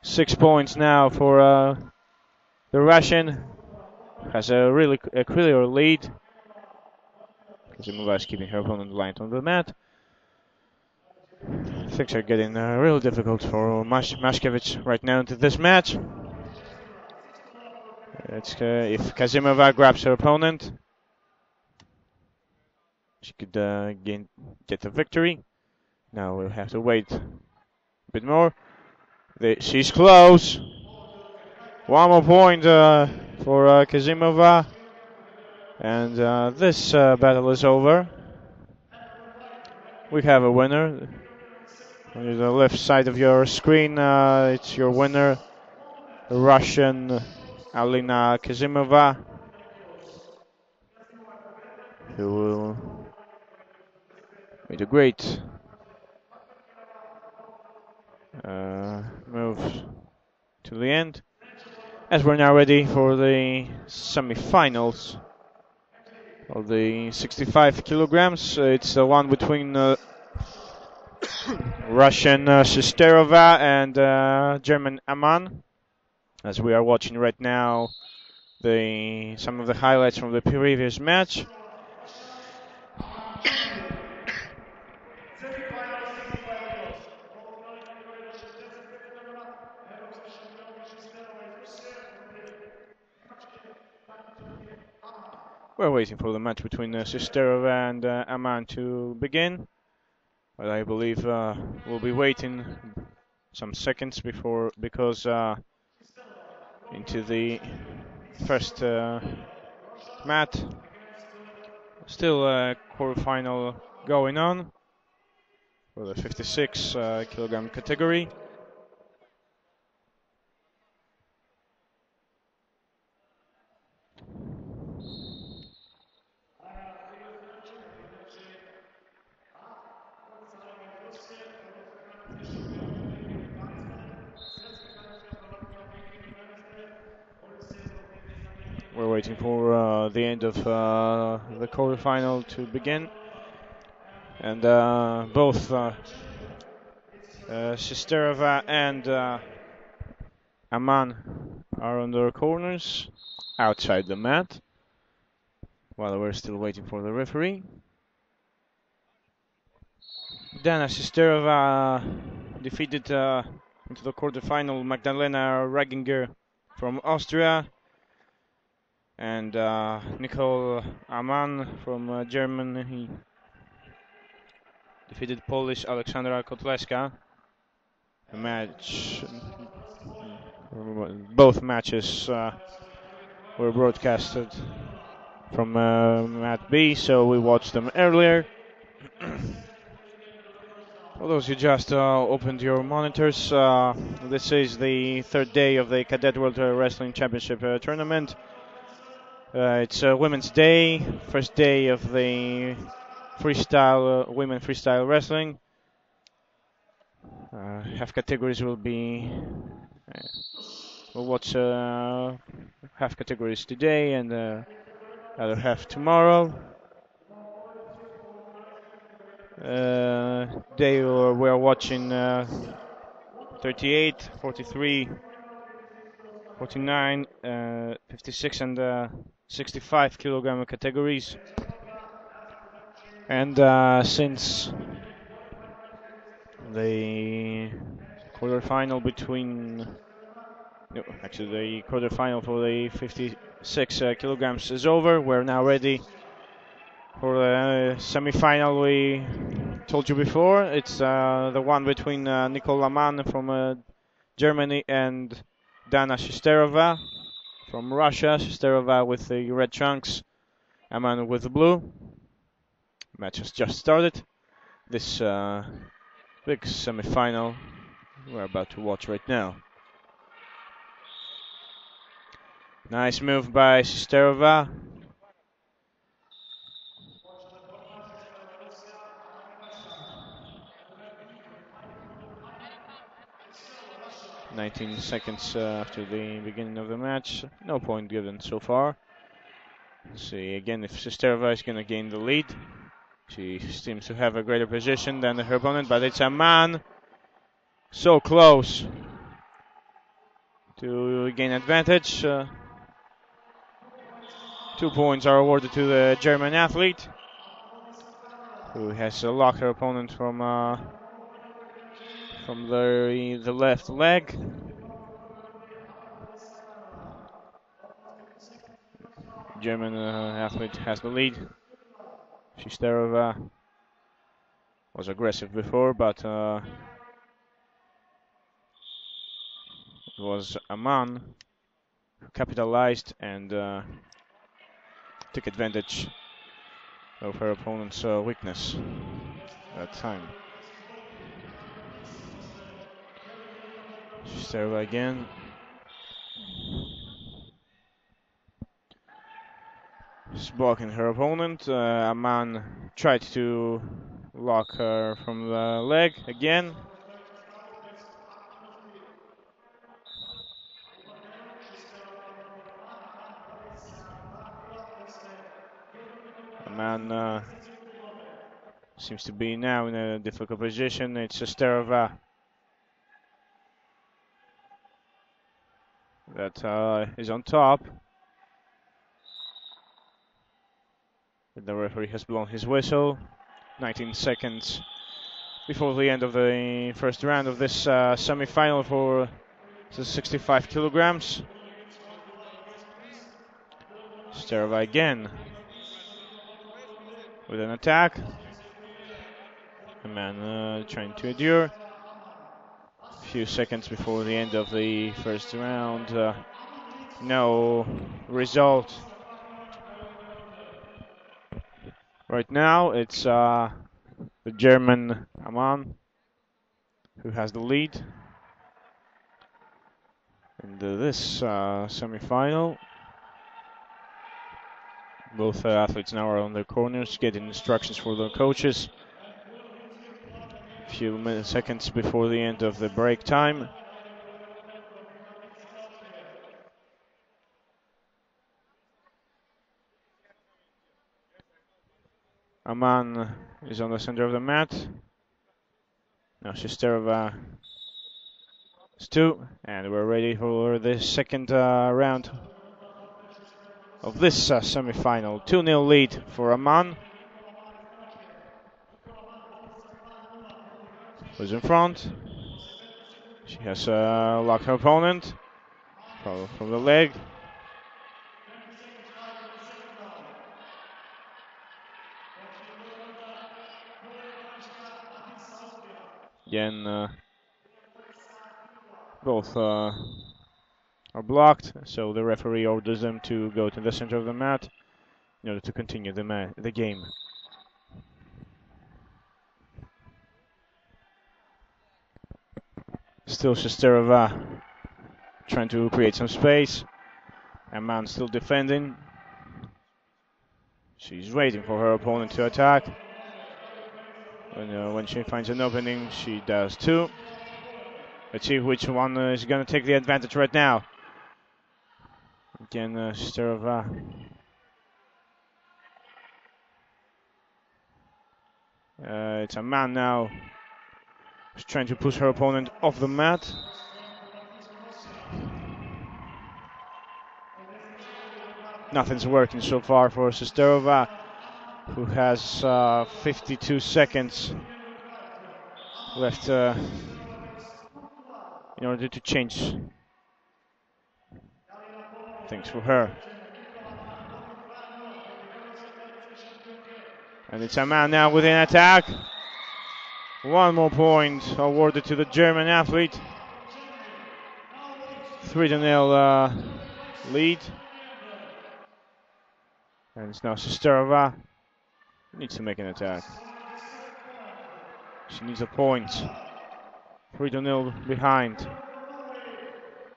6 points now for the Russian. Has a really clear lead. Kazimova is keeping her opponent lined on the mat. Things are getting really difficult for Mashkevich right now into this match. It's, if Kazimova grabs her opponent, she could get the victory. Now we'll have to wait a bit more. She's close. One more point for Kazimova. And this battle is over. We have a winner. On the left side of your screen, it's your winner, Russian Alina Kazimova, who made a great move to the end. As we're now ready for the semi-finals of the 65 kilograms, it's the one between Russian Shesterova and German Aman. As we are watching right now some of the highlights from the previous match. We're waiting for the match between Shesterova and Aman to begin. But I believe we'll be waiting some seconds because into the first mat, still a quarterfinal going on for the 56 kilogram category. We're waiting for the end of the quarterfinal to begin, and both Shesterova and Aman are on their corners outside the mat while we're still waiting for the referee. Dana Shesterova defeated into the quarterfinal Magdalena Raginger from Austria, and Nicole Aman from Germany defeated Polish Aleksandra Kotleska. The match, both matches were broadcasted from Mat B, so we watched them earlier. For those who just opened your monitors, this is the third day of the Cadet World Wrestling Championship tournament. It's Women's Day, first day of the freestyle women freestyle wrestling. Half categories will be. We'll watch half categories today and other half tomorrow. They we are watching 38, 43, 49, 56, and 65 kilogram categories. And since the quarterfinal the quarterfinal for the 56 kilograms is over, we're now ready for the semi-final. We told you before, it's the one between Nicole Aman from Germany and Dana Shesterova from Russia. Shesterova with the red trunks, Aman with the blue. Match has just started. This big semi-final we're about to watch right now. Nice move by Shesterova. 19 seconds after the beginning of the match. No point given so far. Let's see again if Sesterova is going to gain the lead. She seems to have a greater position than her opponent, but it's a man so close to gain advantage. 2 points are awarded to the German athlete, who has locked her opponent from the left leg. German athlete has the lead. Shesterova was aggressive before, but it was Aman who capitalized and took advantage of her opponent's weakness at that time. Shesterova again. She's blocking her opponent. Aman tried to lock her from the leg again. Aman seems to be now in a difficult position. It's Shesterova that is on top. The referee has blown his whistle. 19 seconds before the end of the first round of this semi-final for the 65 kilograms. Shesterova again with an attack. A man trying to endure. A few seconds before the end of the first round. No result. Right now it's the German Aman who has the lead in this semi-final. Both athletes now are on their corners, getting instructions for their coaches. A few seconds before the end of the break time. Aman is on the center of the mat. Now Shesterova is 2, and we're ready for the second round of this semi-final. 2-0 lead for Aman, who's in front. She has locked her opponent from the leg. Again, both are blocked, so the referee orders them to go to the center of the mat in order to continue the game. Still Shesterova trying to create some space. Aman still defending. She's waiting for her opponent to attack. When she finds an opening, she does too. Let's see which one is going to take the advantage right now. Again, Shesterova. It's Aman now. She's trying to push her opponent off the mat. Nothing's working so far for Shesterova, who has 52 seconds left in order to change things for her. And it's Aman now with an attack. One more point awarded to the German athlete. 3-0 lead. And it's now Shesterova. Needs to make an attack. She needs a point. 3-0 behind.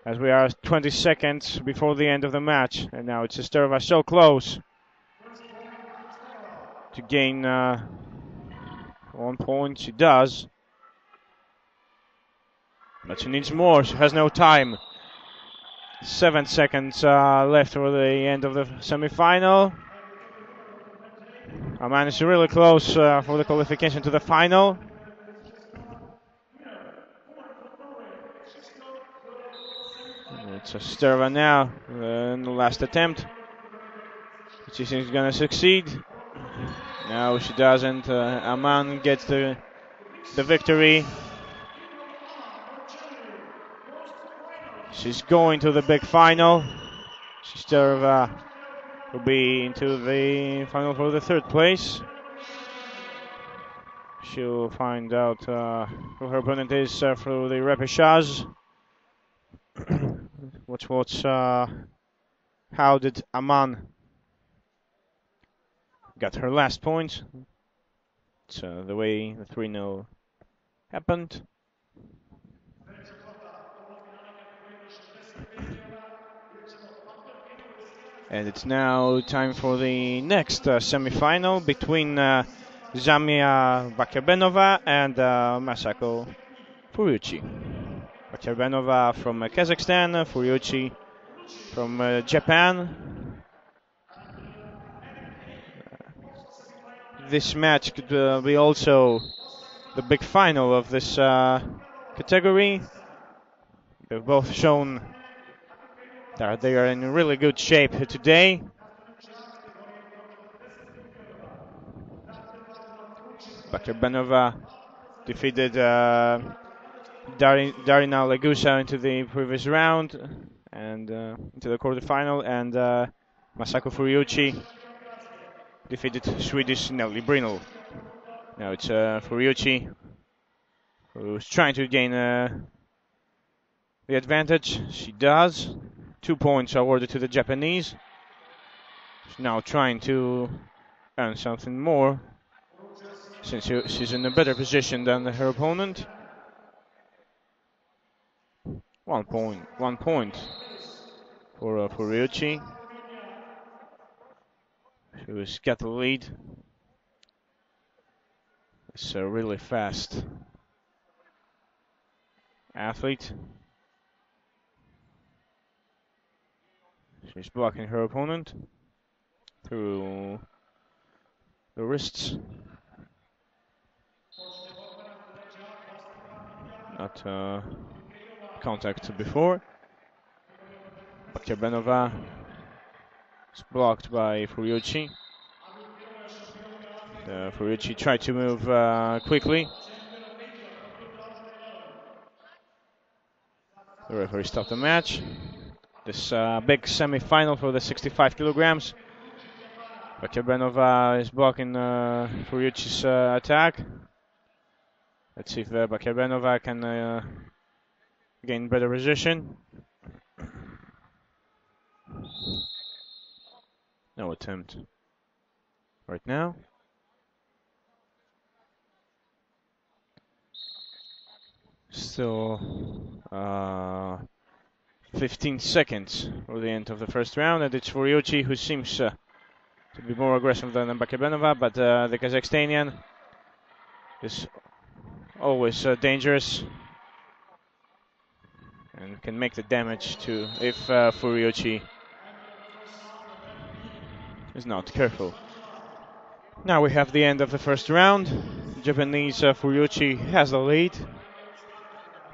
As we are 20 seconds before the end of the match. And now it's Shesterova so close to gain 1 point. She does. But she needs more. She has no time. 7 seconds left for the end of the semi-final. Aman is really close for the qualification to the final. It's a Sterva now in the last attempt. She thinks she's gonna succeed. No, she doesn't. Aman gets the victory. She's going to the big final. Sterva will be into the final for the third place. She'll find out who her opponent is through the repechage. How did Aman got her last point? It's the way the 3-0 happened. And it's now time for the next semi-final between Zamia Bakarbenova and Masako Furuichi. Bakarbenova from Kazakhstan, Furuichi from Japan. This match could be also the big final of this category. They've both shown that they are in really good shape today. Bakarbenova defeated Darina Legusa into the previous round and into the quarterfinal, and Masako Furuichi defeated Swedish Nelly Brynel. Now it's Furuichi who's trying to gain the advantage. She does. 2 points awarded to the Japanese. She's now trying to earn something more, since she's in a better position than her opponent. 1 point for Furuichi. She was got the lead. It's a really fast athlete. She's blocking her opponent through the wrists. Not contact before. Bakarbenova is blocked by Furuichi. Furuichi tried to move quickly. The referee stopped the match. This big semi-final for the 65 kilograms. Bakarbenova is blocking Furuichi's attack. Let's see if Bakarbenova can gain better position. No attempt right now. Still 15 seconds for the end of the first round, and it's Furuichi who seems to be more aggressive than Bakarbenova, but the Kazakhstanian is always dangerous and can make the damage too if Furuichi is not careful. Now we have the end of the first round. Japanese Furuichi has the lead.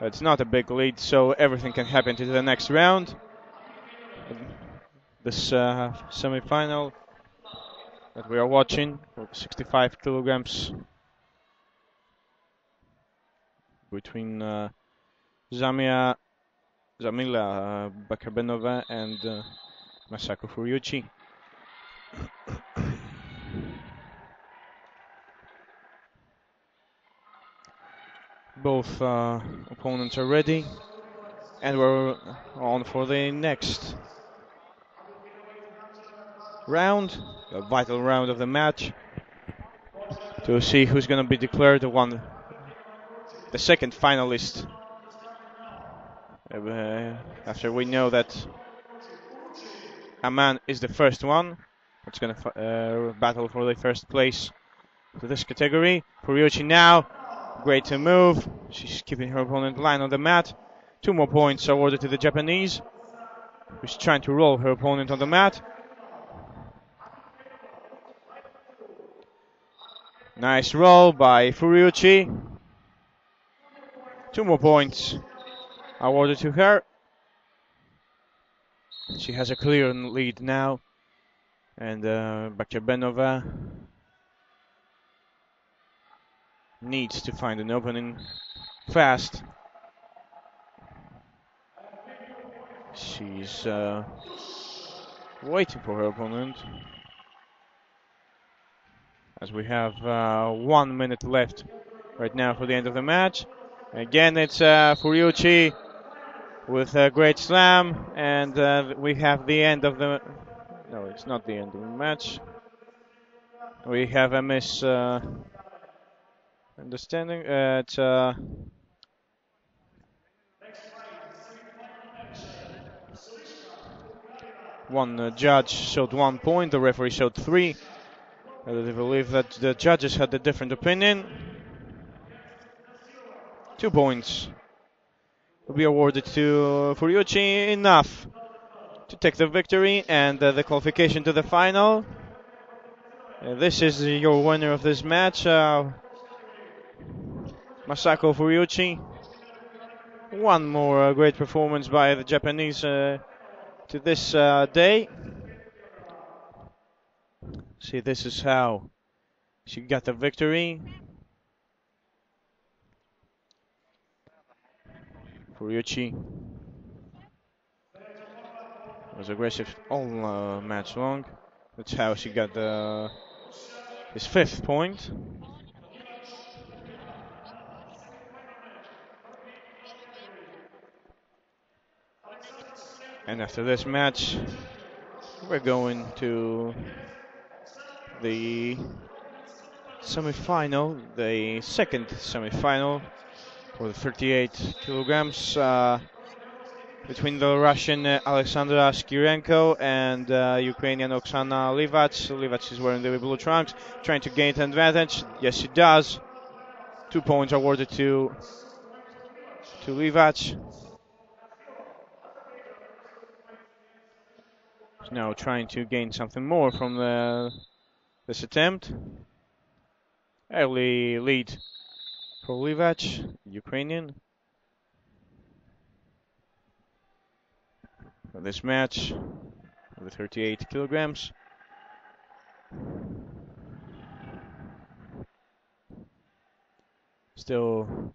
It's not a big lead, so everything can happen to the next round. This semi-final that we are watching for 65 kilograms between Zamila Bakarbenova and Masako Furuichi. Both opponents are ready, and we're on for the next round, a vital round of the match, to see who's going to be declared the second finalist. After we know that Aman is the first one, it's going to battle for the first place to this category. Furuichi now. Great to move. She's keeping her opponent line on the mat. 2 more points awarded to the Japanese, who's trying to roll her opponent on the mat. Nice roll by Furiuchi. 2 more points awarded to her. She has a clear lead now. And Bakirbenova needs to find an opening fast. She's waiting for her opponent. As we have 1 minute left right now for the end of the match. Again, it's Furiuchi with a great slam, and we have the end of the. No, it's not the end of the match. We have a misunderstanding. It's one judge showed 1 point, the referee showed 3. I believe that the judges had a different opinion. 2 points will be awarded to Furiuchi, enough to take the victory and the qualification to the final. This is your winner of this match, Masako Furiuchi. One more great performance by the Japanese to this day. See, this is how she got the victory. Furiuchi was aggressive all match long. That's how she got his 5th point. And after this match, we're going to the semi-final, the second semi-final for the 38 kilograms between the Russian Alexandra Skirenko and Ukrainian Oksana Livach. Livach is wearing the blue trunks, trying to gain an advantage. Yes, she does. 2 points awarded to Livach. She's now trying to gain something more from this attempt. Early lead for Livach, Ukrainian. For this match with 38 kilograms. Still,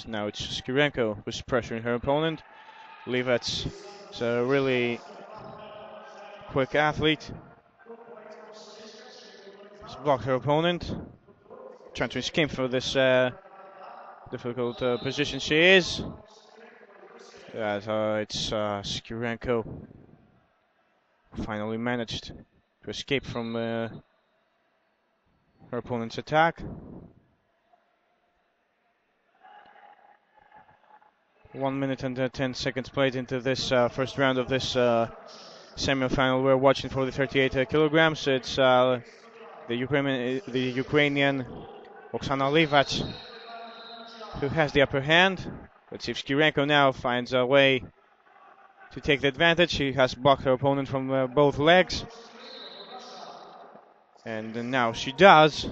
now it's Skirenko who's pressuring her opponent. Livach is a really quick athlete. She's blocked her opponent. Trying to escape for this difficult position she is. It's Skirenko who finally managed to escape from her opponent's attack. 1 minute and 10 seconds played into this first round of this semi-final. We're watching for the 38 kilograms. It's the Ukrainian Oksana Livach who has the upper hand. Let's see if Skirenko now finds a way to take the advantage. She has blocked her opponent from both legs. And now she does.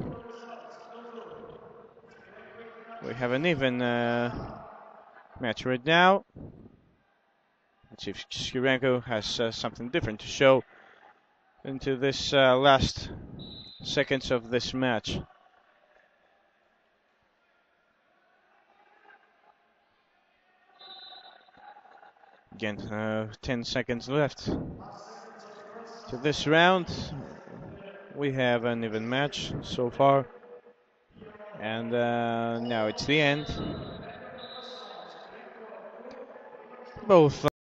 We have an even match right now. Let's see if Skirenko has something different to show into this last seconds of this match. Again, 10 seconds left to this round. We have an even match so far. And now it's the end. Both